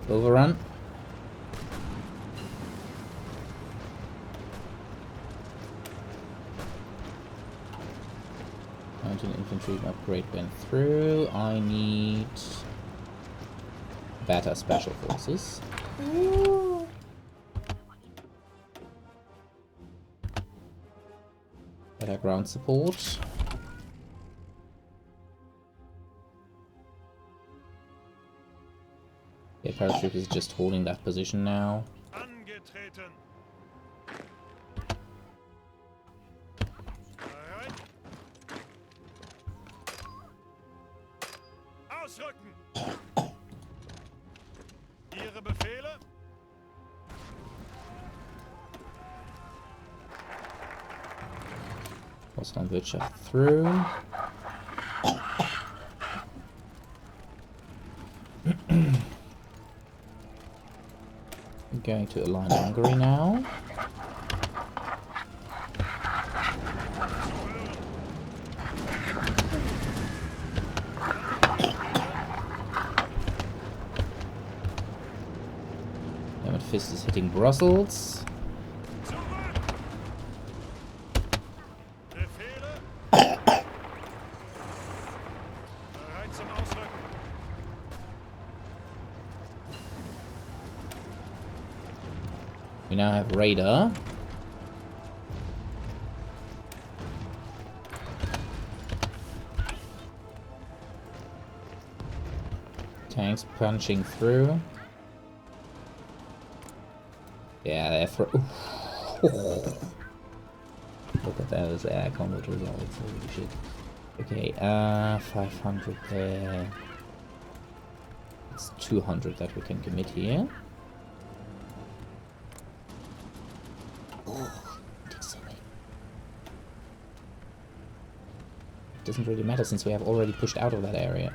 Overrun. Mountain infantry upgrade went through. I need better special forces. Ooh. Better ground support. Yeah, paratroop is just holding that position now. Angetreten. Bereit. Ausrücken. Ihre Befehle? Auslandwirtschaft through. Going to align Hungary now. Diamond Fist is hitting Brussels. Zurück. Befehle? Bereit zum Ausrücken. We now have radar. Tanks punching through. Yeah, they're through. Look at those air combat results. Holy shit. Okay, 500 there. It's 200 that we can commit here. Oh, decimate. Doesn't really matter since we have already pushed out of that area.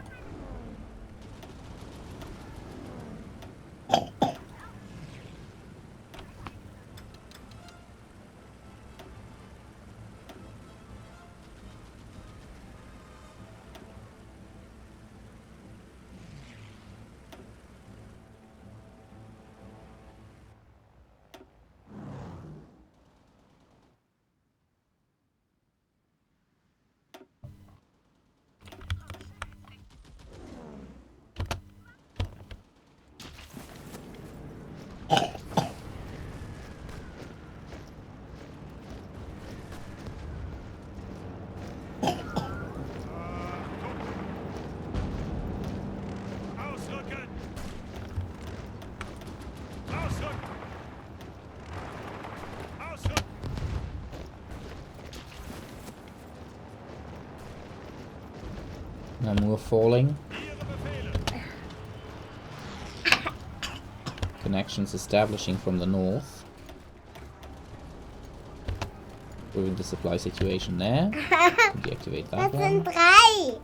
Ausrücken! Ausrücken! Ausrücken! Namur falling. Ihre Befehle! Connections establishing from the north. Improving the supply situation there. Deactivate that Das sind one. 3.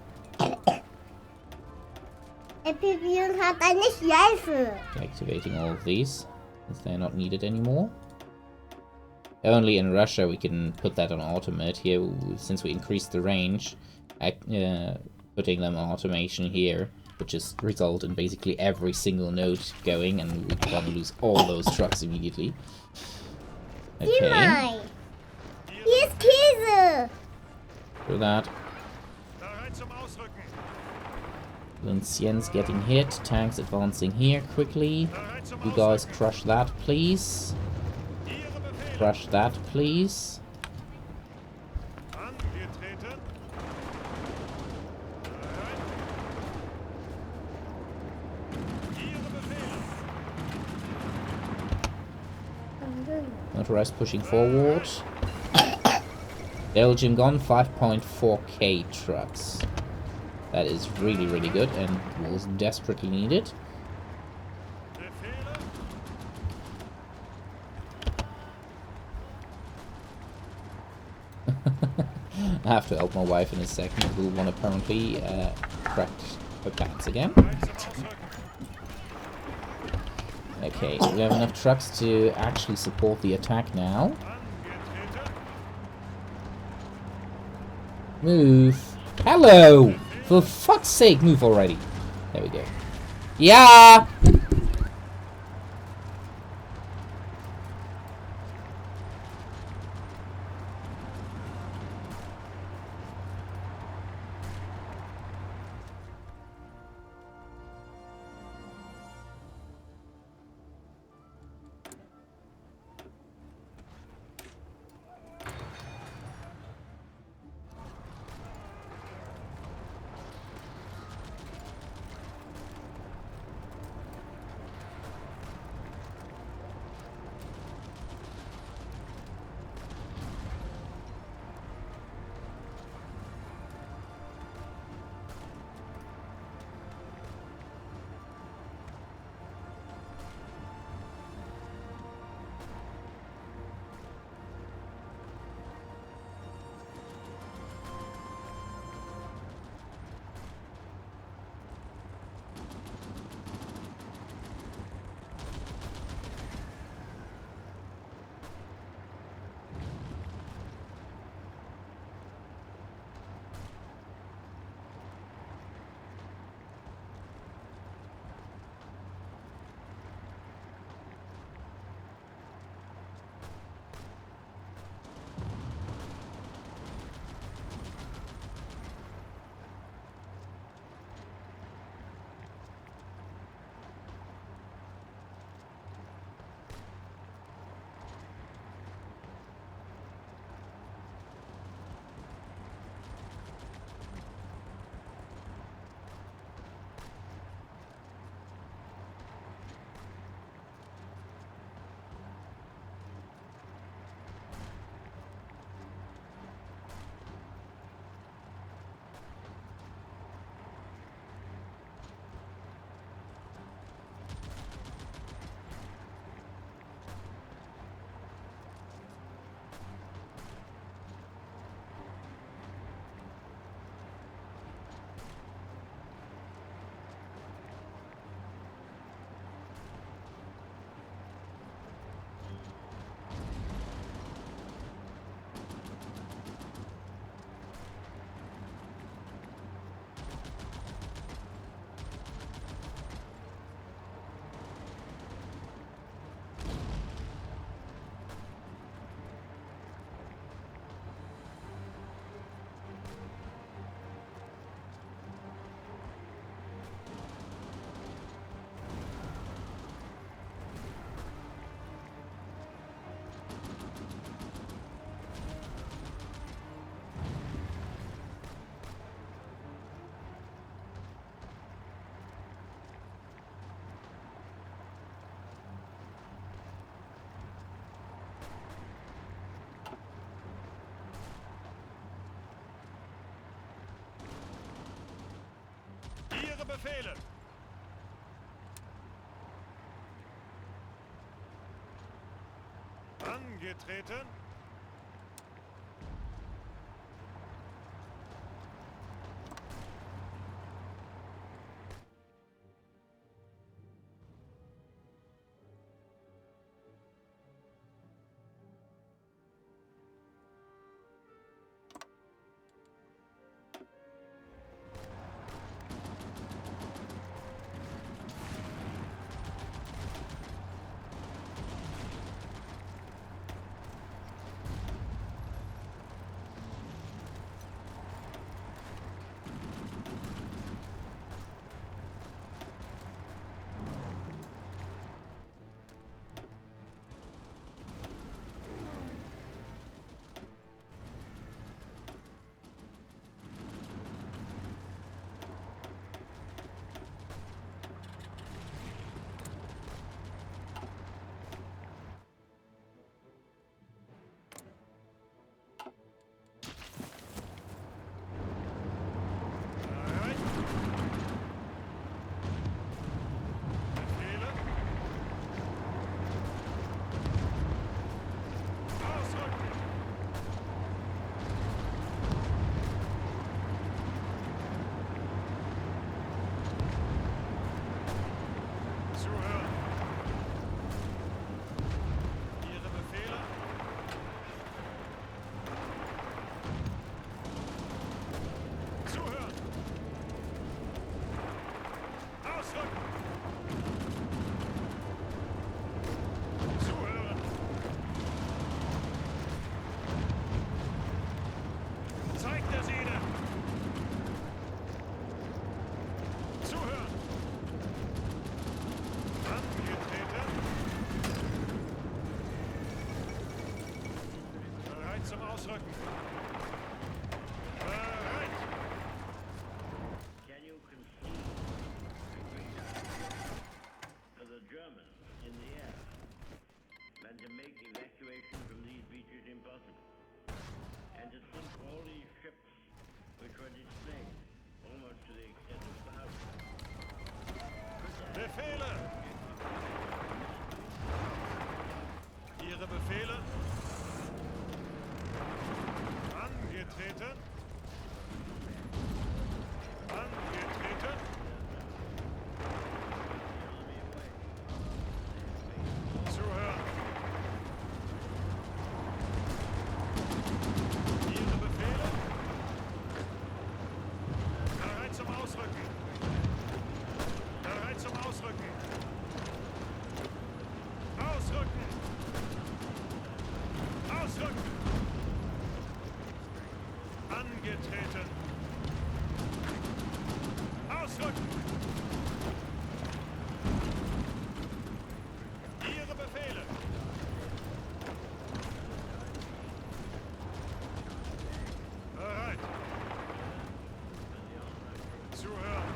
Epivion hat eine Schleife. Deactivating all of these, since they're not needed anymore. Only in Russia we can put that on automate. Here, since we increased the range, putting them on automation here would just result in basically every single node going, and we're gonna lose all those trucks immediately. Okay, Nein. Hier ist Käse. for that. Bereit zum Ausrücken! Valenciennes getting hit, tanks advancing here quickly. Bereit zum You guys Ausrücken! crush that, please. Ihre Befehle! Crush that, please. Angetreten! Bereit! Ihre Befehle! Motorized pushing forward. Belgium gone, 5.4k trucks. That is really, really good and was desperately needed. Befehle! I have to help my wife in a second, who will apparently crack her pants again. Bereit zum Ausrücken! Okay, we have enough trucks to actually support the attack now. Angetreten! Move. Hello! For fuck's sake, move already. There we go. Yeah! Befehle! Angetreten! Zum Ausrücken. Bereit! Can you conceive for the Germans in the air than to make evacuation from these beaches impossible? And to sink all these ships which were displayed almost to the extent of thousands. Befehle! Ihre Befehle? Angetreten. Angetreten. Zuhören. Ihre Befehle? Bereit zum Ausrücken. Bereit zum Ausrücken. Ausrücken. Ausrücken. Angetreten. Ausrücken. Ihre Befehle. Bereit. Zuhören.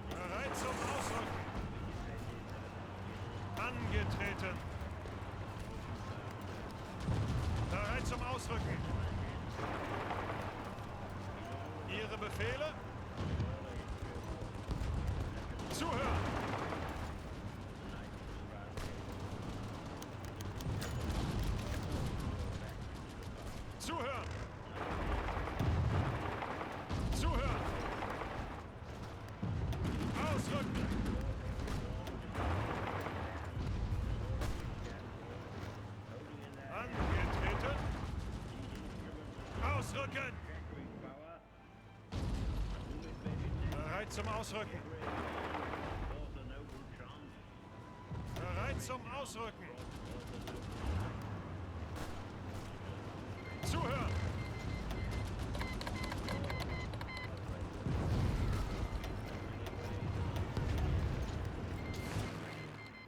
Bereit zum Ausrücken. Angetreten. Bereit zum Ausrücken. Ihre Befehle? Zuhören. Zuhören. Zuhören. Ausrücken. Angetreten. Ausrücken. Bereit zum Ausrücken. Bereit zum Ausrücken. Zuhören.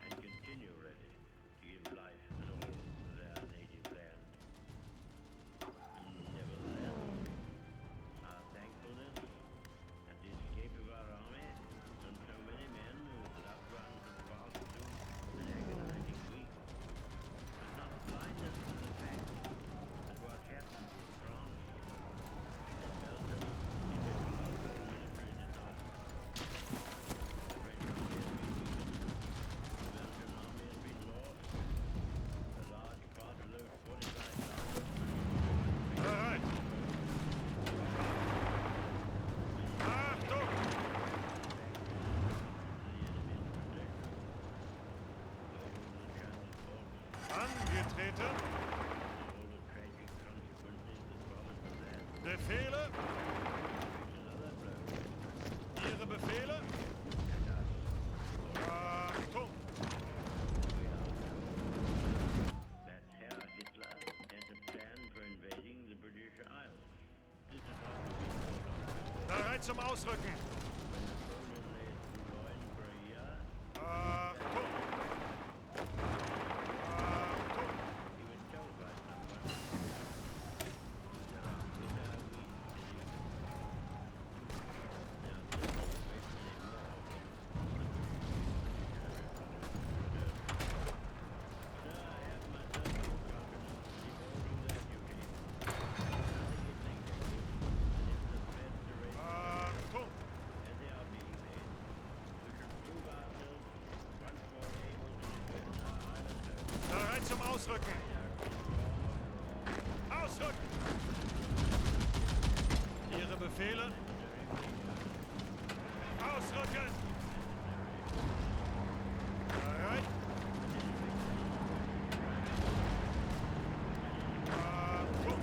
And continue ready to give life and all to their native land. Nevertheless, our thankfulness at the escape of our army and so many men whose loved ones had passed through an agonizing week Treten. all the tragic consequences that follow from that. Befehle. Another blow. Ihre Befehle. Achtung. That Herr Hitler has a plan for invading the British Isles. This is what we thought of. Bereit zum Ausrücken. When Napoleon lays the loin for a year, Achtung. Achtung. he was told by someone that Hitler weak city. Now, this is basically more. Sir, I have myself full confidence devoting their duty. Nothing is neglected, and if the best arrangements Achtung. as they are being made, we should prove ourselves once more able to defend our island home. Bereit zum Ausrücken. Ausrücken. Ihre Befehle. Ausrücken. Bereit. Achtung.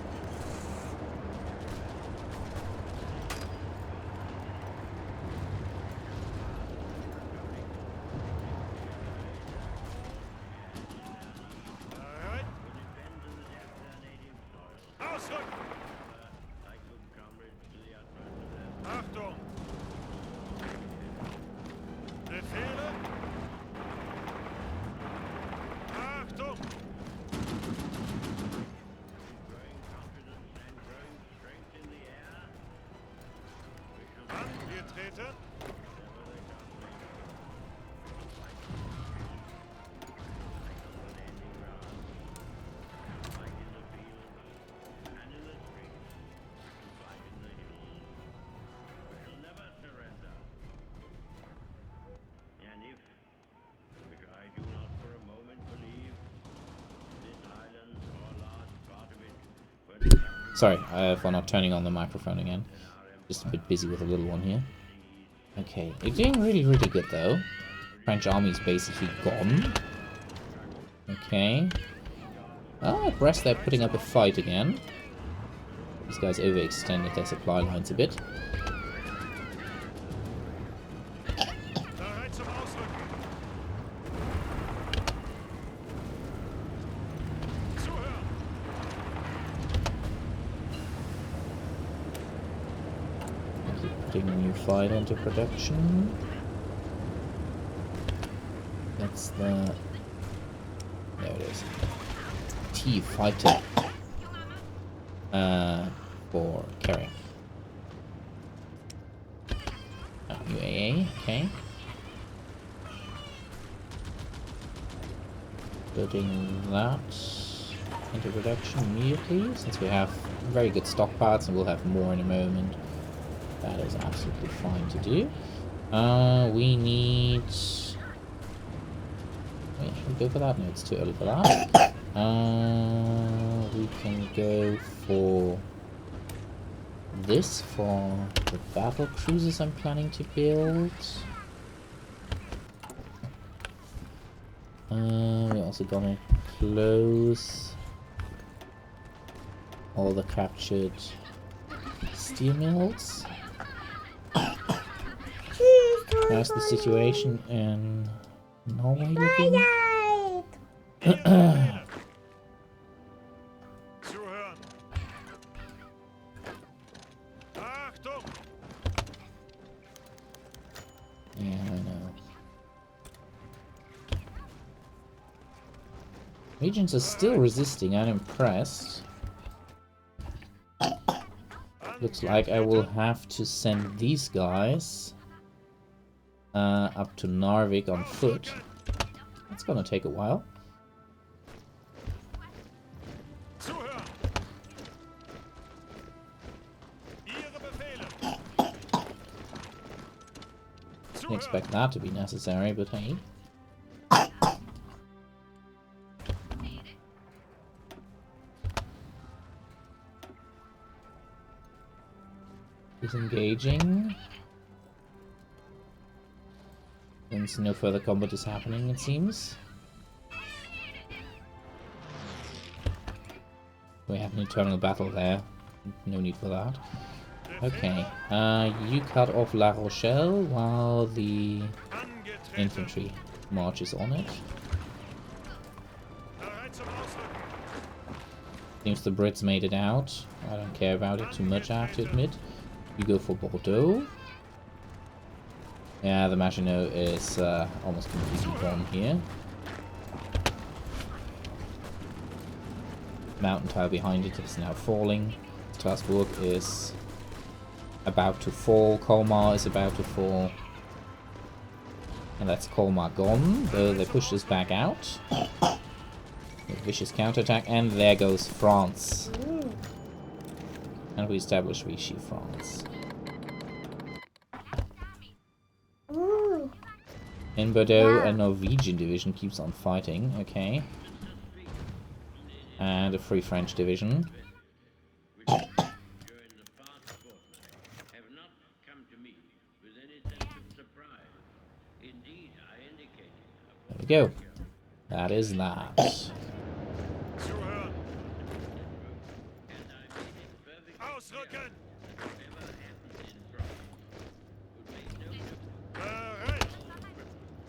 Bereit. Defend to the death their native soil. Ausrücken. Like good comrades to the utmost of their Achtung. Befehle. Achtung. growing confidence and growing strength in the air. We shall Angetreten. wherever they come later. Like on the landing grounds, like in the fields, and in the streets, like in the hills. We shall never surrender. And if, which I do not for a moment believe, this island or a large part of it were to come Sorry, for not turning on the microphone again. Just a bit busy with a little one here. Okay, they're doing really, really good though. French army is basically gone. Okay. Ah, at Brest they're putting up a fight again. These guys overextended their supply lines a bit. Bereit zum Ausrücken. Zuhören. Keep putting a new fighter into production. That's the... There it is. T fighter. For carrying. New AA, okay. Putting that into production immediately, since we have very good stockpiles and we'll have more in a moment. That is absolutely fine to do. We need... Wait, should we go for that? No, it's too early for that. We can go for this for the battle cruisers I'm planning to build. We're also gonna close all the captured steel mills. How's the situation in Norway looking? Zuhören. Achtung. Yeah, I know. Regions are still resisting, I'm impressed. Looks like I will have to send these guys up to Narvik on foot. It's gonna take a while. Zuhören. Ihre Befehle. Didn't expect that to be necessary, but hey. Disengaging. Since no further combat is happening, it seems. We have an internal battle there. No need for that. Okay, you cut off La Rochelle while the Angetreten. infantry marches on it. Bereit zum Ausrücken. Seems the Brits made it out. I don't care about it too much, I have to admit. You go for Bordeaux. Yeah, the Maginot is almost completely gone here. Mountain tile behind it is now falling. Strasbourg is about to fall. Colmar is about to fall. And that's Colmar gone, though they pushed us back out. A vicious counterattack, and there goes France. And we establish Vichy France. Ooh. In Bordeaux, Yeah. a Norwegian division keeps on fighting, okay. And a Free French division. during the past fortnight have not come to me with any sense of surprise. Indeed, I indicated There we go. That is that. Zuhören. and I made it perfectly Ausrücken. whatever happens in France would make no difference Bereit.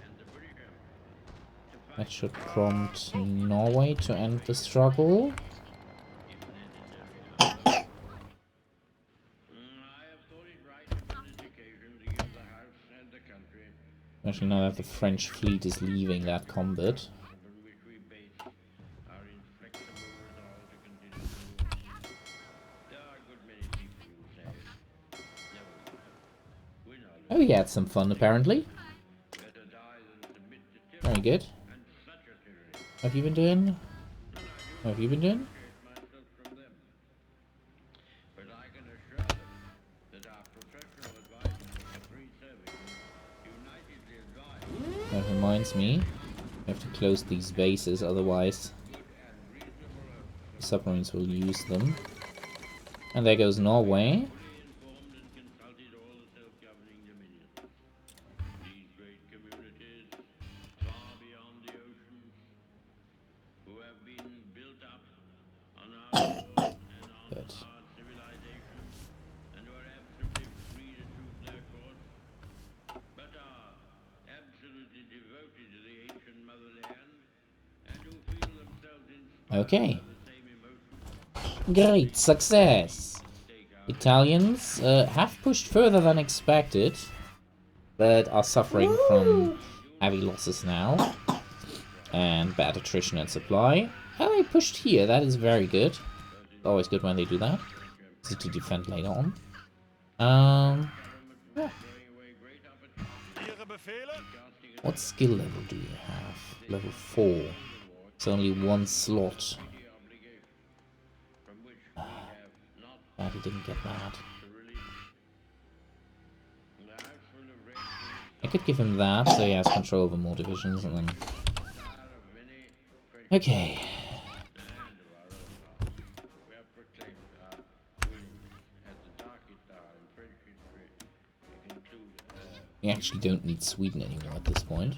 and the British Empire to fight That should prompt Norway to end the struggle. if necessary. I have thought it right on this occasion to give the House and the country Especially now that the French fleet is leaving that combat. upon which we base our inflexible resolve to continue the war. There are a good many people who say, never mind, we're not Oh, we had some fun apparently. better die than submit to tyranny Very good. and such a tyranny. What have you been doing? What have you been doing? Myself from them. But I can assure them that our professional advisors of the free services unitedly advise That reminds me. We have to close these bases, otherwise the submarines will use them. And there goes Norway. informed and consulted all the self-governing dominions. These great communities, far beyond the oceans, who have been built up on our shores and on Good. our civilization, and who are absolutely free to choose their course, but are absolutely devoted to the ancient motherland, and who feel themselves inspired Okay. by the same emotions. Great success! Italians have pushed further than expected, but are suffering from heavy losses now. And bad attrition and supply. And they pushed here, that is very good. Always good when they do that. Easy to defend later on. Yeah. Ihre Befehle. What skill level do you have? Level 4. It's only one slot. Glad he didn't get that. I could give him that, so he has control over more divisions, and then... Okay. We actually don't need Sweden anymore at this point,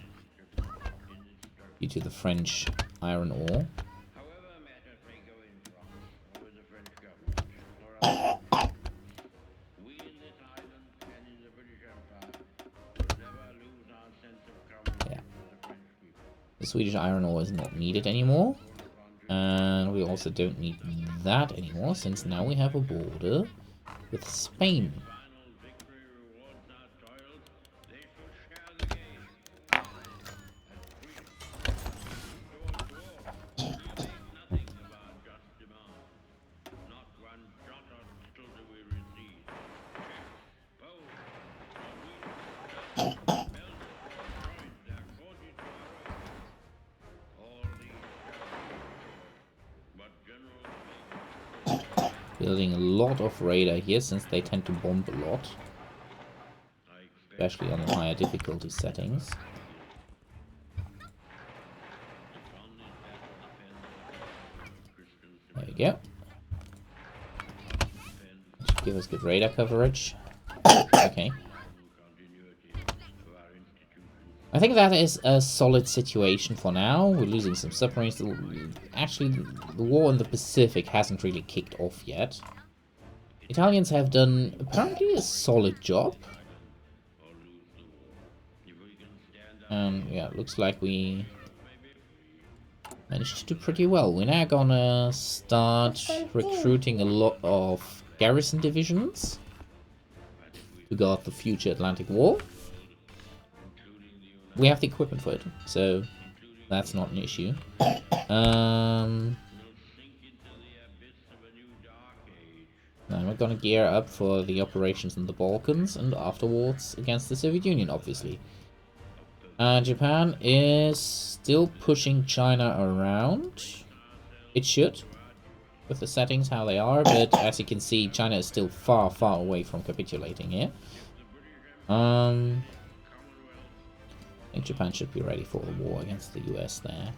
due to the French iron ore. However matters may go in France or with the French government, or otherwise, we in this island and in the British Empire will never lose our sense of common Yeah. with the French people. The Swedish iron ore is not needed anymore. And we also don't need that anymore, since now we have a border with Spain. Final victory rewards our toils. They shall share the gain. And freedom. Towards war, we make nothing of our just demand. Not one jot or tittle do we recede. Poles, Norwegians, Dutch, Belgians, joined their causes to our own. All these shall be restored. But General Baker, Building a lot of radar here, since they tend to bomb a lot. I expect Especially on the higher difficulty settings. There we go. Should give us good radar coverage. Okay. continuity of our institutions. I think that is a solid situation for now. We're losing some submarines. Actually, the war in the Pacific hasn't really kicked off yet. Italians have done apparently a solid job. Yeah, looks like we managed to do pretty well. We're now gonna start recruiting a lot of garrison divisions to guard the future Atlantic War. We have the equipment for it, so that's not an issue. Now we're gonna gear up for the operations in the Balkans and afterwards against the Soviet Union, obviously. Japan is still pushing China around. It should, with the settings how they are, but as you can see, China is still far, far away from capitulating here. I think Japan should be ready for a war against the US there.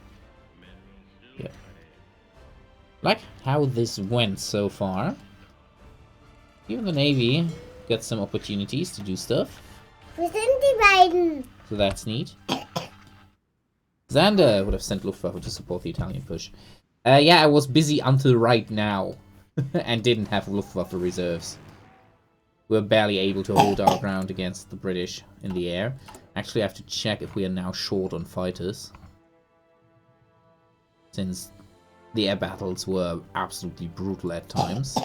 Yeah. Like how this went so far. Even the Navy got some opportunities to do stuff. Wir sind die beiden. So that's neat. Xander would have sent Luftwaffe to support the Italian push. Yeah, I was busy until right now. And didn't have Luftwaffe reserves. We're barely able to hold our ground against the British in the air. Actually, I have to check if we are now short on fighters. Since the air battles were absolutely brutal at times.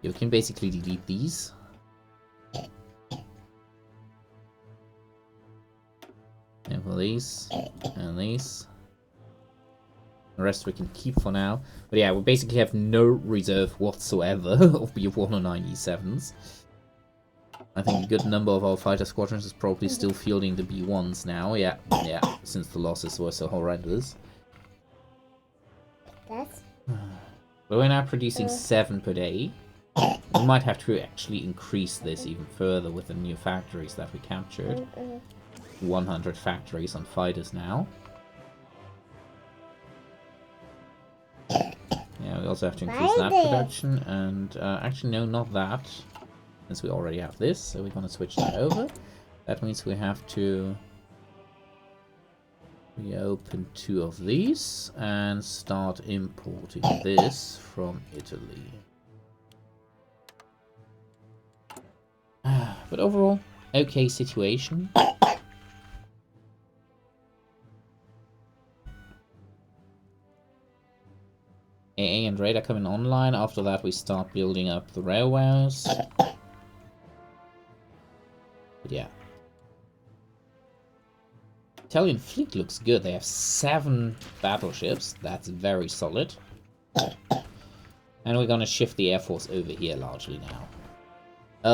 You can basically delete these. And for these, and these. The rest we can keep for now. But yeah, we basically have no reserve whatsoever of B-109E7s. I think a good number of our fighter squadrons is probably still fielding the B-1s now. Yeah, since the losses were so horrendous. Das? But we're now producing 7 per day. We might have to actually increase this even further with the new factories that we captured. 100 factories on fighters now. Yeah, we also have to increase that production, and actually no, not that, since we already have this, so we're gonna switch that over. That means we have to reopen 2 of these and start importing this from Italy. But overall, okay situation. AA and radar coming online. After that, we start building up the railways. But yeah. Italian fleet looks good. They have 7 battleships. That's very solid. And we're gonna shift the Air Force over here largely now.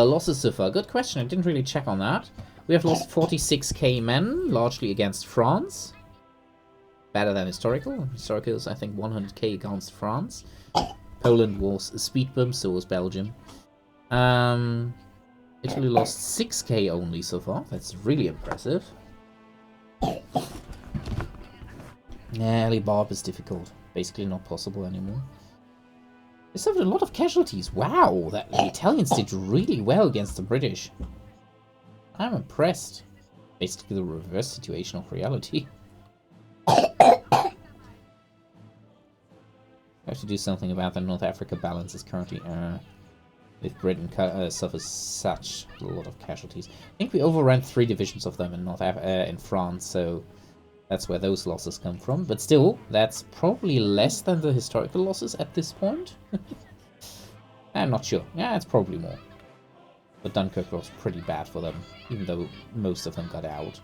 Losses so far. Good question. I didn't really check on that. We have lost 46k men, largely against France. Better than historical. Historical is, I think, 100k against France. Poland was a speed bump, so was Belgium. Italy lost 6k only so far. That's really impressive. Yeah, Ali Barb is difficult. Basically not possible anymore. They suffered a lot of casualties. Wow, the Italians did really well against the British. I'm impressed. Basically the reverse situation of reality. I have to do something about the North Africa balance is currently if Britain suffers such a lot of casualties. I think we overran 3 divisions of them in in France, so that's where those losses come from. But still, that's probably less than the historical losses at this point. I'm not sure. Yeah, it's probably more. But Dunkirk was pretty bad for them, even though most of them got out.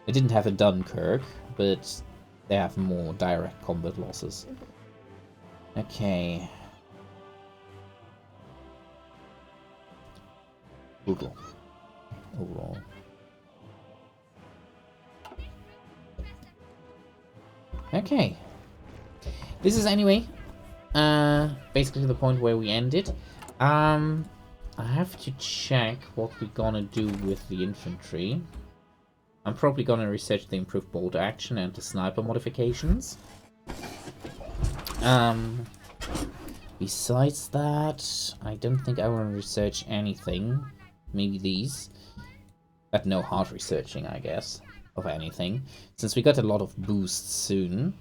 They didn't have a Dunkirk, but they have more direct combat losses. Okay. Brutal. Overall. Okay. This is anyway, basically the point where we ended. I have to check what we're gonna do with the infantry. I'm probably gonna research the improved bolt action and the sniper modifications. Besides that, I don't think I want to research anything. maybe these. But no hard researching, I guess, of anything. Since we got a lot of boosts soon.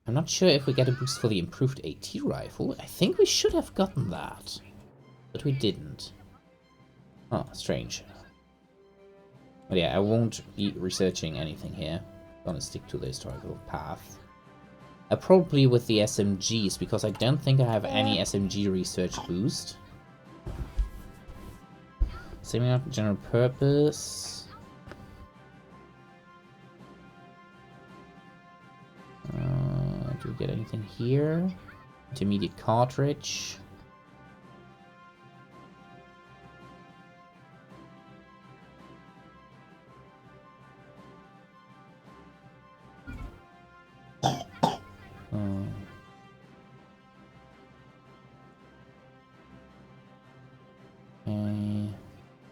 I'm not sure if we get a boost for the improved AT rifle. I think we should have gotten that. But we didn't. Oh, strange. But yeah, I won't be researching anything here. Gonna stick to the historical path. Probably with the SMGs, because I don't think I have any SMG research boost. Semi-auto general purpose. Do we get anything here? Intermediate cartridge.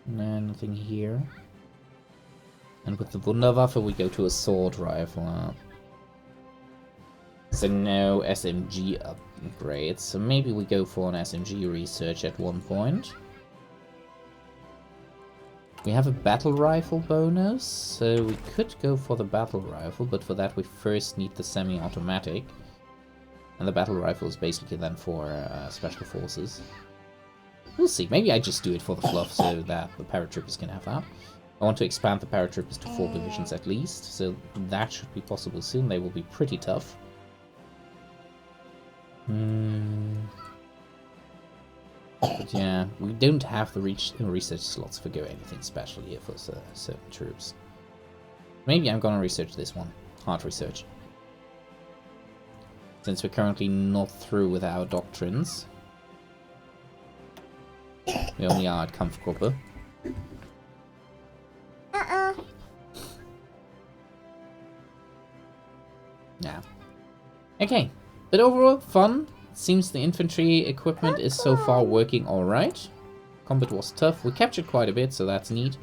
No, nothing here. And with the Wunderwaffe we go to a sword rifle. So no SMG upgrades. So maybe we go for an SMG research at one point. We have a battle rifle bonus, so we could go for the battle rifle, but for that we first need the semi-automatic. And the battle rifle is basically then for special forces. We'll see. Maybe I just do it for the fluff so that the paratroopers can have that. I want to expand the paratroopers to 4 divisions at least, so that should be possible soon. They will be pretty tough. But yeah, we don't have the research slots for go anything special here for certain troops. Maybe I'm gonna research this one. Hard research. Since we're currently not through with our doctrines. We only are at Kampfgruppe. Yeah. Okay. But overall, fun. Seems the infantry equipment is so far working alright. Combat was tough. We captured quite a bit, so that's neat.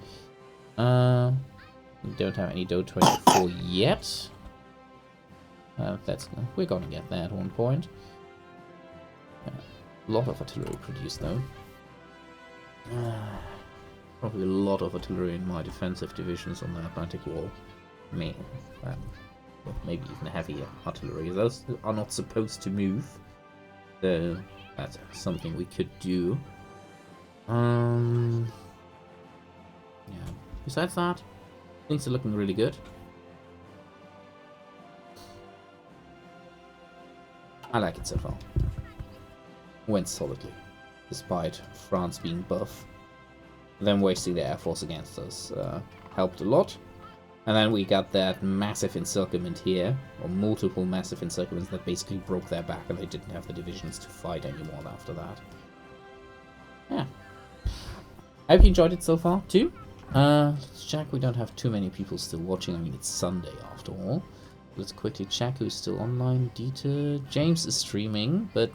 We don't have any DO 24 yet. We're gonna get that at one point. A lot of artillery produced though. Probably a lot of artillery in my defensive divisions on the Atlantic Wall. Maybe even heavy artillery. Those are not supposed to move. So that's something we could do. Yeah. Besides that, things are looking really good. I like it so far. Went solidly, despite France being buff. Then wasting the Air Force against us helped a lot. And then we got that massive encirclement here, or multiple massive encirclements that basically broke their back and they didn't have the divisions to fight anymore after that. Yeah. I hope you enjoyed it so far, too. Let's check, we don't have too many people still watching. I mean, it's Sunday after all. Let's quickly check who's still online. Dieter, James is streaming, but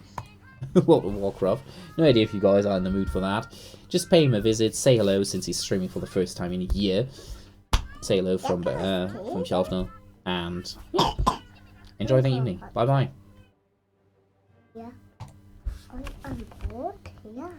World of Warcraft. No idea if you guys are in the mood for that. Just pay him a visit, say hello since he's streaming for the first time in a year. Say hello from Schaffner, and yeah, enjoy the evening. Bye bye. Ja. Und an Brot, ja.